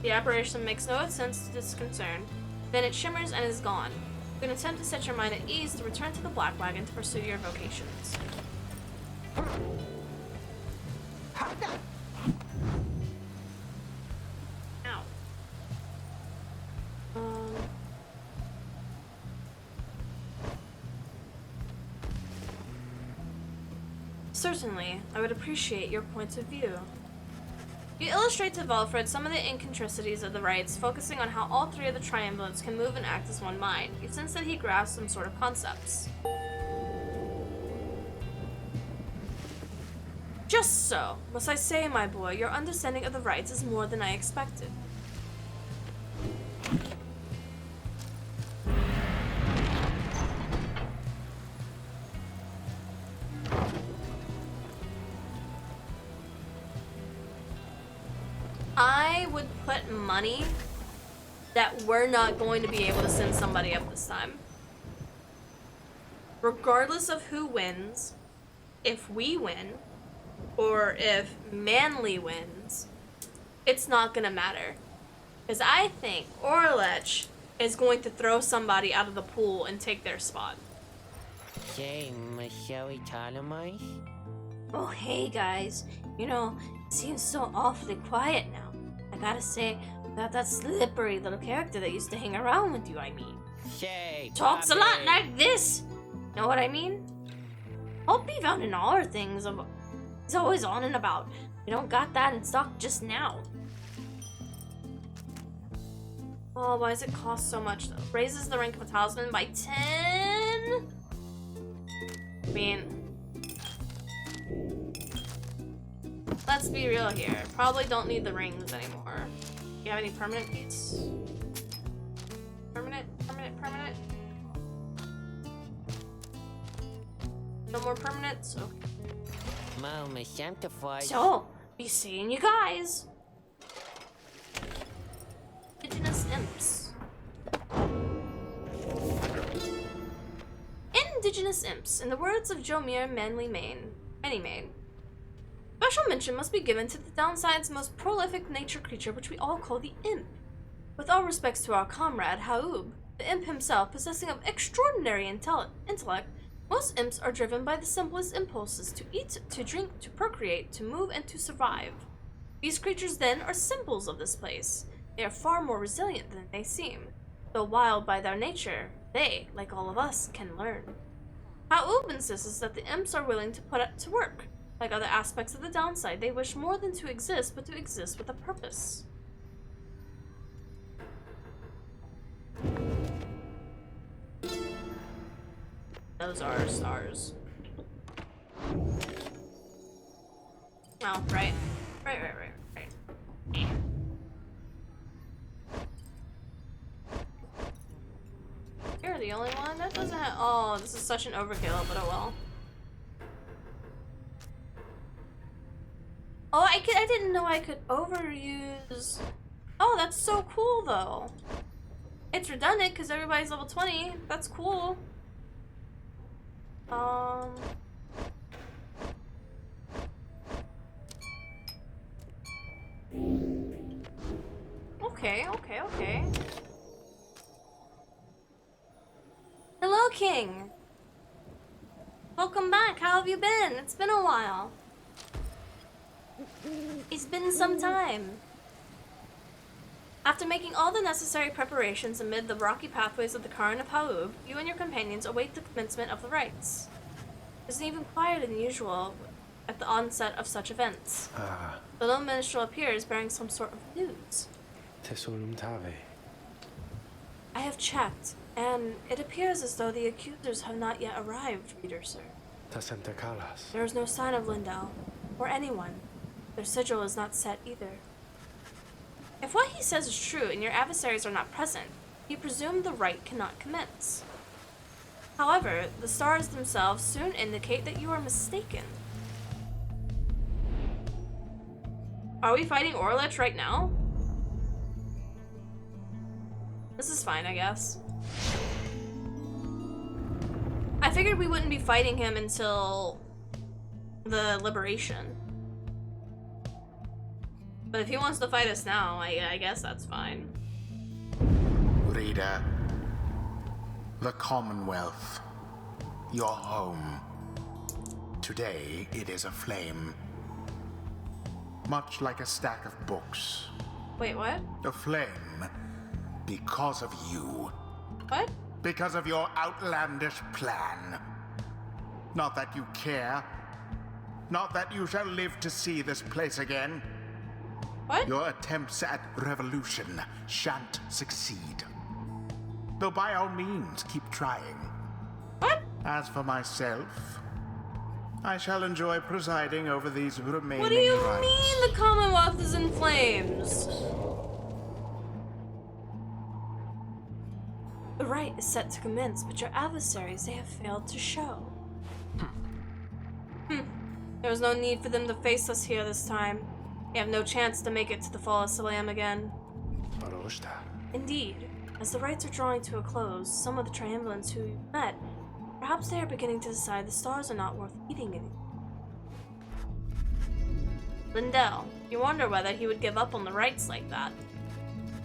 The apparition makes no sense to disconcern. Then it shimmers and is gone. You can attempt to set your mind at ease to return to the Black Wagon to pursue your vocations. Ow. Certainly, I would appreciate your point of view. You illustrate to Velfred some of the inconsistencies of the rites, focusing on how all three of the triumvirates can move and act as one mind. You sense that he grasps some sort of concepts. Just so. Must I say, my boy, your understanding of the rites is more than I expected. I would put money that we're not going to be able to send somebody up this time. Regardless of who wins, if we win, or if Manly wins, it's not gonna matter. Because I think Orlech is going to throw somebody out of the pool and take their spot. ᴛᴜᴜs? Oh, hey guys. You know, it seems so awfully quiet now. I gotta say, that slippery little character that used to hang around with you, I mean. Talks a lot like this. Know what I mean? Hope he found in all our things of. He's always on and about. We don't got that in stock just now. Oh, why does it cost so much though? Raises the rank of a talisman by 10? I mean, let's be real here. Probably don't need the rings anymore. Do you have any permanent keys? Permanent? No more permanents? Okay. So, be seeing you guys. Indigenous imps. Indigenous imps, in the words of Jomir Manymane. Special mention must be given to the downside's most prolific nature creature, which we all call the imp. With all respects to our comrade, Haub, the imp himself, possessing of extraordinary intellect, most imps are driven by the simplest impulses to eat, to drink, to procreate, to move, and to survive. These creatures, then, are symbols of this place. They are far more resilient than they seem. Though wild by their nature, they, like all of us, can learn. Haub insists that the imps are willing to put it to work. Like other aspects of the downside, they wish more than to exist, but to exist with a purpose. Those are stars. Oh, right. Right. You're the only one? That doesn't have— oh, this is such an overkill, but oh well. Oh, I didn't know I could overuse— oh, that's so cool though. It's redundant because everybody's level 20. That's cool. Okay. Hello, King. Welcome back. How have you been? It's been a while. It's been some time. After making all the necessary preparations amid the rocky pathways of the Cairn of Haub, you and your companions await the commencement of the rites. It is even quieter than usual at the onset of such events. The lone minstrel appears bearing some sort of news. ᴛ쏘ᴍᴇs. I have checked, and it appears as though the accusers have not yet arrived, reader sir. ᴛᴇs. There is no sign of Lindell, or anyone. Their sigil is not set either. If what he says is true and your adversaries are not present, you presume the rite cannot commence. However, the stars themselves soon indicate that you are mistaken. Are we fighting lich right now? This is fine, I guess. I figured we wouldn't be fighting him until the liberation. But if he wants to fight us now, I guess that's fine. Reader, the Commonwealth, your home. Today it is aflame. Much like a stack of books. Wait, what? Aflame because of you. What? Because of your outlandish plan. Not that you care. Not that you shall live to see this place again. What? Your attempts at revolution shan't succeed. Though by all means, keep trying. What? As for myself, I shall enjoy presiding over these remaining What do you rites. mean the Commonwealth is in flames? The rite is set to commence, but your adversaries, they have failed to show. There was no need for them to face us here this time. They have no chance to make it to the Fall of Salam again. Baroshta. Indeed, as the rites are drawing to a close, some of the triumvirans who you met, perhaps they are beginning to decide the stars are not worth eating anymore. Lindell, you wonder whether he would give up on the rites like that.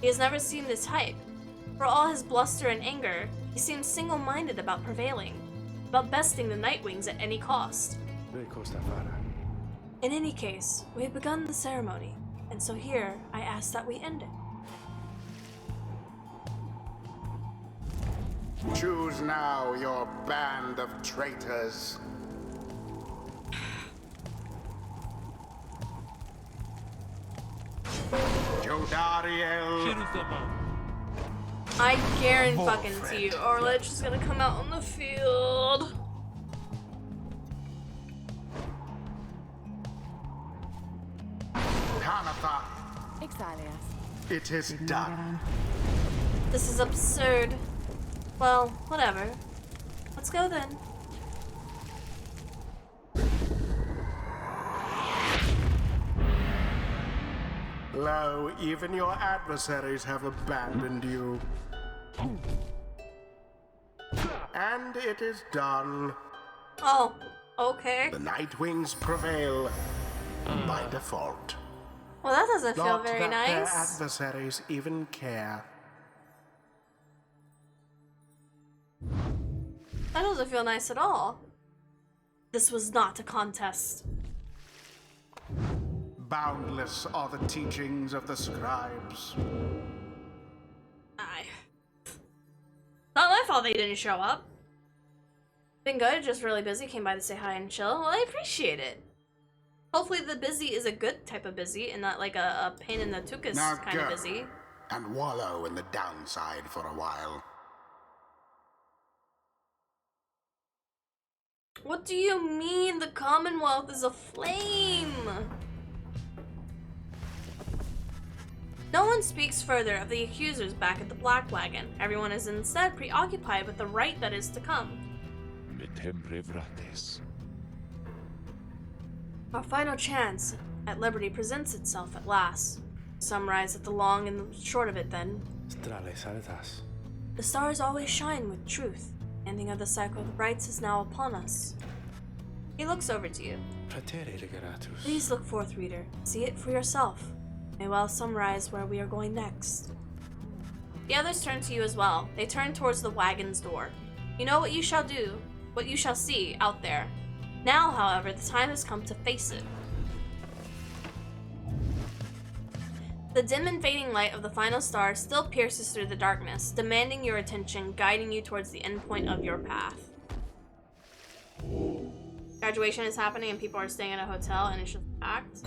He has never seemed this type. For all his bluster and anger, he seems single-minded about prevailing, about besting the Nightwings at any cost. In any case, we have begun the ceremony, and so here I ask that we end it. Choose now your band of traitors. Jodariel. I guarantee you, Orlich is gonna come out on the field. ثالث. It is done. This is absurd. Well, whatever. Let's go then. Lo, even your adversaries have abandoned you. And it is done. Oh, okay. The Nightwings prevail by default. Well, that doesn't feel Not very that their nice. adversaries even care. That doesn't feel nice at all. This was not a contest. Boundless are the teachings of the scribes. Not my fault they didn't show up. Been good, just really busy. Came by to say hi and chill. Well, I appreciate it. Hopefully the busy is a good type of busy and not like a pain in the tuchus Now kind of go busy. and wallow in the downside for a while. What do you mean the Commonwealth is aflame? No one speaks further of the accusers back at the Black Wagon. Everyone is instead preoccupied with the right that is to come. VStreamer. Our final chance at liberty presents itself at last. Summarize it the long and the short of it then. ᴛᴇs. The stars always shine with truth. Ending of the cycle of rights is now upon us. He looks over to you. Pratere regeratus. Please look forth, reader. See it for yourself. May well summarize where we are going next. The others turn to you as well. They turn towards the wagon's door. You know what you shall do, what you shall see out there. Now, however, the time has come to face it. The dim and fading light of the final star still pierces through the darkness, demanding your attention, guiding you towards the end point of your path. Graduation is happening and people are staying at a hotel and it's just packed.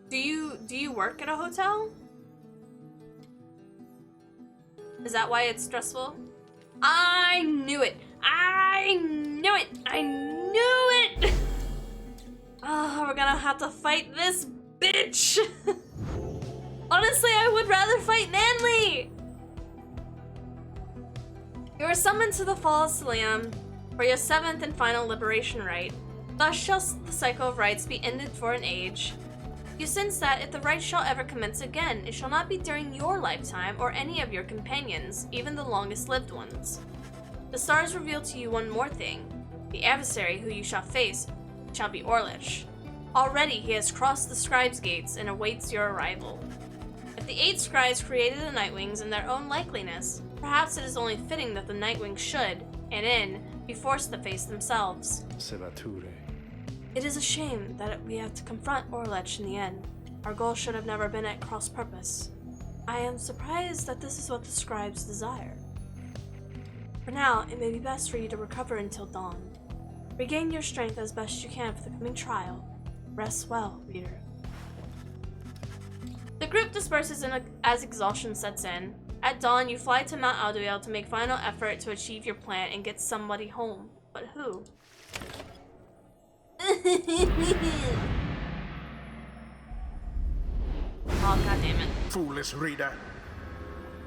Do you work at a hotel? Is that why it's stressful? I knew it! I knew it! I knew it! Oh, we're gonna have to fight this bitch! Honestly, I would rather fight Nanli! You are summoned to the Fall of ᴛᴇs for your 7th and final liberation rite. Thus shall the cycle of rites be ended for an age. You sense that if the rite shall ever commence again, it shall not be during your lifetime or any of your companions, even the longest lived ones. The stars reveal to you one more thing. The adversary who you shall face shall be lich. Already he has crossed the scribes' gates and awaits your arrival. If the 8 scribes created the Nightwings in their own likeliness, perhaps it is only fitting that the Nightwings should, and in, be forced to face themselves. Sevature. It is a shame that we have to confront lich in the end. Our goal should have never been at cross purpose. I am surprised that this is what the scribes desire. For now, it may be best for you to recover until dawn. Regain your strength as best you can for the coming trial. Rest well, reader. The group disperses as exhaustion sets in. At dawn, you fly to Mount Alduil to make final effort to achieve your plan and get somebody home. But who? Oh, goddammit. Foolish reader.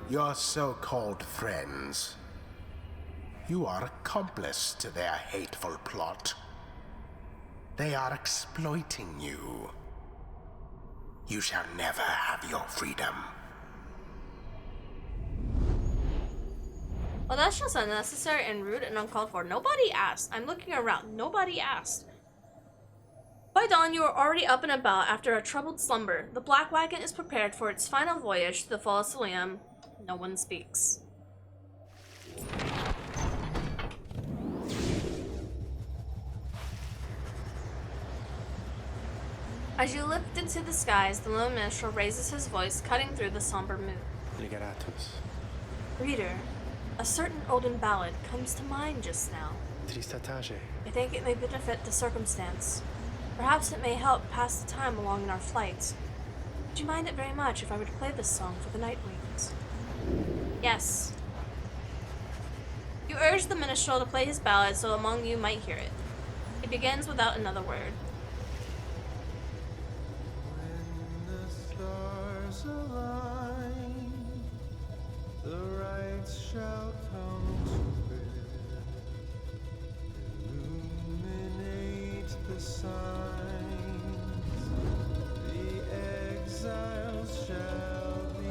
Your so-called friends. You are accomplice to their hateful plot. They are exploiting you. You shall never have your freedom. Well, that's just unnecessary and rude and uncalled for. Nobody asked. I'm looking around. Nobody asked. By dawn, you are already up and about after a troubled slumber. The Black Wagon is prepared for its final voyage to the Fall of ᴛᴇs. No one speaks. As you lift into the skies, the lone minstrel raises his voice, cutting through the somber mood. Regeratus. Reader, a certain olden ballad comes to mind just now. Tristatage. I think it may benefit the circumstance. Perhaps it may help pass the time along in our flight. Would you mind it very much if I were to play this song for the Nightwings? Yes. You urge the minstrel to play his ballad so among you might hear it. It begins without another word. shall come to bear, illuminate the signs, the exiles shall be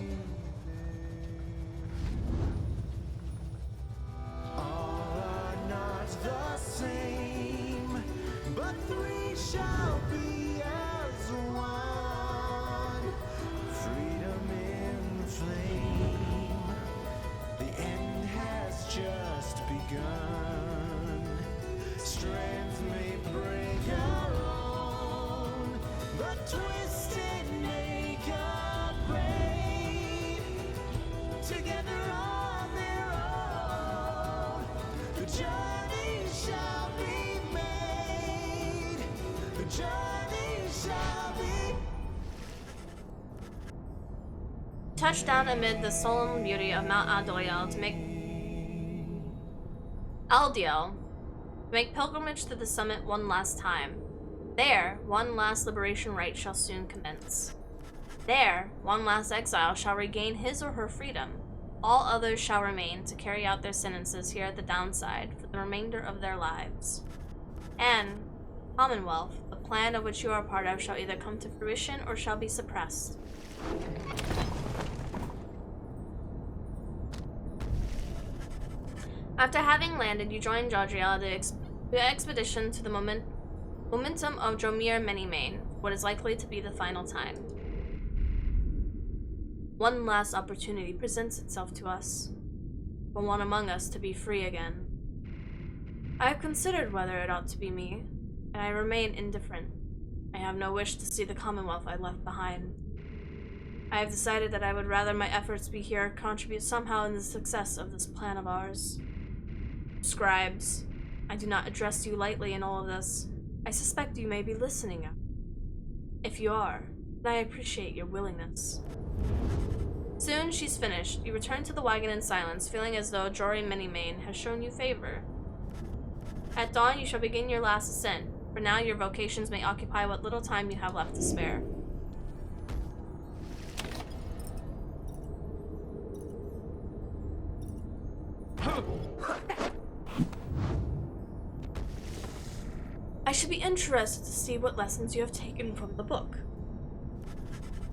there. All are not the same, but three shall be as one. Freedom in flame, the end has just begun. Strength may break our own, but twisted make a break. Together on their own, the journey shall be made. The journey shall be. Touched down amid the solemn beauty of Mount Aldiel to make pilgrimage to the summit one last time. There, one last liberation rite shall soon commence. There, one last exile shall regain his or her freedom. All others shall remain to carry out their sentences here at the downside for the remainder of their lives. And Commonwealth, the plan of which you are a part of, shall either come to fruition or shall be suppressed. After having landed, you join Jadriel the expedition to the momentum of Dromir Menimane, what is likely to be the final time. One last opportunity presents itself to us, for one among us to be free again. I have considered whether it ought to be me, and I remain indifferent. I have no wish to see the Commonwealth I left behind. I have decided that I would rather my efforts be here contribute somehow in the success of this plan of ours. Scribes, I do not address you lightly in all of this. I suspect you may be listening. If you are, then I appreciate your willingness. Soon she's finished. You return to the wagon in silence, feeling as though Jory Menimane has shown you favor. At dawn, you shall begin your last ascent. For now, your vocations may occupy what little time you have left to spare. I should be interested to see what lessons you have taken from the book.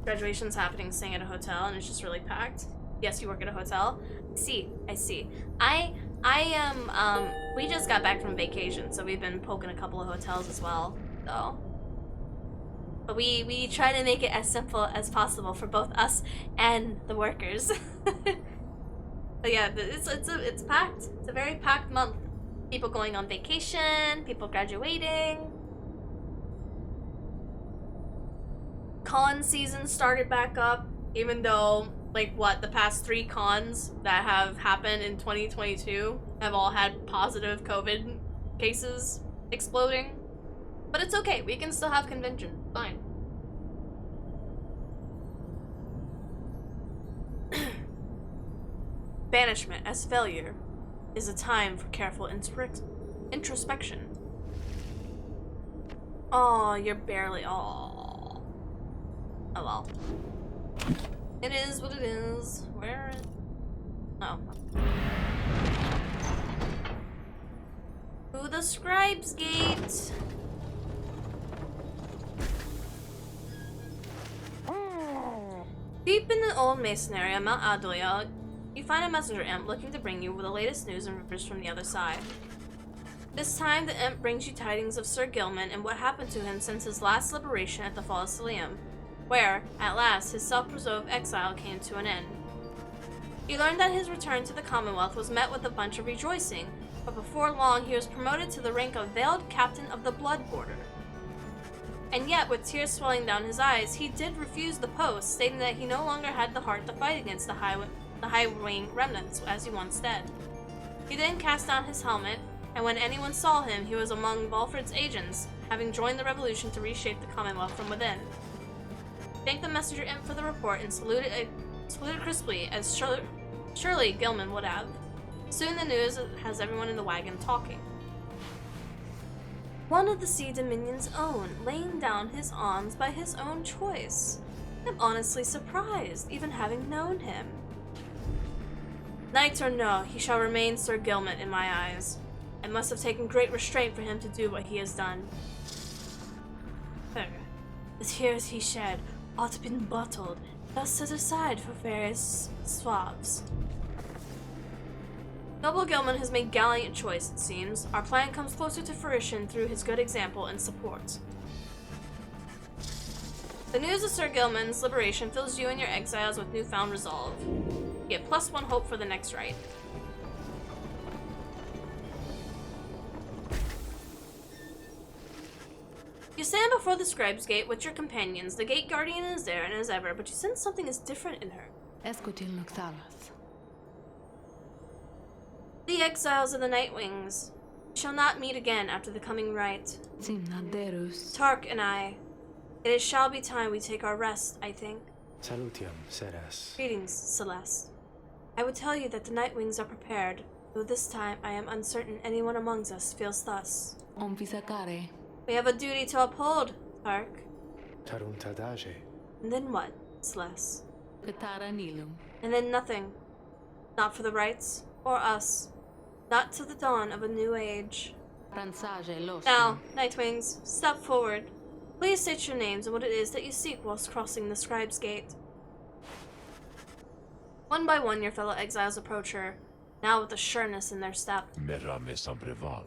Graduation's happening, staying at a hotel, and it's just really packed. Yes, you work at a hotel. I see. I am, we just got back from vacation, so we've been poking a couple of hotels as well, though. But we try to make it as simple as possible for both us and the workers. But yeah, it's packed. It's a very packed month. People going on vacation, people graduating. Con season started back up, even though, like, the past 3 cons that have happened in 2022 have all had positive COVID cases exploding. But it's okay, we can still have convention. Fine. Banishment as failure is a time for careful introspection. Oh, you're barely. Oh well. It is what it is. Where is... Oh. Through the Scribe's Gate. Deep in the old masonry on Mount Aldiel, you find a messenger imp looking to bring you the latest news and rumors from the other side. This time, the imp brings you tidings of Sir Gilman and what happened to him since his last liberation at the Fall of Selim, where, at last, his self-preserved exile came to an end. You learned that his return to the Commonwealth was met with a bunch of rejoicing, but before long he was promoted to the rank of Veiled Captain of the Blood Border. And yet, with tears swelling down his eyes, he did refuse the post, stating that he no longer had the heart to fight against the high-wing remnants as he once did. He then cast down his helmet, and when anyone saw him, he was among Volfred's agents, having joined the revolution to reshape the Commonwealth from within. Thanked the messenger imp for the report and saluted crisply, as surely Gilman would have. Soon the news has everyone in the wagon talking. One of the Sea Dominion's own, laying down his arms by his own choice. I'm honestly surprised, even having known him. Knight or no, he shall remain Sir Gilman in my eyes. It must have taken great restraint for him to do what he has done. The tears he shed ought been bottled, thus set aside for various swabs. Noble Gilman has made gallant choice, it seems. Our plan comes closer to fruition through his good example and support. The news of Sir Gilman's liberation fills you and your exiles with newfound resolve. You get +1 hope for the next rite. You stand before the Scribe's Gate with your companions. The Gate Guardian is there and as ever, but you sense something is different in her. ᴛᴇs. The exiles of the Nightwings shall not meet again after the coming rite. Țimnaderus. Tark and I, it shall be time we take our rest, I think. Salutiam, Ceres. Greetings, Celeste. I would tell you that the Nightwings are prepared, though this time I am uncertain anyone amongst us feels thus. Omvisacare. We have a duty to uphold, Tark. Taruntadaje. And then what, Celeste? Cătara nilum. And then nothing. Not for the rites, or us. Not till the dawn of a new age. Ranțaje los. Now, Nightwings, step forward. Please state your names and what it is that you seek whilst crossing the Scribe's Gate. One by one, your fellow exiles approach her, now with a sureness in their step. Merame Sambreval.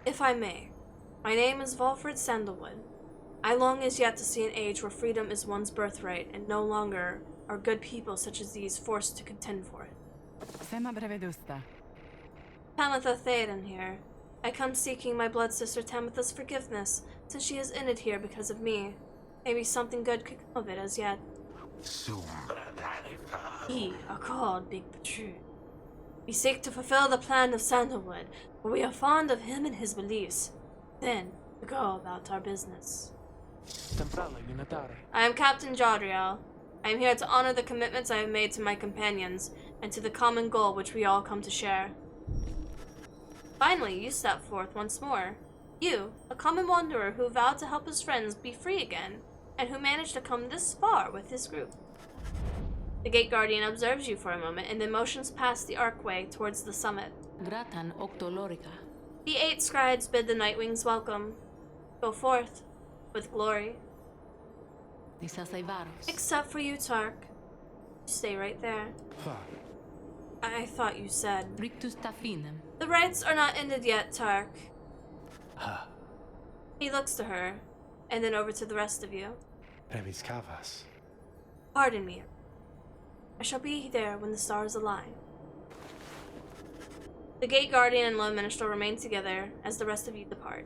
If I may, my name is Valfred Sandalwood. I long as yet to see an age where freedom is one's birthright, and no longer are good people such as these forced to contend for it. Sema brevedusta. Tamitha Theoden here. I come seeking my blood sister Tamitha's forgiveness, since she has ended here because of me. Maybe something good could come of it as yet. Ye are called Big Patroon. We seek to fulfill the plan of Sandalwood, for we are fond of him and his beliefs. Then, we go about our business. I am Captain Jodriel. I am here to honor the commitments I have made to my companions, and to the common goal which we all come to share. Finally, you step forth once more. You, a common wanderer who vowed to help his friends be free again, and who managed to come this far with his group. The Gate Guardian observes you for a moment, and then motions past the archway towards the summit. Gratan octolorica. The 8 scribes bid the Nightwings welcome. Go forth, with glory. Nisasaivaros. Except for you, Tark. Stay right there. I thought you said. Rictus tafinem. The rites are not ended yet, Tark. Ha. He looks to her, and then over to the rest of you. Remis cavas. Pardon me. I shall be there when the stars align. The Gate Guardian and Lone Minstrel remain together as the rest of you depart.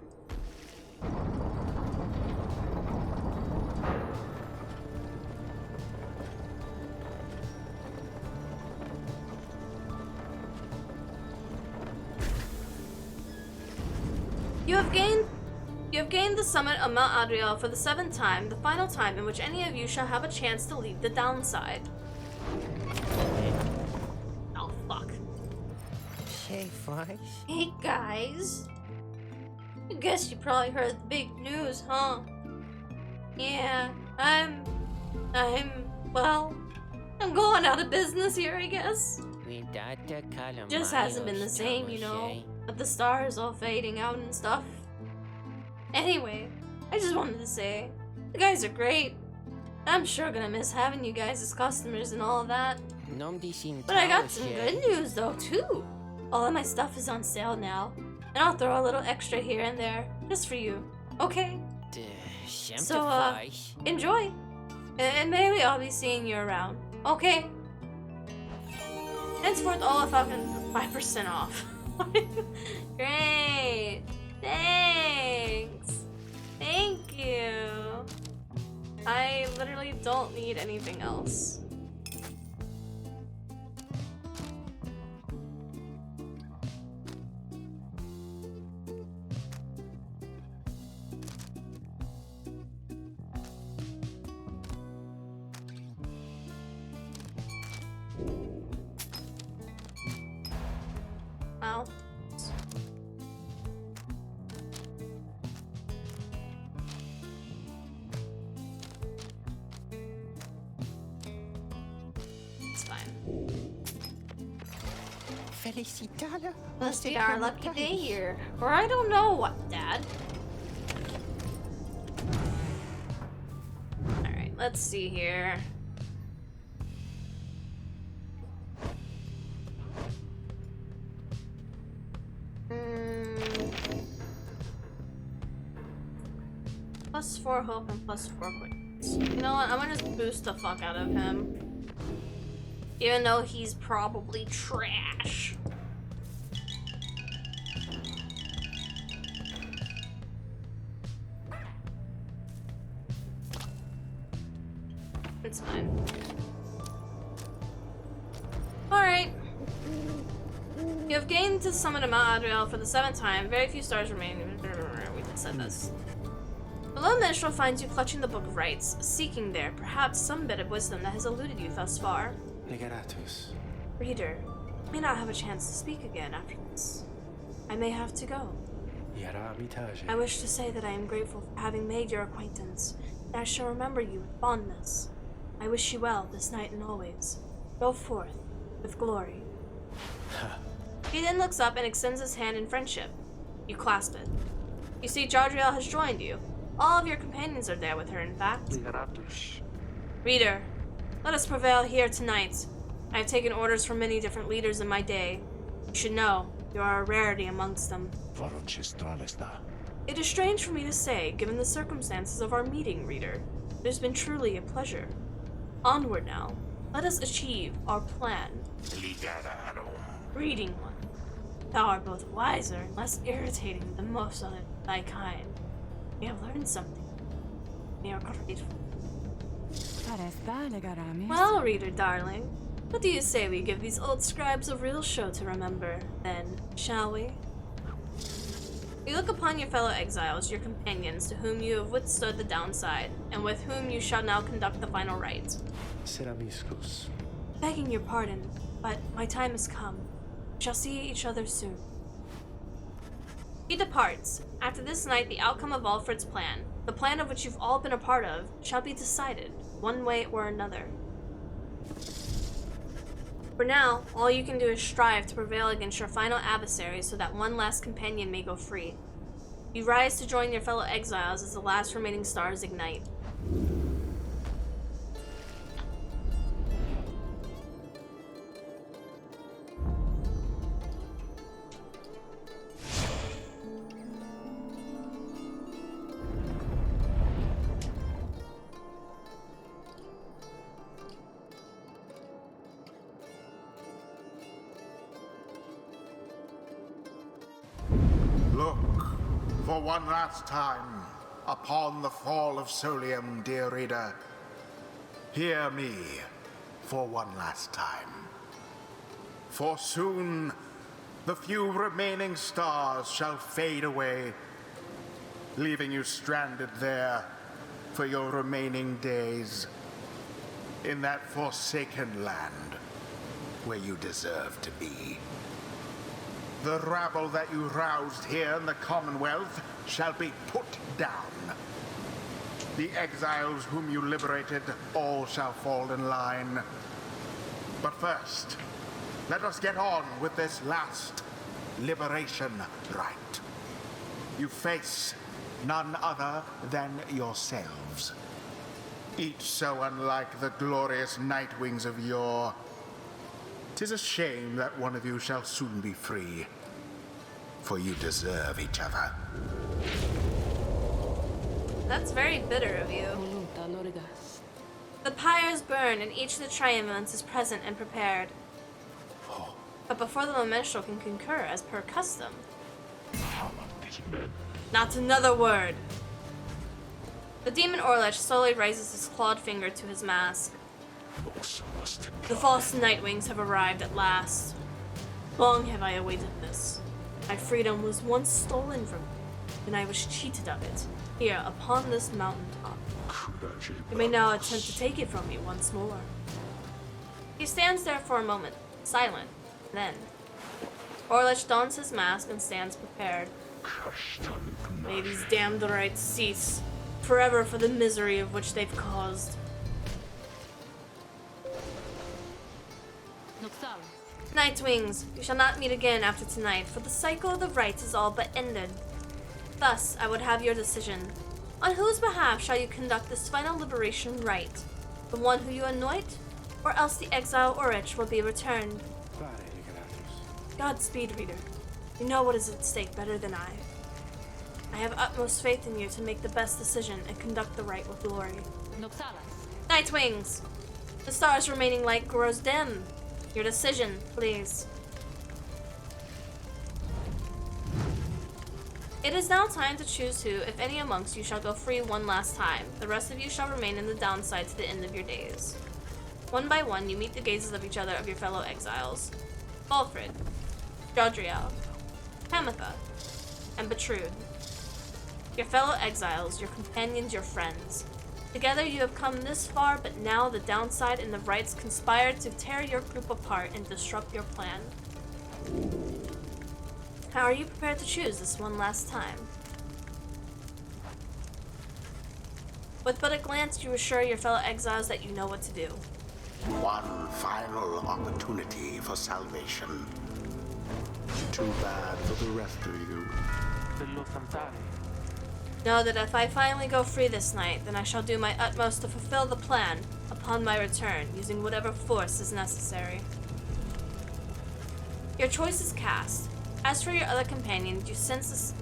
You have gained the summit of Mount Adriel for the 7th time, the final time in which any of you shall have a chance to leave the downside. Oh, fuck. Hey, guys. I guess you probably heard the big news, huh? Yeah, I'm going out of business here, I guess. Just hasn't been the same, you know, with the stars all fading out and stuff. Anyway, I just wanted to say, you guys are great. I'm sure gonna miss having you guys as customers and all of that. But I got some good news though, too. All of my stuff is on sale now, and I'll throw a little extra here and there, just for you, okay? So, enjoy. And maybe I'll be seeing you around, okay? Henceforth, all of fucking 5% off. Great. Thanks. Thank you. I literally don't need anything else. Well. felicitar. Must be our lucky day here. Or I don't know what, Dad. Alright, let's see here. +4 hope and +4 quickness. You know what? I'm gonna just boost the fuck out of him. Even though he's probably trash. It's fine. Alright. You have gained to summon a Mount Adriel for the 7th time. Very few stars remain. We just said this. The lone minstrel finds you clutching the Book of Rites, seeking there perhaps some bit of wisdom that has eluded you thus far. Ligeratus. Reader, I may not have a chance to speak again after this. I may have to go. Yara mitage. I wish to say that I am grateful for having made your acquaintance, and I shall remember you with fondness. I wish you well this night and always. Go forth with glory. He then looks up and extends his hand in friendship. You clasp it. You see Jardriel has joined you. All of your companions are there with her, in fact. Reader, let us prevail here tonight. I have taken orders from many different leaders in my day. You should know, you are a rarity amongst them. It is strange for me to say, given the circumstances of our meeting, reader. It has been truly a pleasure. Onward now. Let us achieve our plan. Reading one. Thou art both wiser and less irritating than most of thy kind. We have learned something. We are grateful. Well, reader darling, what do you say we give these old scribes a real show to remember, then, shall we? You look upon your fellow exiles, your companions, to whom you have withstood the downside, and with whom you shall now conduct the final rite. Ceramiscus. Begging your pardon, but my time has come. We shall see each other soon. He departs. After this night, the outcome of Alfred's plan, the plan of which you've all been a part of, shall be decided, one way or another. For now, all you can do is strive to prevail against your final adversary so that one last companion may go free. You rise to join your fellow exiles as the last remaining stars ignite. Look, for one last time, upon the fall of Solium, dear reader. Hear me for one last time. For soon, the few remaining stars shall fade away, leaving you stranded there for your remaining days, in that forsaken land where you deserve to be. The rabble that you roused here in the Commonwealth shall be put down. The exiles whom you liberated, all shall fall in line. But first, let us get on with this last liberation rite. You face none other than yourselves. Each so unlike the glorious Nightwings of yore. 'Tis a shame that one of you shall soon be free, for you deserve each other. That's very bitter of you. The pyres burn, and each of the triumvirate is present and prepared. But before the minstrel can concur, as per custom. Not another word! The demon Orlech slowly raises his clawed finger to his mask. The false Nightwings have arrived at last. Long have I awaited this. My freedom was once stolen from me, and I was cheated of it, here upon this mountaintop. You may now attempt to take it from me once more. He stands there for a moment, silent. Then, Orlech dons his mask and stands prepared. May these damned rites cease, forever for the misery of which they've caused. Nightwings, we shall not meet again after tonight, for the cycle of the rites is all but ended. Thus, I would have your decision. On whose behalf shall you conduct this final liberation rite? The one who you anoint, or else the exile Orich will be returned? Pyre, ლიqράtus. Godspeed, reader. You know what is at stake better than I. I have utmost faith in you to make the best decision and conduct the rite with glory. ᴛᴇς. Nightwings! The star's remaining light grows dim. Your decision, please. It is now time to choose who, if any amongst you, shall go free one last time. The rest of you shall remain in the downside to the end of your days. One by one, you meet the gazes of each other of your fellow exiles. Balfred, Jodriel, Hamitha, and Betrude. Your fellow exiles, your companions, your friends. Together you have come this far, but now the downside and the rites conspire to tear your group apart and disrupt your plan. How are you prepared to choose this one last time? With but a glance, you assure your fellow exiles that you know what to do. One final opportunity for salvation. Too bad for the rest of you. DLC ᴛᴇs. Know that if I finally go free this night, then I shall do my utmost to fulfill the plan upon my return, using whatever force is necessary. Your choice is cast. As for your other companions, you sense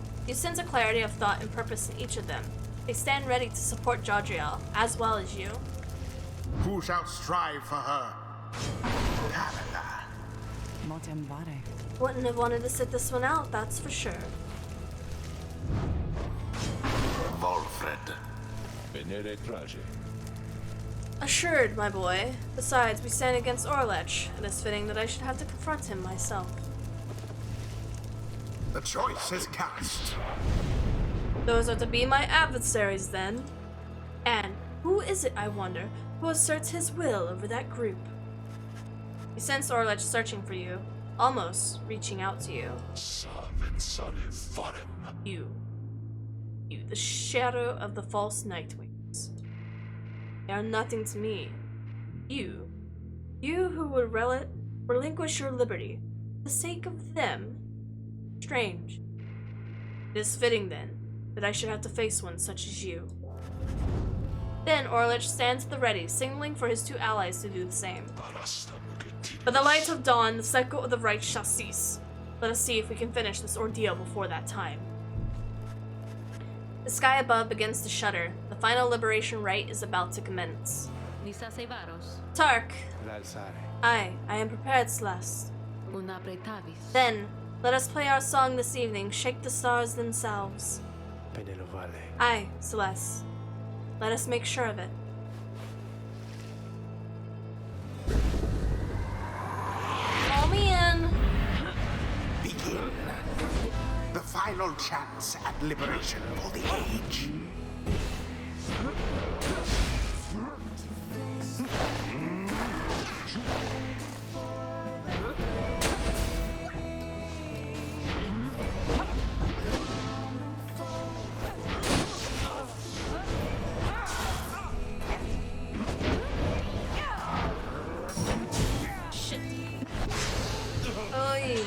a clarity of thought and purpose in each of them. They stand ready to support Jodriel, as well as you. Who shall strive for her? Canada. Motem vare. Wouldn't have wanted to sit this one out, that's for sure. Volfred. Venere trage. Assured, my boy. Besides, we stand against Orlech. It is fitting that I should have to confront him myself. The choice is cast. Those are to be my adversaries, then. And who is it, I wonder, who asserts his will over that group? You sense Orlech searching for you, almost reaching out to you. You, the shadow of the false Nightwings. They are nothing to me. You who would relinquish your liberty for the sake of them. Strange. It is fitting, then, that I should have to face one such as you. Then Orlech stands at the ready, signaling for his two allies to do the same. By the light of dawn, the cycle of the rite shall cease. Let us see if we can finish this ordeal before that time. The sky above begins to shudder. The final liberation rite is about to commence. ᴛᴇς. Tark! L'alzare. I am prepared, Celeste. Una pretavis. Then, let us play our song this evening, Shake the Stars Themselves. Penelovale. Aye, Celeste. Let us make sure of it. Call me in. Begin. The final chance at liberation for the age. Shit. Oy.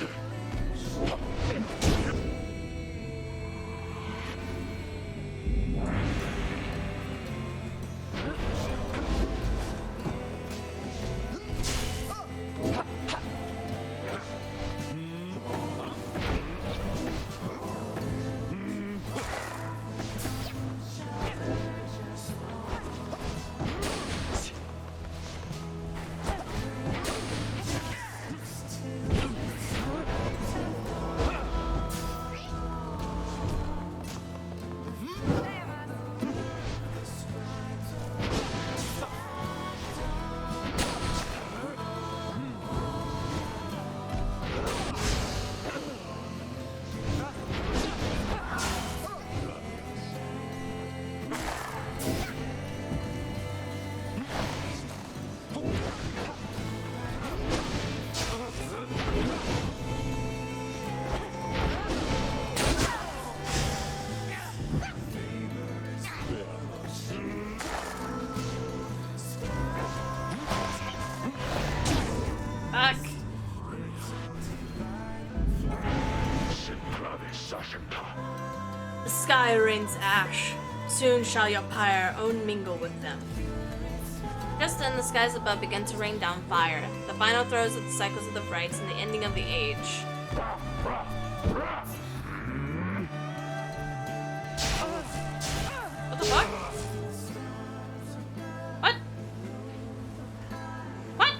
The sky rains ash. Soon shall your pyre own mingle with them. Just then, the skies above begin to rain down fire. The final throes of the cycles of the rites and the ending of the age. What the fuck? What? What?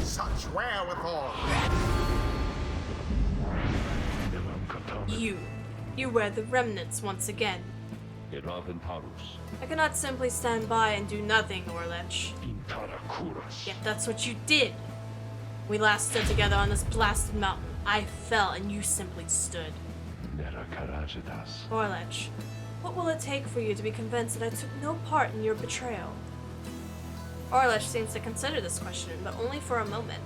Such wherewithal. You were the remnants once again. I cannot simply stand by and do nothing, ᴛᴇs. Yet that's what you did. We last stood together on this blasted mountain. I fell and you simply stood. ᴛᴇs, what will it take for you to be convinced that I took no part in your betrayal? ᴛᴇs seems to consider this question, but only for a moment.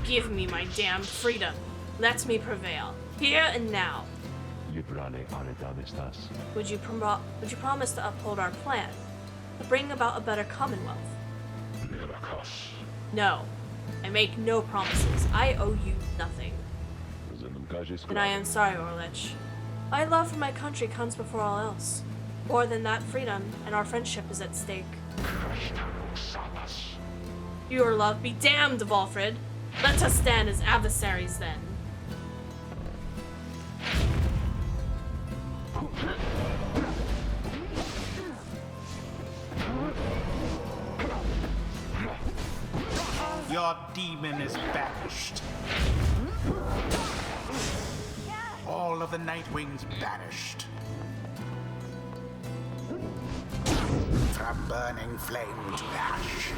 Give me my damned freedom. Let me prevail, here and now. Would you promise to uphold our plan, to bring about a better commonwealth? No, I make no promises. I owe you nothing. And I am sorry, ᴛᴇs. My love for my country comes before all else. More than that, freedom and our friendship is at stake. Your love be damned, Valfrid. Let us stand as adversaries then. Your demon is banished. All of the Nightwings banished. From burning flame to ash.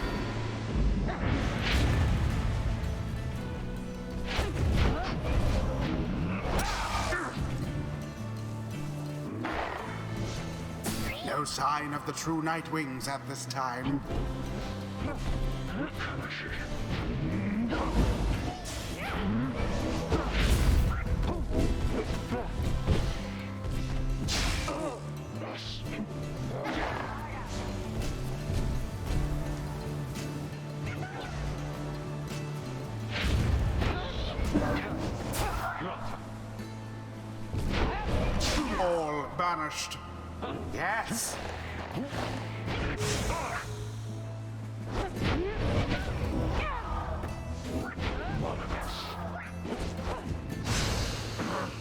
No sign of the true Nightwings at this time. All banished. Yes.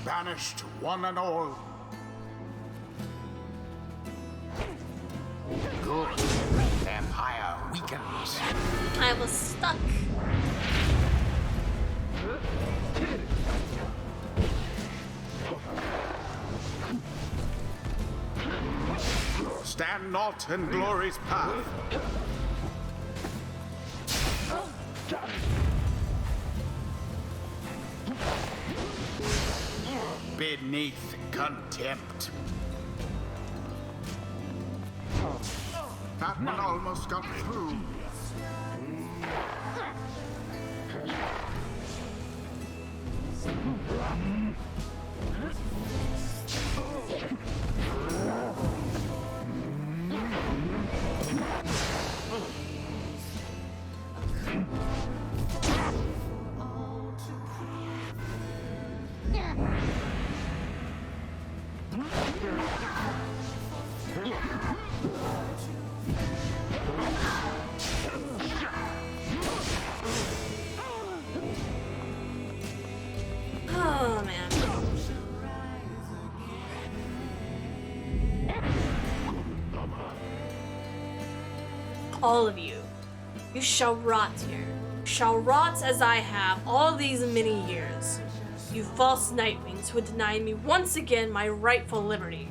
Banished one and all. Good. Empire weakens. I was stuck. Stand not in glory's path. Beneath contempt. That one almost got through. Oh man. all of you. You shall rot here. Shall rot as I have all these many years. You false Nightwings who deny me once again my rightful liberty.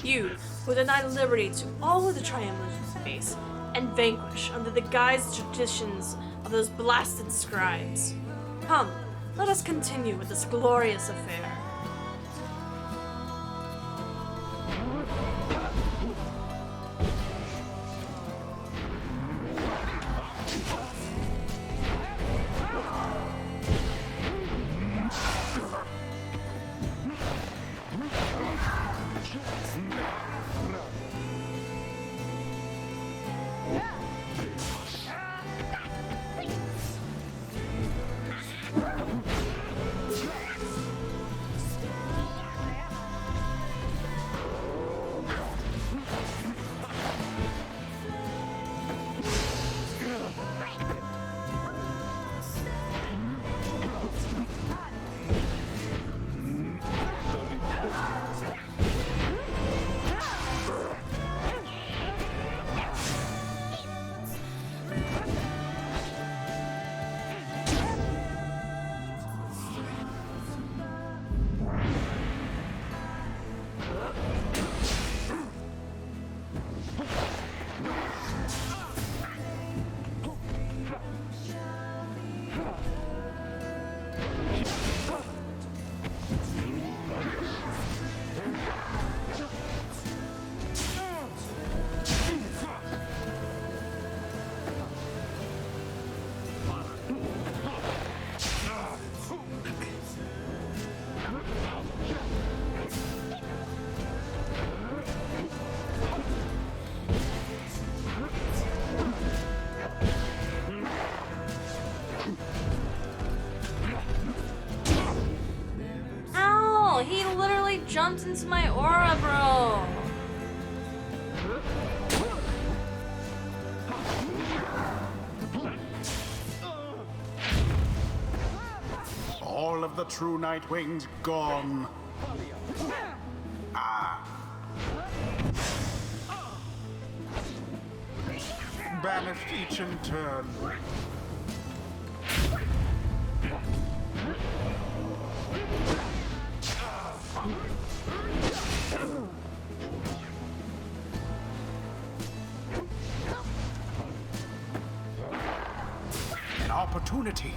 You who deny liberty to all of the triumvirate space and vanquish under the guise traditions of those blasted scribes. Come, let us continue with this glorious affair. Jumped into my aura, bro. All of the true Nightwings gone. Banished each in turn. An opportunity.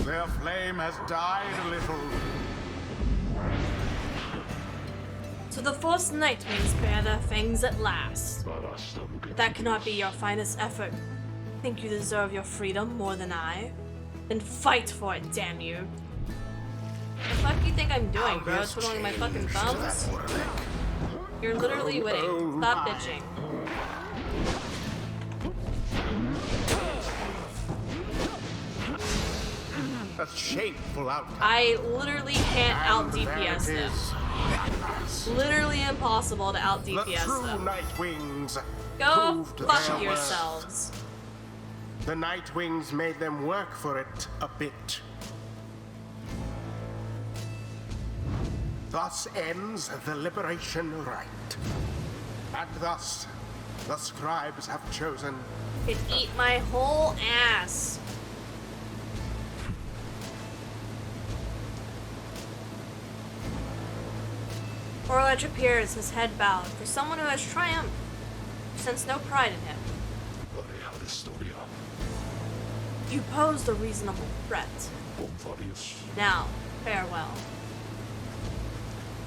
Their flame has died a little. So the Force Nightwings bear their fangs at last. But that cannot be your finest effort. Think you deserve your freedom more than I? Then fight for it, damn you. The fuck do you think I'm doing, bro? Twiddling my fucking thumbs? You're literally winning. Stop bitching. A shameful outcome. I literally can't out DPS them. Literally impossible to out DPS them. The true Nightwings Go proved fuck their yourselves. worth. The Nightwings made them work for it a bit. Thus ends the liberation rite. And thus, the scribes have chosen. Could eat my whole ass. Orledge appears, his head bowed, for someone who has triumphed. Sense no pride in him. You posed a reasonable threat. Now, farewell.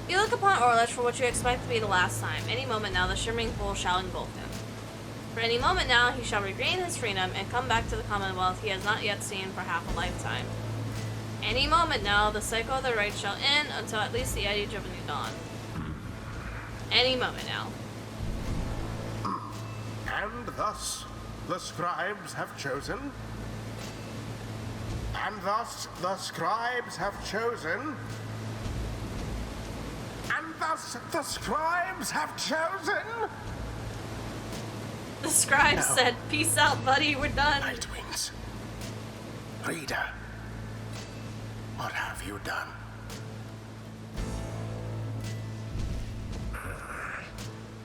You look upon Orledge for what you expect to be the last time. Any moment now, the shimmering pool shall engulf him. For any moment now, he shall regain his freedom and come back to the Commonwealth he has not yet seen for half a lifetime. Any moment now, the cycle of the right shall end until at least the age of a new dawn. Any moment now. And thus, the scribes have chosen. And thus, the scribes have chosen. And thus, the scribes have chosen. The scribe said, "Peace out, buddy, we're done." Nightwings. Reader, what have you done?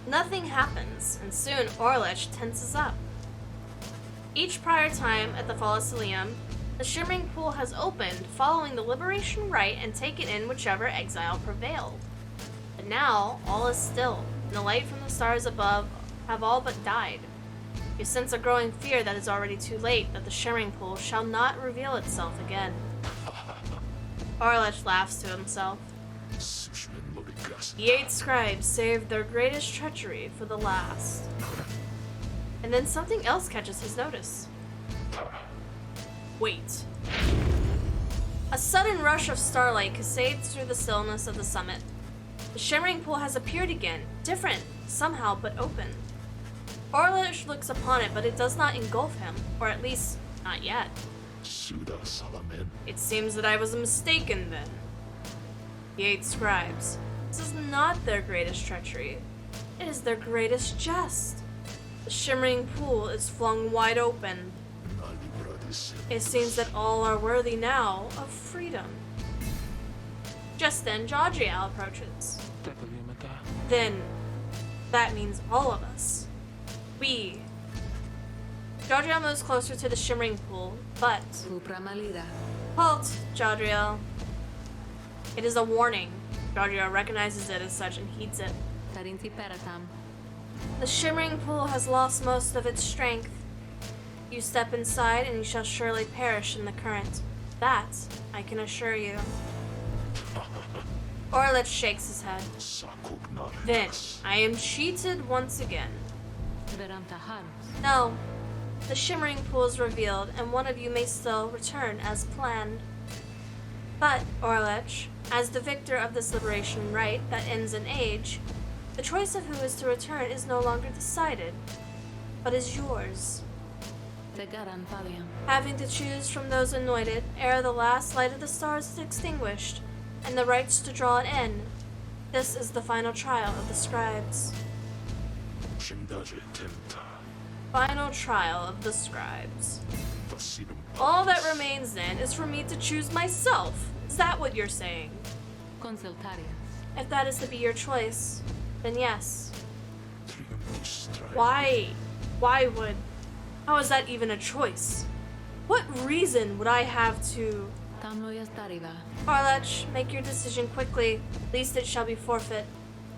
Nothing happens, and soon lich tenses up. Each prior time at the ŁSOᴍᴇs, the shimmering pool has opened, following the liberation rite and taken in whichever exile prevailed. But now, all is still, and the light from the stars above have all but died. You sense a growing fear that it's already too late, that the shimmering pool shall not reveal itself again. lich laughs to himself. The 8 scribes saved their greatest treachery for the last. And then something else catches his notice. Wait. A sudden rush of starlight cascades through the stillness of the summit. The shimmering pool has appeared again, different, somehow, but open. lich looks upon it, but it does not engulf him, or at least, not yet. It seems that I was mistaken then. The 8 scribes. This is not their greatest treachery. It is their greatest jest. The shimmering pool is flung wide open. It seems that all are worthy now of freedom. Just then, Jadriel approaches. Then, that means all of us. We. Jadriel moves closer to the shimmering pool, but... Halt, Jadriel. It is a warning. Jadriel recognizes it as such and heeds it. The shimmering pool has lost most of its strength. You step inside and you shall surely perish in the current. That, I can assure you. lich shakes his head. Then, I am cheated once again. No. The shimmering pool is revealed, and one of you may still return as planned. But, lich, as the victor of this liberation rite that ends in age, the choice of who is to return is no longer decided, but is yours. Having to choose from those anointed ere the last light of the stars is extinguished, and the rites to draw an end, this is the final trial of the scribes. Final trial of the scribes. All that remains then is for me to choose myself. Is that what you're saying? If that is to be your choice, then yes. Why? How is that even a choice? What reason would I have to... lich, make your decision quickly, lest it shall be forfeit.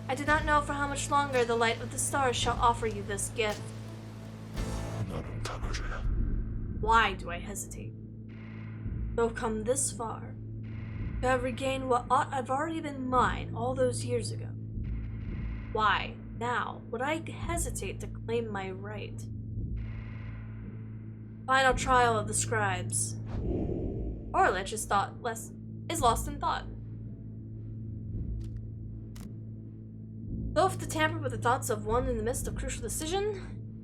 I do not know for how much longer the light of the stars shall offer you this gift. Why do I hesitate? To have come this far, to have regained what ought have already been mine all those years ago. Why, now, would I hesitate to claim my right? Final trial of the scribes. lich is lost in thought. Though if to tamper with the thoughts of one in the midst of crucial decision,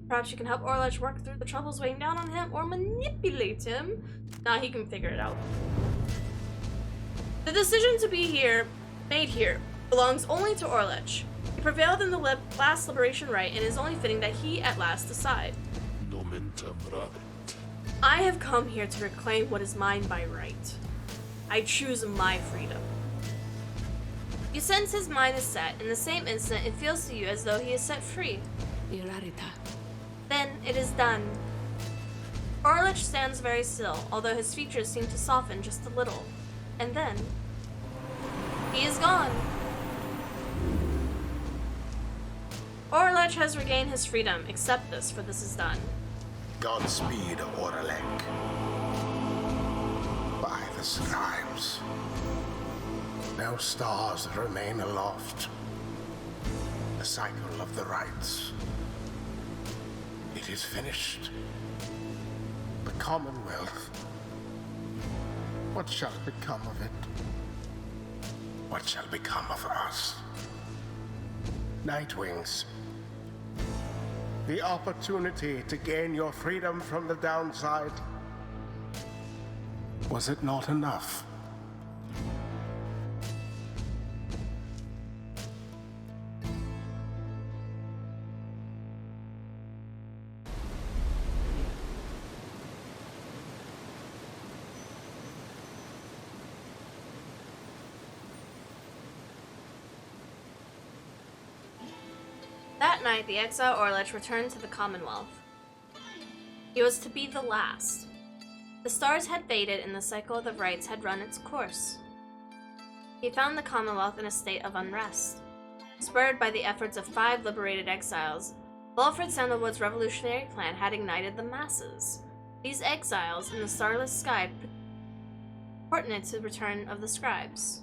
perhaps you can help lich work through the troubles weighing down on him, or manipulate him. Nah, he can figure it out. The decision to be made here, belongs only to lich. He prevailed in the last liberation rite, and it is only fitting that he at last decide. I have come here to reclaim what is mine by right. I choose my freedom. You sense his mind is set. In the same instant, it feels to you as though he is set free. Then it is done. lich stands very still, although his features seem to soften just a little. And then, he is gone. lich has regained his freedom. Accept this, for this is done. Godspeed, Oralek. By the scribes. No stars remain aloft. The cycle of the rites. It is finished. The Commonwealth. What shall become of it? What shall become of us? Nightwings. The opportunity to gain your freedom from the downside. Was it not enough? That night, the exile ᴛᴛ returned to the Commonwealth. He was to be the last. The stars had faded and the cycle of the rites had run its course. He found the Commonwealth in a state of unrest. Spurred by the efforts of 5 liberated exiles, ᴛᴛᴇs' revolutionary plan had ignited the masses. These exiles in the starless sky pertinent to the return of the scribes.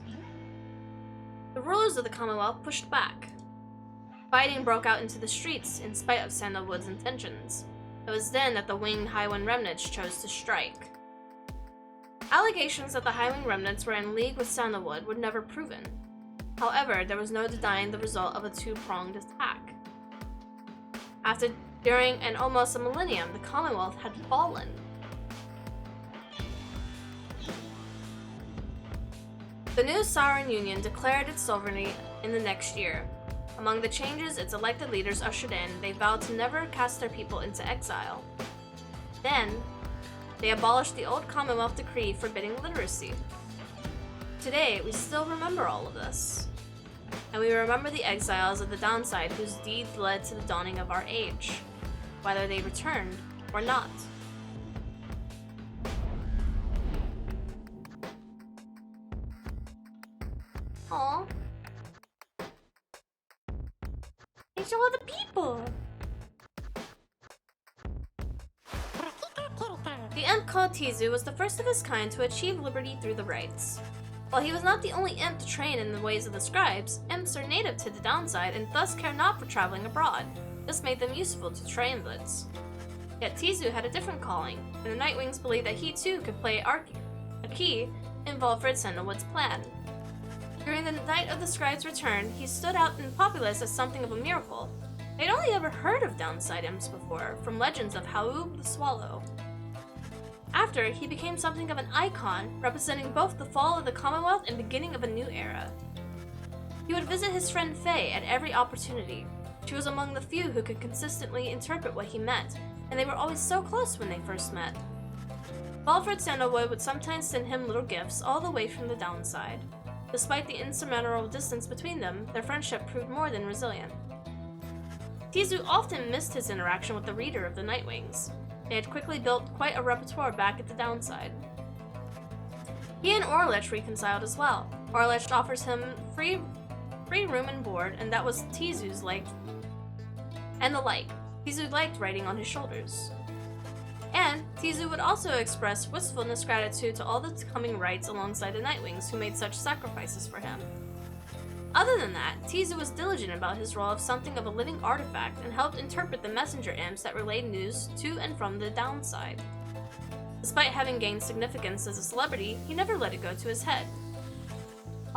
The rulers of the Commonwealth pushed back. Fighting broke out into the streets in spite of ᴛᴇs' intentions. It was then that the winged Highwind remnants chose to strike. Allegations that the Highwind remnants were in league with ᴛᴇs were never proven. However, there was no denying the result of a 2-pronged attack. During almost a millennium, the Commonwealth had fallen. The new Sovereign Union declared its sovereignty in the next year. Among the changes its elected leaders ushered in, they vowed to never cast their people into exile. Then, they abolished the old Commonwealth decree forbidding literacy. Today, we still remember all of this. And we remember the exiles of the downside whose deeds led to the dawning of our age, whether they returned or not. Aww. These are all the people! The imp called ᴛᴜ was the first of his kind to achieve liberty through the rites. While he was not the only imp to train in the ways of the scribes, imps are native to the downside and thus care not for traveling abroad. This made them useful to triumvirates. Yet ᴛᴜ had a different calling, and the Nightwings believed that he too could play a key involved for ᴛᴜs' plan. During the night of the scribe's return, he stood out in the populace as something of a miracle. They'd only ever heard of downside imps before, from legends of Hau'ub the Swallow. After, he became something of an icon, representing both the fall of the Commonwealth and beginning of a new era. He would visit his friend Faye at every opportunity. She was among the few who could consistently interpret what he meant, and they were always so close when they first met. ᴛᴜ would sometimes send him little gifts all the way from the downside. Despite the insurmountable distance between them, their friendship proved more than resilient. ᴛᴜ often missed his interaction with the reader of the Nightwings. They had quickly built quite a repertoire back at the downside. He and ᴛᴛ reconciled as well. ᴛᴛ offers him free room and board, and that was ᴛᴜ's like. And the like. ᴛᴜ liked riding on his shoulders. And ᴛᴜ would also express wistfulness gratitude to all the coming rites alongside the Nightwings who made such sacrifices for him. Other than that, ᴛᴜ was diligent about his role of something of a living artifact and helped interpret the messenger imps that relayed news to and from the downside. Despite having gained significance as a celebrity, he never let it go to his head.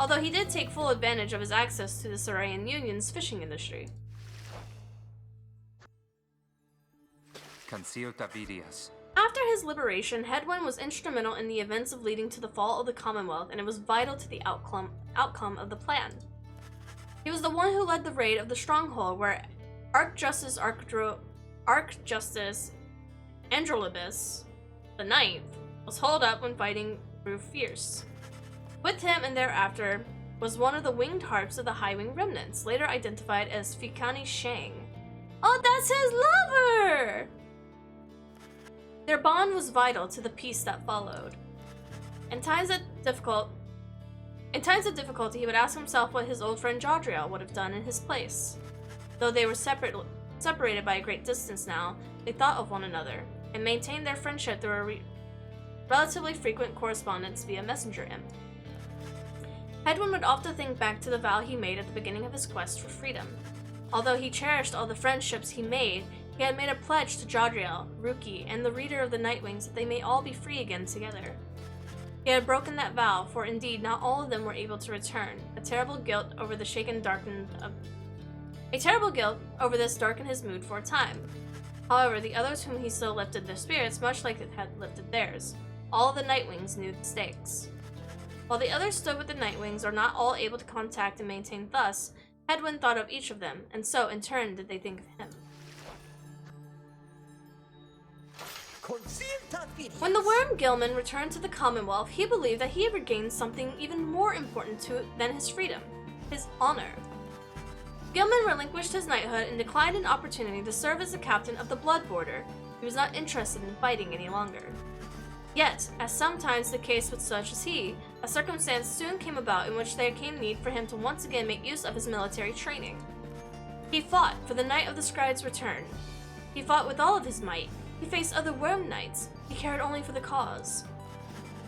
Although he did take full advantage of his access to the Sovereign Union's fishing industry. After his liberation, Hedwyn was instrumental in the events of leading to the fall of the Commonwealth, and it was vital to the outcome of the plan. He was the one who led the raid of the stronghold where Archjustice ᴛᴜᴜs the Ninth was holed up when fighting grew fierce. With him and thereafter was one of the winged harps of the Highwing remnants, later identified as Fikani Shang. Oh, that's his lover! Their bond was vital to the peace that followed. In times of difficulty, he would ask himself what his old friend Jadriel would have done in his place. Though they were separated by a great distance now, they thought of one another, and maintained their friendship through a relatively frequent correspondence via messenger imp. Hedwyn would often think back to the vow he made at the beginning of his quest for freedom. Although he cherished all the friendships he made, he had made a pledge to Jadriel, Rookie, and the reader of the Nightwings that they may all be free again together. He had broken that vow, for indeed not all of them were able to return. A terrible guilt over this darkened his mood for a time. However, the others whom he still lifted their spirits, much like it had lifted theirs. All of the Nightwings knew the stakes. While the others stood with the Nightwings, are not all able to contact and maintain thus, Hedwyn thought of each of them, and so in turn did they think of him. When the worm Gilman returned to the Commonwealth, he believed that he had regained something even more important than his freedom, his honor. Gilman relinquished his knighthood and declined an opportunity to serve as the captain of the Blood Border. He was not interested in fighting any longer. Yet, as sometimes the case with such as he, a circumstance soon came about in which there came need for him to once again make use of his military training. He fought for the night of the scribe's return. He fought with all of his might. He faced other worm knights. He cared only for the cause.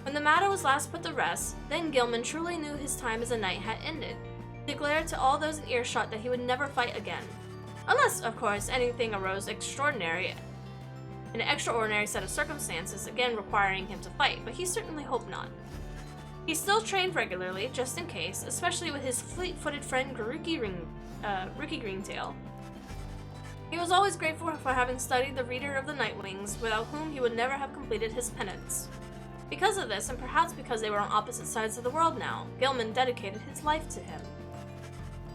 When the matter was last put to rest, then Gilman truly knew his time as a knight had ended. He declared to all those in earshot that he would never fight again. Unless, of course, anything arose an extraordinary set of circumstances again requiring him to fight, but he certainly hoped not. He still trained regularly, just in case, especially with his fleet-footed friend Rookie Greentail. He was always grateful for having studied the Reader of the Nightwings, without whom he would never have completed his penance. Because of this, and perhaps because they were on opposite sides of the world now, Gilman dedicated his life to him.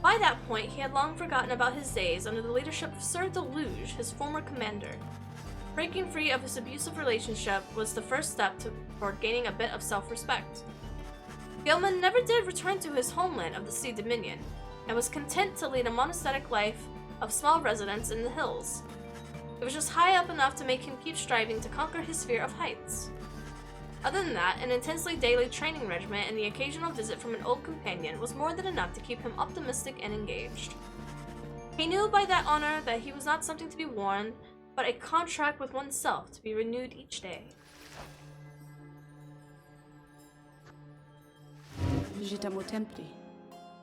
By that point, he had long forgotten about his days under the leadership of Sir ḻģ, his former commander. Breaking free of his abusive relationship was the first step toward gaining a bit of self-respect. Gilman never did return to his homeland of the Sea Dominion, and was content to lead a monastic life of small residence in the hills. It was just high up enough to make him keep striving to conquer his fear of heights. Other than that, an intensely daily training regimen and the occasional visit from an old companion was more than enough to keep him optimistic and engaged. He knew by that honor that he was not something to be worn, but a contract with oneself to be renewed each day.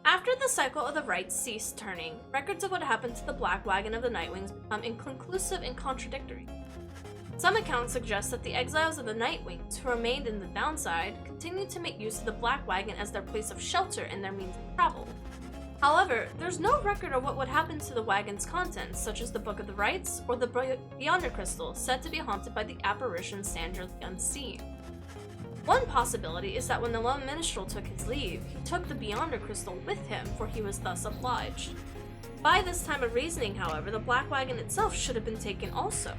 After the cycle of the rites ceased turning, records of what happened to the Black Wagon of the Nightwings become inconclusive and contradictory. Some accounts suggest that the exiles of the Nightwings, who remained in the downside, continued to make use of the Black Wagon as their place of shelter and their means of travel. However, there's no record of what would happen to the wagon's contents, such as the Book of the Rites or the Beyonder Crystal, said to be haunted by the apparition Sandra the Unseen. One possibility is that when the lone minstrel took his leave, he took the Beyonder Crystal with him, for he was thus obliged. By this time of reasoning, however, the Black Wagon itself should have been taken also.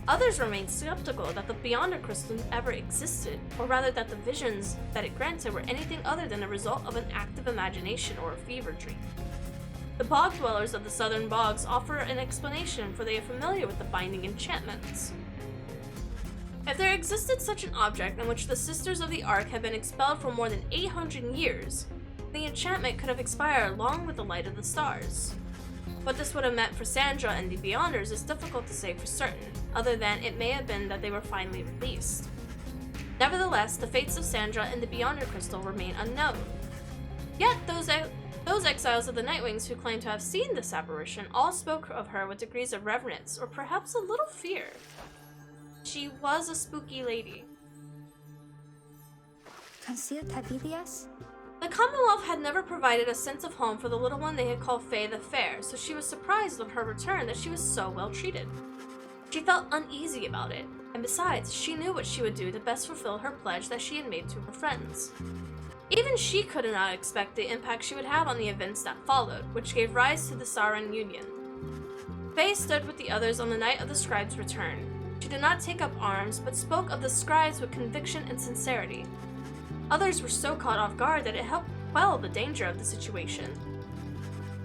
Others remain skeptical that the Beyonder Crystal ever existed, or rather that the visions that it granted were anything other than a result of an active imagination or a fever dream. The bog dwellers of the southern bogs offer an explanation, for they are familiar with the binding enchantments. If there existed such an object in which the Sisters of the Ark had been expelled for more than 800 years, the enchantment could have expired along with the light of the stars. What this would have meant for Sandra and the Beyonders is difficult to say for certain, other than it may have been that they were finally released. Nevertheless, the fates of Sandra and the Beyonder Crystal remain unknown. Yet those exiles of the Nightwings who claim to have seen this apparition all spoke of her with degrees of reverence, or perhaps a little fear. She was a spooky lady. The Commonwealth had never provided a sense of home for the little one they had called Faye the Fair, so she was surprised on her return that she was so well treated. She felt uneasy about it, and besides, she knew what she would do to best fulfill her pledge that she had made to her friends. Even she could not expect the impact she would have on the events that followed, which gave rise to the Sauron Union. Faye stood with the others on the night of the scribe's return. She did not take up arms, but spoke of the scribes with conviction and sincerity. Others were so caught off guard that it helped quell the danger of the situation.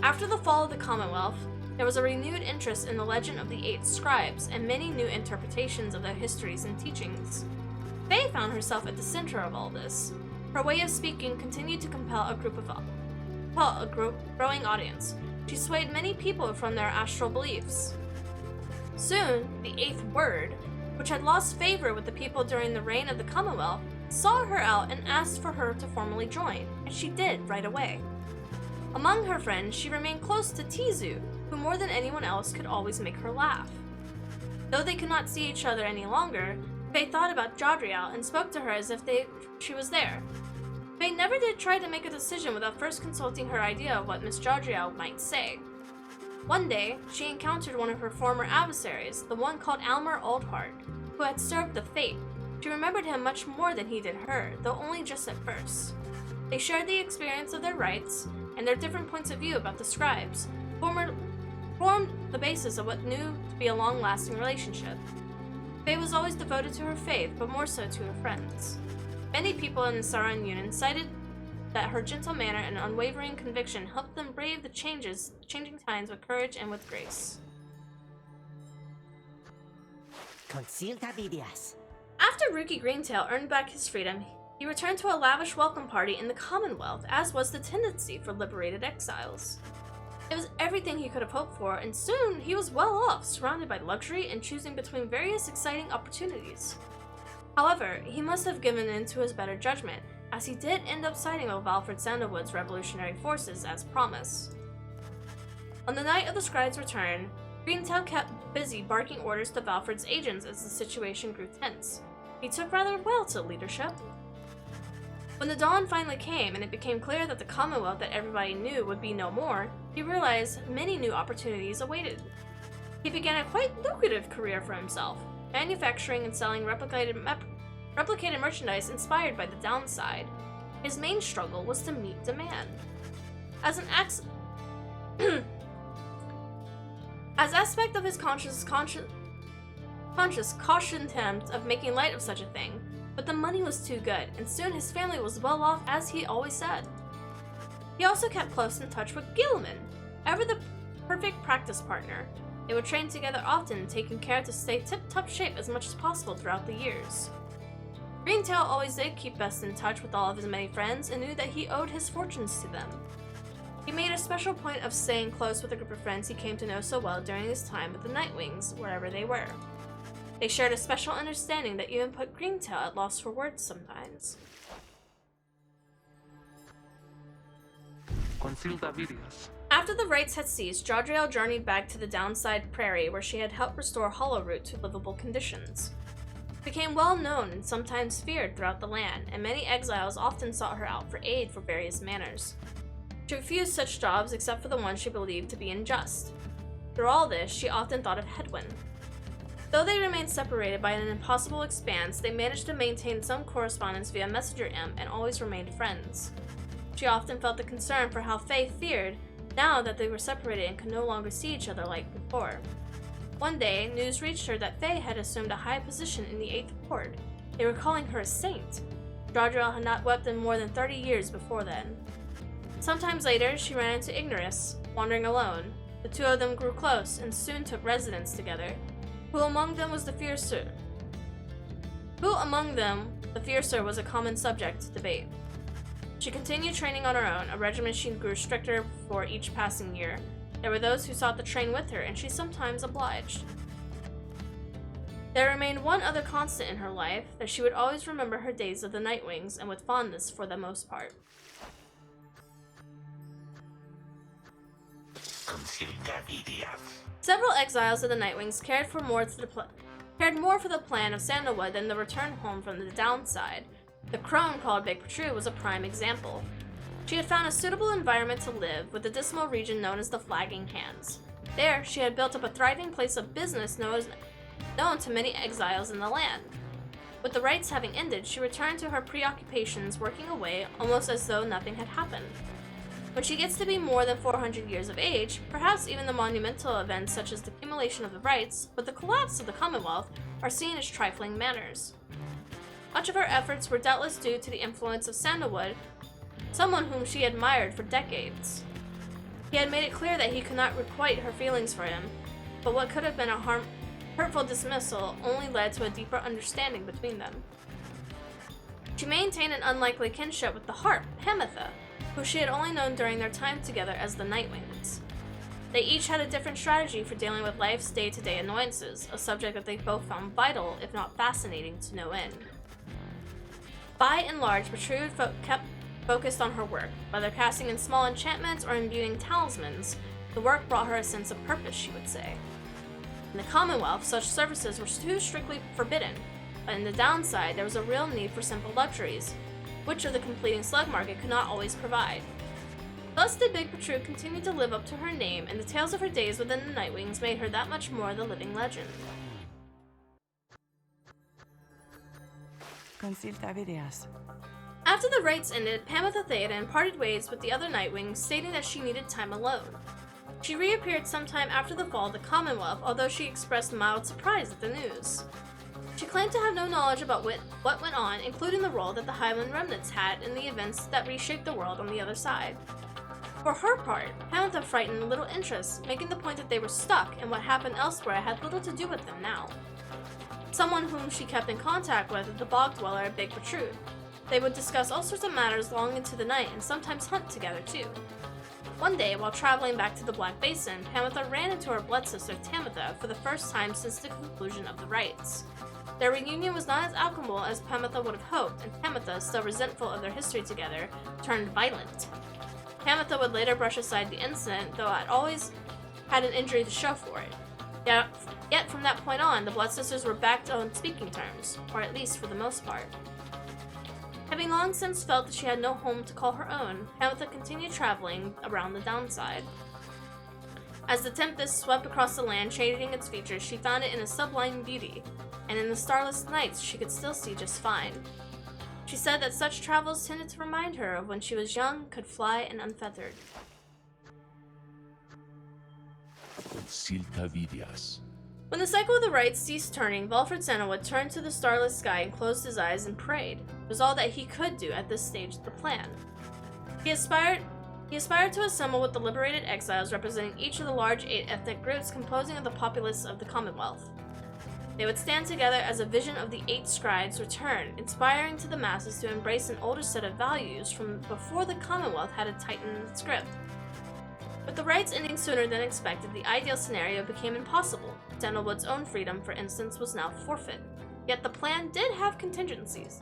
After the fall of the Commonwealth, there was a renewed interest in the legend of the 8 scribes and many new interpretations of their histories and teachings. Faye found herself at the center of all this. Her way of speaking continued to compel a growing audience. She swayed many people from their astral beliefs. Soon, the 8th Word, which had lost favor with the people during the reign of the Commonwealth, saw her out and asked for her to formally join, and she did right away. Among her friends, she remained close to Tizu, who more than anyone else could always make her laugh. Though they could not see each other any longer, Faye thought about Jadriel and spoke to her as if she was there. Faye never did try to make a decision without first consulting her idea of what Miss Jadriel might say. One day, she encountered one of her former adversaries, the one called Almer Oldheart, who had served the Fate. She remembered him much more than he did her, though only just at first. They shared the experience of their rites, and their different points of view about the scribes formed the basis of what knew to be a long-lasting relationship. Faye was always devoted to her faith, but more so to her friends. Many people in the Sauron Union cited that her gentle manner and unwavering conviction helped them brave the changing times with courage and with grace. After Rookie Greentail earned back his freedom, he returned to a lavish welcome party in the Commonwealth, as was the tendency for liberated exiles. It was everything he could have hoped for, and soon he was well off, surrounded by luxury and choosing between various exciting opportunities. However, he must have given in to his better judgment, as he did end up siding with Valfred Sandalwood's revolutionary forces as promised. On the night of the scribe's return, Greentail kept busy barking orders to Valfred's agents as the situation grew tense. He took rather well to leadership. When the dawn finally came and it became clear that the Commonwealth that everybody knew would be no more, he realized many new opportunities awaited. He began a quite lucrative career for himself, manufacturing and selling replicated merchandise inspired by the downside. His main struggle was to meet demand. As aspect of his conscious caution attempt of making light of such a thing, but the money was too good, and soon his family was well off, as he always said. He also kept close in touch with Gilman, ever the perfect practice partner. They would train together often, taking care to stay tip-top shape as much as possible throughout the years. Greentail always did keep best in touch with all of his many friends and knew that he owed his fortunes to them. He made a special point of staying close with a group of friends he came to know so well during his time with the Nightwings, wherever they were. They shared a special understanding that even put Greentail at loss for words sometimes. After the rites had ceased, Jadriel journeyed back to the Downside Prairie, where she had helped restore Hollowroot to livable conditions. She became well known and sometimes feared throughout the land, and many exiles often sought her out for aid for various manners. She refused such jobs except for the ones she believed to be unjust. Through all this, she often thought of Hedwyn. Though they remained separated by an impossible expanse, they managed to maintain some correspondence via Messenger Imp and always remained friends. She often felt the concern for how Faye feared now that they were separated and could no longer see each other like before. One day, news reached her that Faye had assumed a high position in the 8th Ward. They were calling her a saint. Jadriel had not wept in more than 30 years before then. Sometimes later, she ran into Ignorus, wandering alone. The two of them grew close and soon took residence together. Who among them the fiercer was a common subject to debate. She continued training on her own, a regimen she grew stricter for each passing year. There were those who sought to train with her, and she sometimes obliged. There remained one other constant in her life, that she would always remember her days of the Nightwings, and with fondness for the most part. Several exiles of the Nightwings cared more for the plan of Sandalwood than the return home from the downside. The crone called Big Protrude was a prime example. She had found a suitable environment to live, with the dismal region known as the Flagging Hands. There, she had built up a thriving place of business known to many exiles in the land. With the rites having ended, she returned to her preoccupations, working away almost as though nothing had happened. When she gets to be more than 400 years of age, perhaps even the monumental events such as the accumulation of the rites, with the collapse of the Commonwealth, are seen as trifling matters. Much of her efforts were doubtless due to the influence of Sandalwood, someone whom she admired for decades. He had made it clear that he could not requite her feelings for him, but what could have been a hurtful dismissal only led to a deeper understanding between them. She maintained an unlikely kinship with the harp, Pamitha, who she had only known during their time together as the Nightwings. They each had a different strategy for dealing with life's day-to-day annoyances, a subject that they both found vital, if not fascinating, to no end. By and large, Protrude kept focused on her work. Whether casting in small enchantments or imbuing talismans, the work brought her a sense of purpose, she would say. In the Commonwealth, such services were too strictly forbidden, but in the downside, there was a real need for simple luxuries, which of the completing slug market could not always provide. Thus did Big Protrude continue to live up to her name, and the tales of her days within the Nightwings made her that much more the living legend. After the rites ended, Pamitha Theoden parted ways with the other Nightwings, stating that she needed time alone. She reappeared sometime after the fall of the Commonwealth, although she expressed mild surprise at the news. She claimed to have no knowledge about what went on, including the role that the Highland remnants had in the events that reshaped the world on the other side. For her part, Panther frightened little interest, making the point that they were stuck and what happened elsewhere had little to do with them now. Someone whom she kept in contact with, the bog dweller Big Protrude. They would discuss all sorts of matters long into the night and sometimes hunt together too. One day, while traveling back to the Black Basin, Pamitha ran into her blood sister Tamitha for the first time since the conclusion of the rites. Their reunion was not as amicable as Pamitha would have hoped, and Tamitha, still resentful of their history together, turned violent. Tamitha would later brush aside the incident, though had always had an injury to show for it. Yet from that point on, the blood sisters were back on speaking terms, or at least for the most part. Having long since felt that she had no home to call her own, Pamitha continued traveling around the downside. As the tempest swept across the land, changing its features, she found it in a sublime beauty, and in the starless nights she could still see just fine. She said that such travels tended to remind her of when she was young, could fly and unfeathered. ᴛΣΥΛΚΑ When the cycle of the rites ceased turning, Valfred Sandalwood turned to the starless sky and closed his eyes and prayed. It was all that he could do at this stage of the plan. He aspired to assemble with the liberated exiles representing each of the large 8 ethnic groups composing of the populace of the Commonwealth. They would stand together as a vision of the 8 scribes return, inspiring to the masses to embrace an older set of values from before the Commonwealth had a tightened its grip. With the rites ending sooner than expected, the ideal scenario became impossible. Sandalwood's own freedom, for instance, was now forfeit. Yet the plan did have contingencies.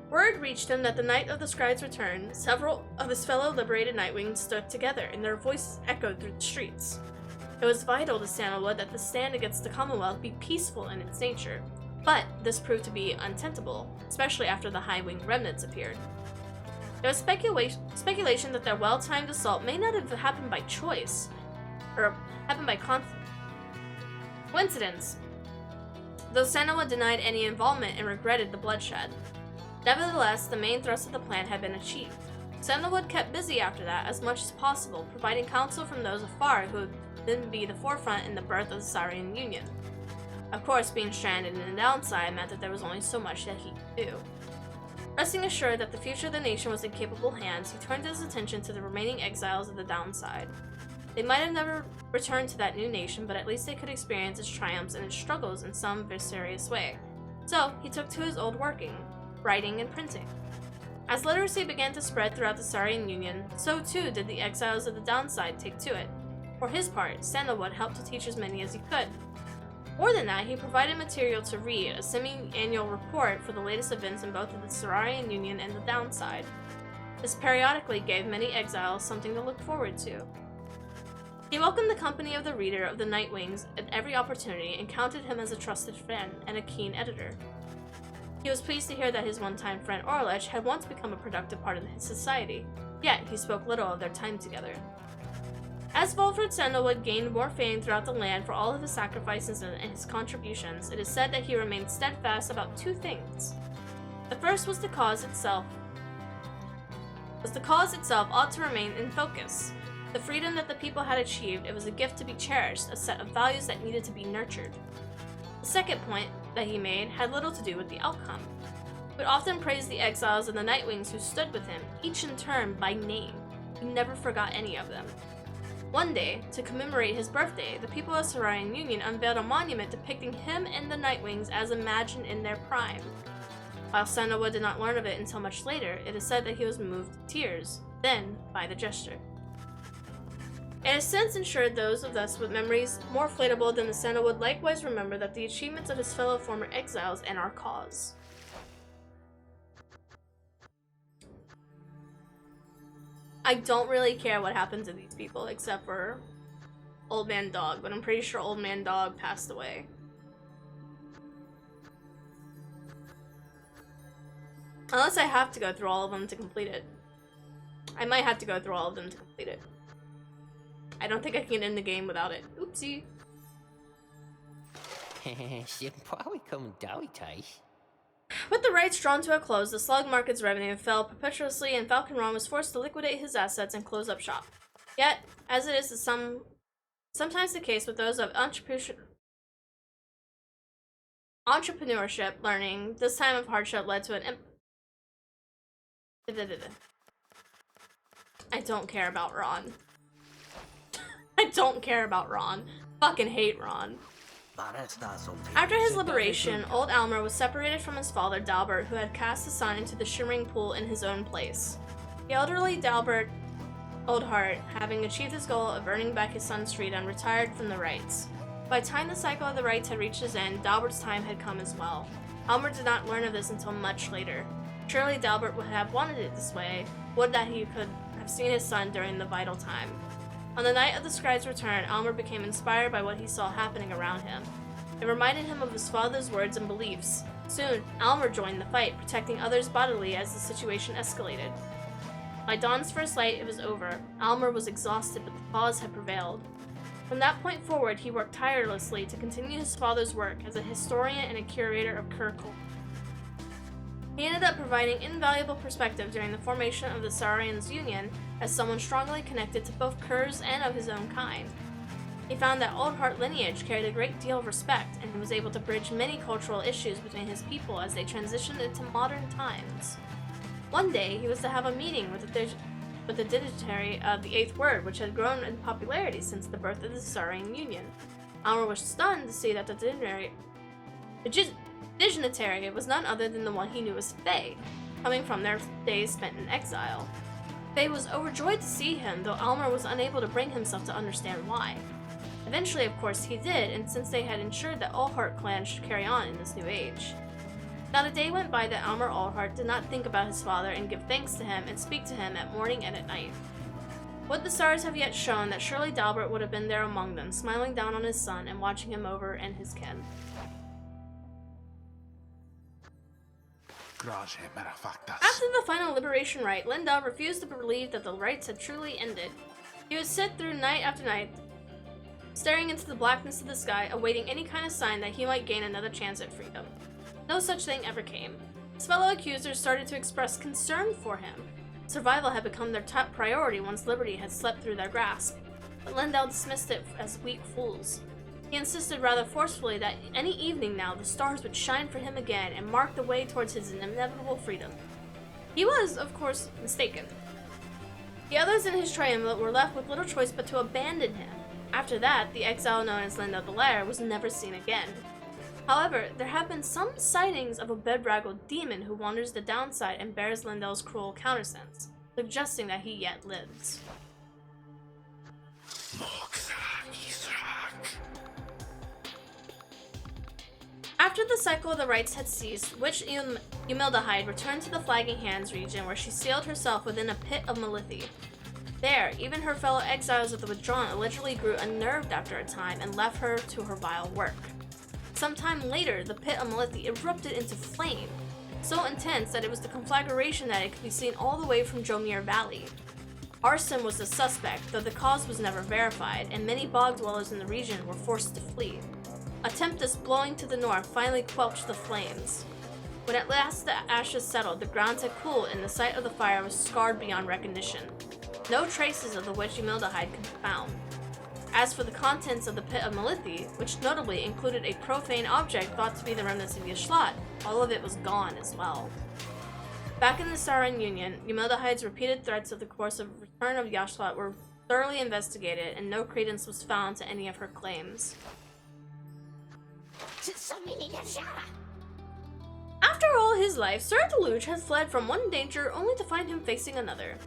Word reached him that the night of the scribe's return, several of his fellow liberated Nightwings stood together, and their voices echoed through the streets. It was vital to Sandalwood that the stand against the Commonwealth be peaceful in its nature, but this proved to be untenable, especially after the High-Wing remnants appeared. There was speculation that their well-timed assault may not have happened by choice, or happened by coincidence, though Sandalwood denied any involvement and regretted the bloodshed. Nevertheless, the main thrust of the plan had been achieved. Sandalwood kept busy after that as much as possible, providing counsel from those afar who would then be the forefront in the birth of the Saurian Union. Of course, being stranded in the downside meant that there was only so much that he could do. Resting assured that the future of the nation was in capable hands, he turned his attention to the remaining exiles of the downside. They might have never returned to that new nation, but at least they could experience its triumphs and its struggles in some mysterious way. So, he took to his old working, writing and printing. As literacy began to spread throughout the Saurian Union, so too did the exiles of the downside take to it. For his part, Sandalwood helped to teach as many as he could. More than that, he provided material to read, a semi-annual report for the latest events in both the Saurian Union and the downside. This periodically gave many exiles something to look forward to. He welcomed the company of the reader of the Nightwings at every opportunity and counted him as a trusted friend and a keen editor. He was pleased to hear that his one-time friend Orlich had once become a productive part of his society, yet he spoke little of their time together. As Valfred Sandalwood gained more fame throughout the land for all of his sacrifices and his contributions, it is said that he remained steadfast about 2 things. The first was the cause itself ought to remain in focus. The freedom that the people had achieved, it was a gift to be cherished, a set of values that needed to be nurtured. The second point that he made had little to do with the outcome. He would often praise the exiles and the Nightwings who stood with him, each in turn by name. He never forgot any of them. One day, to commemorate his birthday, the people of Saurian Union unveiled a monument depicting him and the Nightwings as imagined in their prime. While Sandalwood did not learn of it until much later, it is said that he was moved to tears, then by the gesture. It has since ensured those of us with memories more flattable than the Sandalwood likewise remember that the achievements of his fellow former exiles and our cause. I don't really care what happened to these people except for Old Man Dog, but I'm pretty sure Old Man Dog passed away. Unless I have to go through all of them to complete it. I might have to go through all of them to complete it. I don't think I can end the game without it. Oopsie. With the rights drawn to a close, the slug market's revenue fell perpetuously and Falcon Ron was forced to liquidate his assets and close up shop. Yet, as it is sometimes the case with those of entrepreneurship learning. This time of hardship led to an I don't care about Ron. I don't care about Ron. Fucking hate Ron. After his liberation, old Almer was separated from his father Dalbert, who had cast his son into the shimmering pool in his own place. The elderly Dalbert Oldheart, having achieved his goal of earning back his son's freedom, retired from the rites. By the time the cycle of the rites had reached its end, Dalbert's time had come as well. Almer did not learn of this until much later. Surely Dalbert would have wanted it this way, would that he could have seen his son during the vital time. On the night of the scribe's return, Almer became inspired by what he saw happening around him. It reminded him of his father's words and beliefs. Soon, Almer joined the fight, protecting others bodily as the situation escalated. By dawn's first light, it was over. Almer was exhausted, but the cause had prevailed. From that point forward, he worked tirelessly to continue his father's work as a historian and a curator of Kirkle. He ended up providing invaluable perspective during the formation of the Saurians' Union as someone strongly connected to both Kurs and of his own kind. He found that Oldheart lineage carried a great deal of respect, and he was able to bridge many cultural issues between his people as they transitioned into modern times. One day, he was to have a meeting with the dignitary of the Eighth Word, which had grown in popularity since the birth of the Saurian Union. Almer was stunned to see that the dignitary was none other than the one he knew as Faye, coming from their days spent in exile. Faye was overjoyed to see him, though Almer was unable to bring himself to understand why. Eventually, of course, he did, and since they had ensured that Oldheart clan should carry on in this new age. Not a day went by that Almer Oldheart did not think about his father and give thanks to him and speak to him at morning and at night. Would the stars have yet shown that surely Dalbert would have been there among them, smiling down on his son and watching him over and his kin. After the final liberation rite, Lindell refused to believe that the rites had truly ended. He would sit through night after night, staring into the blackness of the sky, awaiting any kind of sign that he might gain another chance at freedom. No such thing ever came. His fellow accusers started to express concern for him. Survival had become their top priority once liberty had slipped through their grasp, but Lindell dismissed it as weak fools. He insisted rather forcefully that any evening now the stars would shine for him again and mark the way towards his inevitable freedom. He was, of course, mistaken. The others in his triumvirate were left with little choice but to abandon him. After that, the exile known as Lindell the Liar was never seen again. However, there have been some sightings of a bedraggled demon who wanders the downside and bears Lindell's cruel countersense, suggesting that he yet lives. After the cycle of the rites had ceased, Witch Eumildahide returned to the Flagging Hands region, where she sealed herself within a pit of Malithi. There, even her fellow exiles of the Withdrawn allegedly grew unnerved after a time and left her to her vile work. Sometime later, the pit of Malithi erupted into flame, so intense that it was the conflagration that it could be seen all the way from Jomir Valley. Arson was the suspect, though the cause was never verified, and many bog dwellers in the region were forced to flee. A tempest blowing to the north finally quelled the flames. When at last the ashes settled, the grounds had cooled and the site of the fire was scarred beyond recognition. No traces of the Witch Eumildahide could be found. As for the contents of the pit of Malithi, which notably included a profane object thought to be the remnants of Yashlat, all of it was gone as well. Back in the Saurian Union, Eumildahide's repeated threats of the course of return of Yashlat were thoroughly investigated, and no credence was found to any of her claims. After all his life, Sir Deluge had fled from one danger only to find him facing another.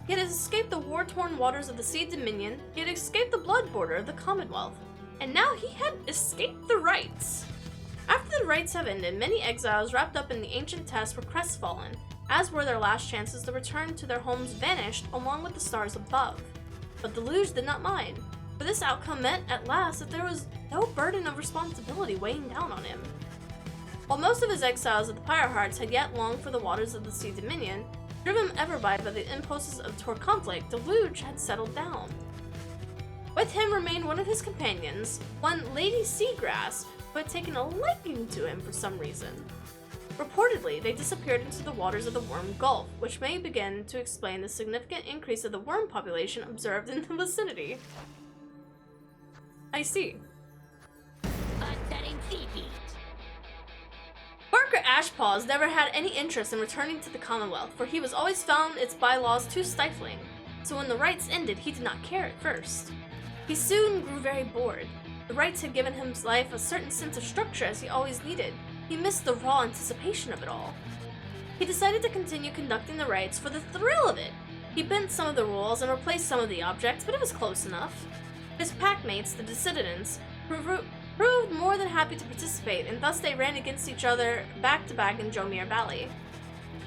He had escaped the war-torn waters of the Sea Dominion, he had escaped the blood border of the Commonwealth, and now he had escaped the rites. After the rites have ended, many exiles wrapped up in the ancient test were crestfallen, as were their last chances to return to their homes vanished along with the stars above. But Deluge did not mind, for this outcome meant at last that there was no burden of responsibility weighing down on him. While most of his exiles of the Pyre Hearts had yet longed for the waters of the Sea Dominion, driven ever by the impulses of Tor conflict, Deluge had settled down. With him remained one of his companions, one Lady Seagrass, who had taken a liking to him for some reason. Reportedly, they disappeared into the waters of the Worm Gulf, which may begin to explain the significant increase of the worm population observed in the vicinity. I see. Barker Ashpaws never had any interest in returning to the Commonwealth, for he was always found its bylaws too stifling. So when the rites ended, he did not care at first. He soon grew very bored. The rites had given his life a certain sense of structure as he always needed. He missed the raw anticipation of it all. He decided to continue conducting the rites for the thrill of it. He bent some of the rules and replaced some of the objects, but it was close enough. His packmates, the Dissidents, proved more than happy to participate, and thus they ran against each other back-to-back in Jomir Valley.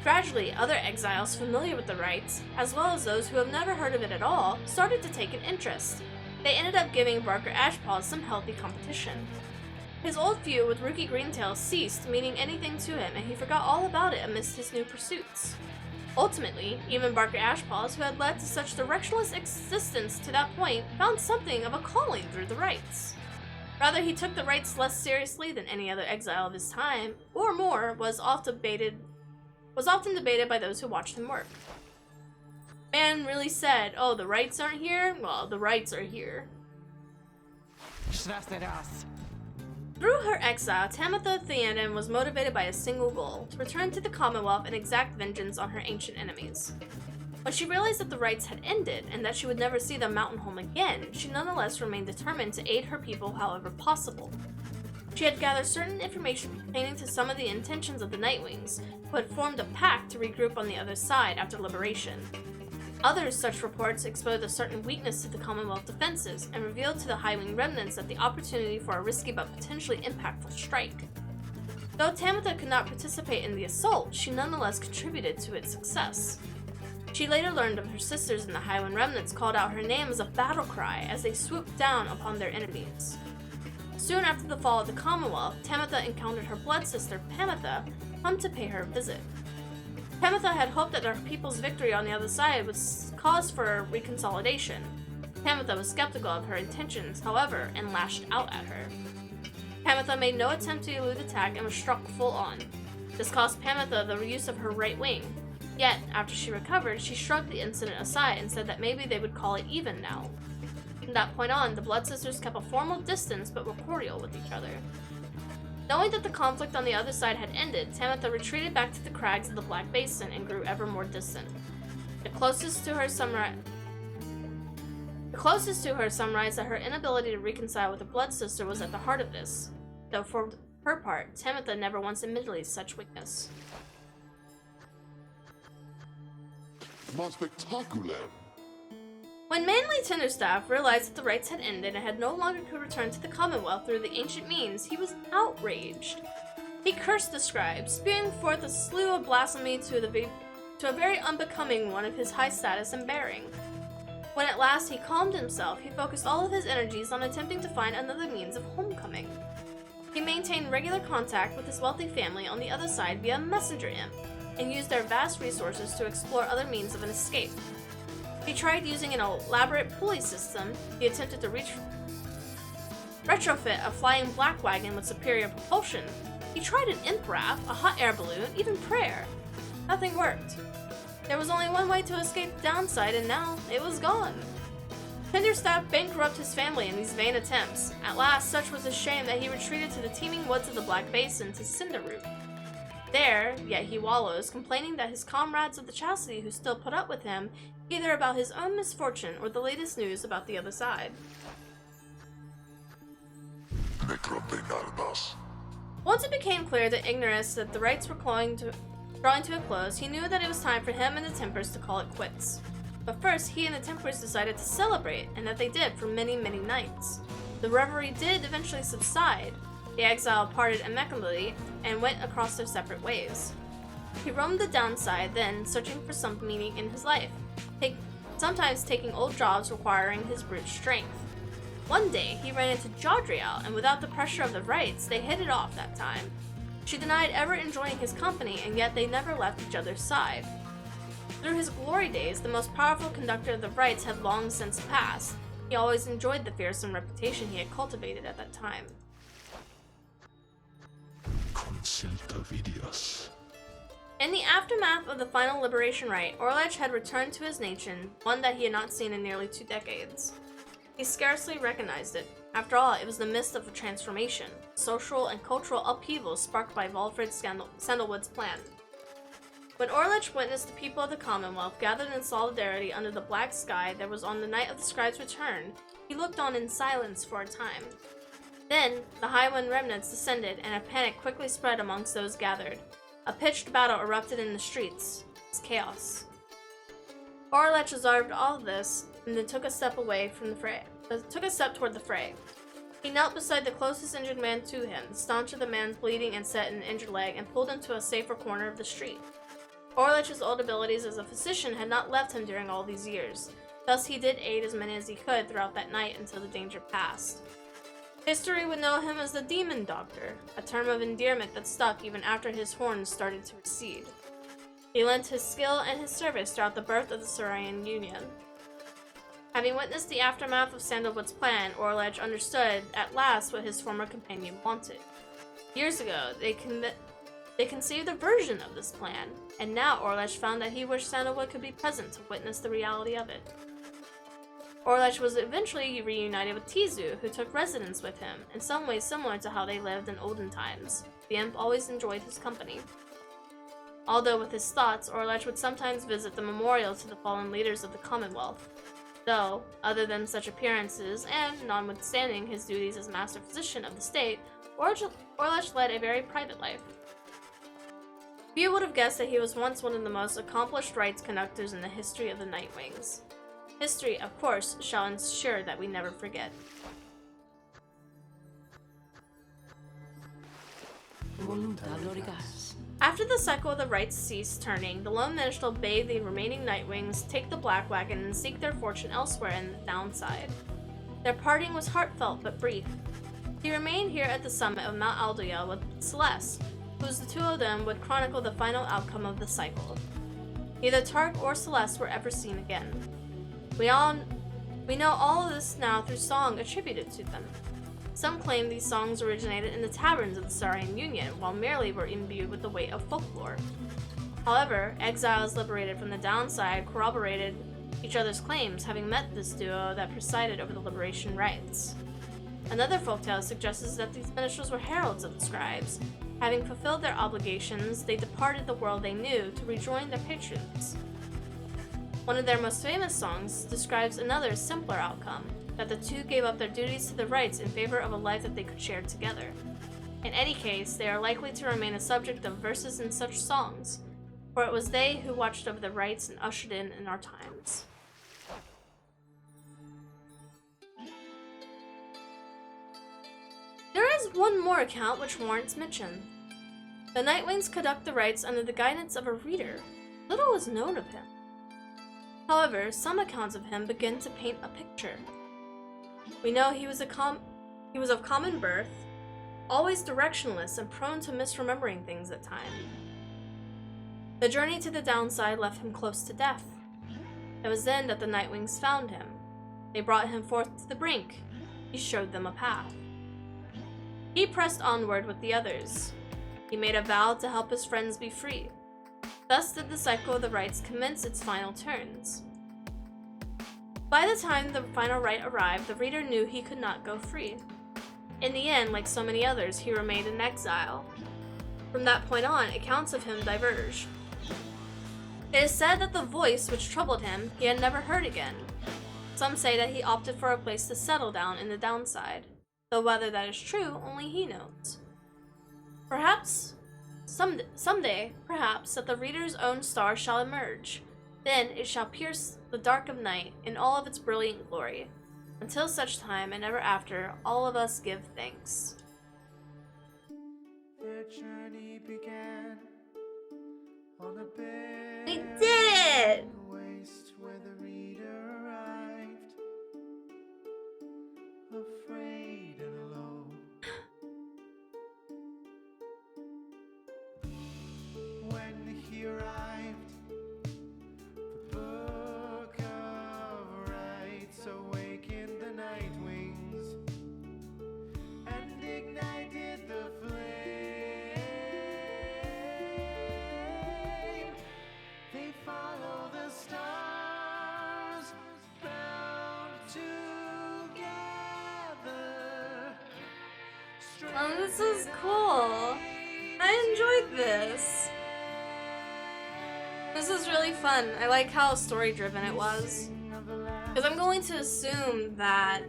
Gradually, other exiles familiar with the rites, as well as those who have never heard of it at all, started to take an interest. They ended up giving Barker Ashpaws some healthy competition. His old feud with Rookie Greentail ceased meaning anything to him, and he forgot all about it amidst his new pursuits. Ultimately, even Barker Ashpaws, who had led to such directionless existence to that point, found something of a calling through the rites. Rather, he took the rites less seriously than any other exile of his time, or more, was often debated by those who watched him work. Man really said, oh, the rites aren't here? Well, the rites are here. ᴛᴇs. Through her exile, Tamitha Theanin was motivated by a single goal, to return to the Commonwealth and exact vengeance on her ancient enemies. When she realized that the rites had ended, and that she would never see the mountain home again, she nonetheless remained determined to aid her people however possible. She had gathered certain information pertaining to some of the intentions of the Nightwings, who had formed a pact to regroup on the other side after liberation. Other such reports exposed a certain weakness to the Commonwealth defenses, and revealed to the Highwing remnants that the opportunity for a risky but potentially impactful strike. Though Tamitha could not participate in the assault, she nonetheless contributed to its success. She later learned of her sisters in the Highwing remnants called out her name as a battle cry as they swooped down upon their enemies. Soon after the fall of the Commonwealth, Tamitha encountered her blood sister, Pamitha, come to pay her a visit. Pamitha had hoped that her people's victory on the other side would cause for reconsolidation. Pamitha was skeptical of her intentions, however, and lashed out at her. Pamitha made no attempt to elude attack and was struck full on. This cost Pamitha the use of her right wing. Yet, after she recovered, she shrugged the incident aside and said that maybe they would call it even now. From that point on, the Blood Sisters kept a formal distance but were cordial with each other. Knowing that the conflict on the other side had ended, Tamitha retreated back to the crags of the Black Basin and grew ever more distant. The closest to her summarized that her inability to reconcile with the Blood Sister was at the heart of this, though for her part, Tamitha never once admitted such weakness. Más spectacular. When Manly Tinderstaff realized that the rites had ended and had no longer could return to the Commonwealth through the ancient means, he was outraged. He cursed the scribe, spewing forth a slew of blasphemy to a very unbecoming one of his high status and bearing. When at last he calmed himself, he focused all of his energies on attempting to find another means of homecoming. He maintained regular contact with his wealthy family on the other side via a messenger imp, and used their vast resources to explore other means of an escape. He tried using an elaborate pulley system. He attempted to retrofit a flying black wagon with superior propulsion. He tried an imp raft, a hot air balloon, even prayer. Nothing worked. There was only one way to escape the downside, and now it was gone. Tinderstaff bankrupted his family in these vain attempts. At last, such was his shame that he retreated to the teeming woods of the Black Basin to Cinderroot. There, yet he wallows, complaining that his comrades of the Chastity who still put up with him, either about his own misfortune or the latest news about the other side. Once it became clear to Ignorus that the rites were drawing to a close, he knew that it was time for him and the Tempers to call it quits. But first, he and the Tempers decided to celebrate, and that they did for many, many nights. The revelry did eventually subside. The exile parted amicably and went across their separate ways. He roamed the downside, then searching for some meaning in his life, sometimes taking old jobs requiring his brute strength. One day, he ran into Jodriel, and without the pressure of the rites, they hit it off that time. She denied ever enjoying his company, and yet they never left each other's side. Through his glory days, the most powerful conductor of the rites had long since passed. He always enjoyed the fearsome reputation he had cultivated at that time. In the aftermath of the final liberation rite, Orlech had returned to his nation, one that he had not seen in nearly 2 decades. He scarcely recognized it. After all, it was the midst of a transformation, social and cultural upheaval sparked by Valfrid Sandalwood's plan. When lich witnessed the people of the Commonwealth gathered in solidarity under the black sky that was on the night of the scribe's return, he looked on in silence for a time. Then, the Highwind remnants descended, and a panic quickly spread amongst those gathered. A pitched battle erupted in the streets. It was chaos. lich observed all of this, and then took a step toward the fray. He knelt beside the closest injured man to him, staunched the man's bleeding and set an injured leg, and pulled him to a safer corner of the street. lich's old abilities as a physician had not left him during all these years. Thus, he did aid as many as he could throughout that night until the danger passed. History would know him as the Demon Doctor, a term of endearment that stuck even after his horns started to recede. He lent his skill and his service throughout the birth of the Saurian Union. Having witnessed the aftermath of Sandalwood's plan, lich understood at last what his former companion wanted. Years ago, they conceived a version of this plan, and now lich found that he wished Sandalwood could be present to witness the reality of it. lich was eventually reunited with Tizu, who took residence with him, in some ways similar to how they lived in olden times. The imp always enjoyed his company. Although with his thoughts, lich would sometimes visit the memorial to the fallen leaders of the Commonwealth. Though, other than such appearances, and notwithstanding his duties as master physician of the state, lich led a very private life. Few would have guessed that he was once one of the most accomplished rites conductors in the history of the Nightwings. History, of course, shall ensure that we never forget. After the cycle of the rites ceased turning, the lone minstrel bade the remaining Nightwings take the Black Wagon and seek their fortune elsewhere in the downside. Their parting was heartfelt but brief. He remained here at the summit of Mount Alduil with Celeste, whose the two of them would chronicle the final outcome of the cycle. Neither Tark or Celeste were ever seen again. We know all of this now through song attributed to them. Some claim these songs originated in the taverns of the Saurian Union, while merely were imbued with the weight of folklore. However, exiles liberated from the downside corroborated each other's claims, having met this duo that presided over the liberation rites. Another folktale suggests that these minstrels were heralds of the scribes. Having fulfilled their obligations, they departed the world they knew to rejoin their patrons. One of their most famous songs describes another, simpler outcome, that the two gave up their duties to the rites in favor of a life that they could share together. In any case, they are likely to remain a subject of verses in such songs, for it was they who watched over the rites and ushered in our times. There is one more account which warrants mention. The Nightwings conduct the rites under the guidance of a reader. Little is known of him. However, some accounts of him begin to paint a picture. We know he was of common birth, always directionless and prone to misremembering things at times. The journey to the downside left him close to death. It was then that the Nightwings found him. They brought him forth to the brink. He showed them a path. He pressed onward with the others. He made a vow to help his friends be free. Thus did the cycle of the rites commence its final turns. By the time the final rite arrived, the reader knew he could not go free. In the end, like so many others, he remained in exile. From that point on, accounts of him diverge. It is said that the voice which troubled him he had never heard again. Some say that he opted for a place to settle down in the downside, though whether that is true, only he knows. Perhaps, someday, perhaps, that the reader's own star shall emerge. Then it shall pierce the dark of night in all of its brilliant glory. Until such time and ever after, all of us give thanks. Their journey began on a bed. We did it! Waste where the reader arrived, afraid and alone. When he arrived, the book of rites awakened the Nightwings and ignited the flame. this is cool. I enjoyed this. This is really fun. I like how story-driven it was. Because I'm going to assume that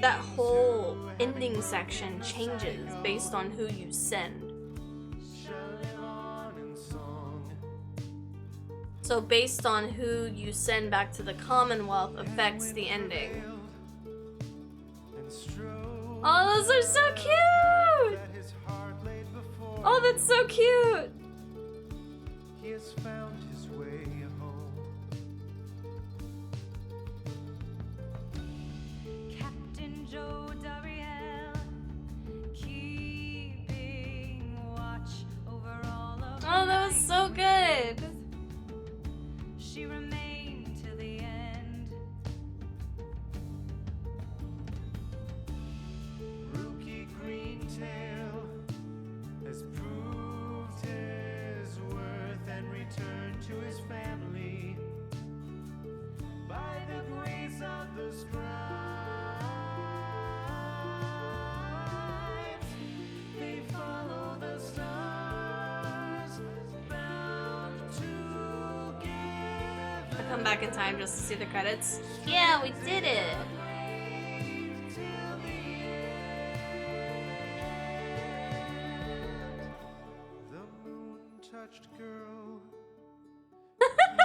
that whole ending section changes based on who you send. So based on who you send back to the Commonwealth affects the ending. Oh, those are so cute! Oh, that's so cute! He has found his way home. Captain Joe Dariel, keeping watch over all of Oh, that was so good! she remained to the end. Rookie Greentail has proved his worth and returned to his family by the grace of the scribes. They follow the stars bound together. I come back in time just to see the credits. Yeah, we did it! The moon-touched girl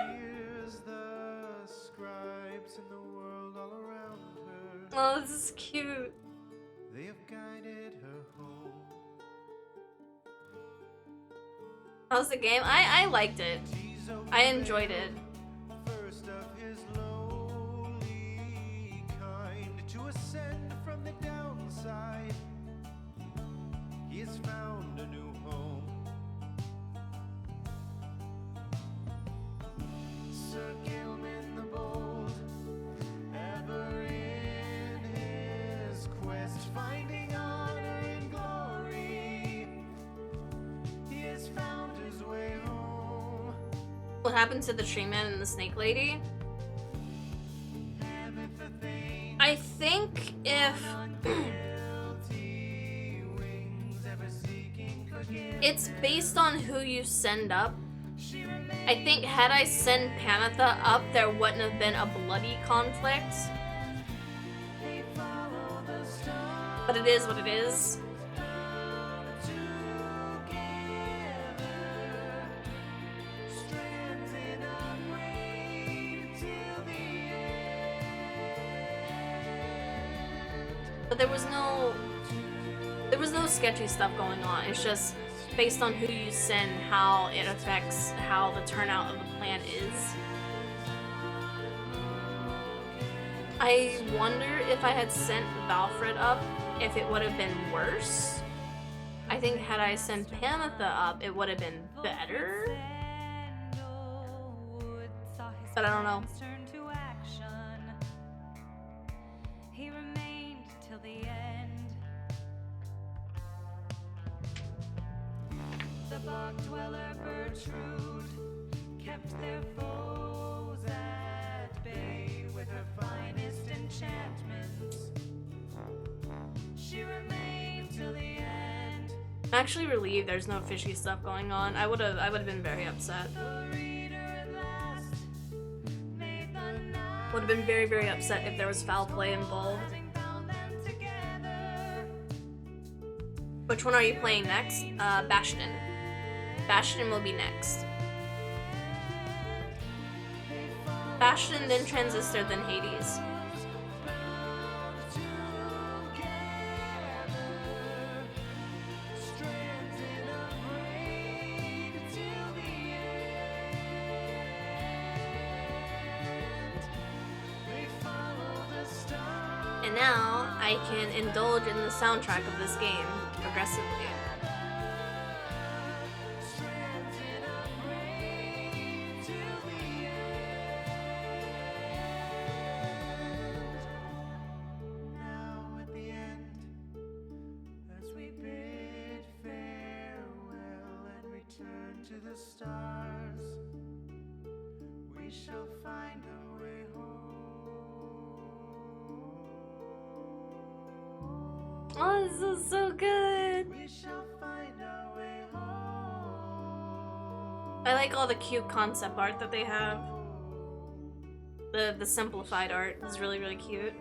hears the scribes in the world all around her. Oh, this is cute. They have guided her home. How's the game? I liked it. I enjoyed it. First of his lowly kind to ascend from the downside. He has found a new home. Sir Gilman the Bold, ever in his quest, finding honor and glory. He has found his way home. What happened to the tree man and the snake lady? I think if it's based on who you send up. I think had I sent Panatha up, there wouldn't have been a bloody conflict. But it is what it is. But there was no sketchy stuff going on. It's just based on who you send, how it affects how the turnout of the plan is. I wonder if I had sent Valfred up, if it would have been worse. I think had I sent Panatha up, it would have been better. But I don't know. He remained till the end. The bog dweller Bertrude kept their foes at bay with her finest enchantments. She remained till the end. I'm actually relieved there's no fishy stuff going on. I would have been very upset. The reader at last made the night Would have been very, very upset if there was foul play involved. bound them together. Which one are you playing next? Bastion. Bastion will be next. Bastion, then Transistor, then Hades. And now I can indulge in the soundtrack of this game progressively. Now at the end, as we bid farewell and return to the stars, we shall find our way home. Oh, This is so good. We shall find our way home. I like all the cute concept art that they have. The simplified art is really, really cute.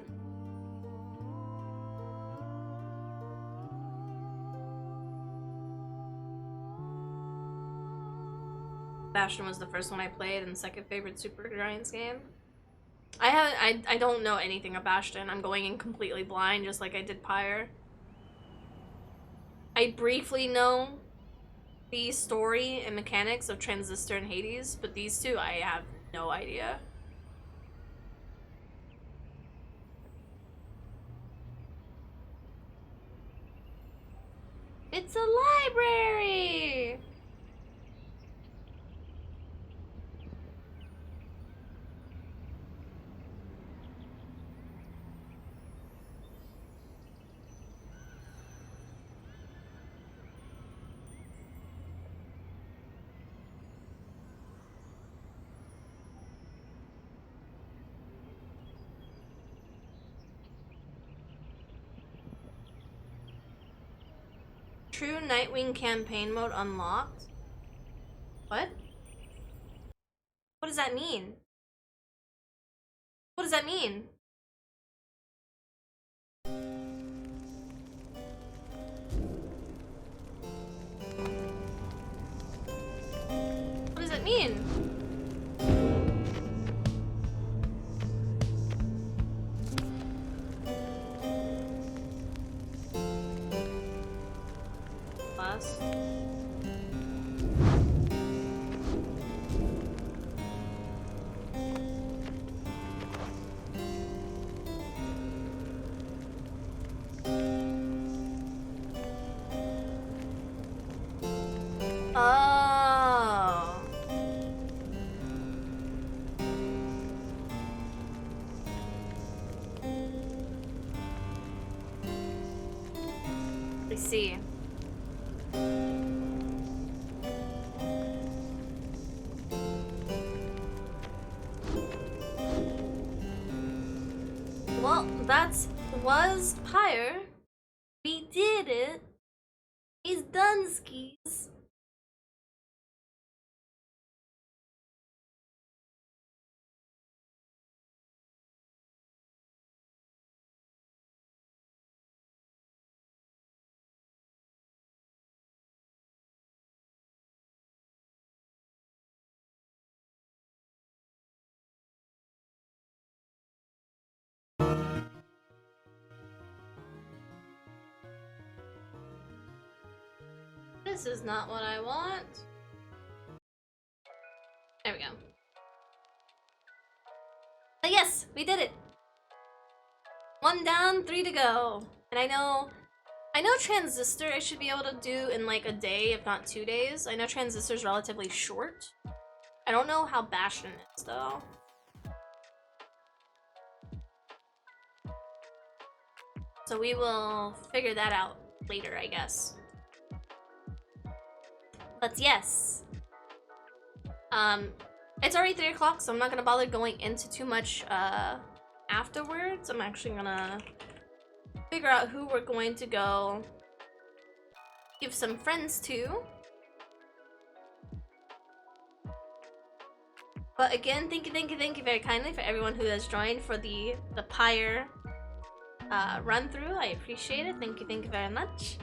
Bastion was the first one I played and second favorite Super Giants game. I don't know anything about Bastion. I'm going in completely blind, just like I did Pyre. I briefly know the story and mechanics of Transistor and Hades, but these two I have no idea. It's a library! True Nightwing campaign mode unlocked? What? What does that mean? What does that mean? What does that mean? Plus. Oh. I see. Well, that was Pyre. We did it. He's done skis. This is not what I want. There we go. But yes, we did it. 1 down, 3 to go. And I know Transistor I should be able to do in like a day, if not 2 days. I know Transistor's relatively short. I don't know how Bastion is though. So we will figure that out later, I guess. But yes. It's already 3 o'clock, so I'm not gonna bother going into too much afterwards. I'm actually gonna figure out who we're going to go give some friends to. But again, thank you very kindly for everyone who has joined for the Pyre run through. I appreciate it. Thank you very much.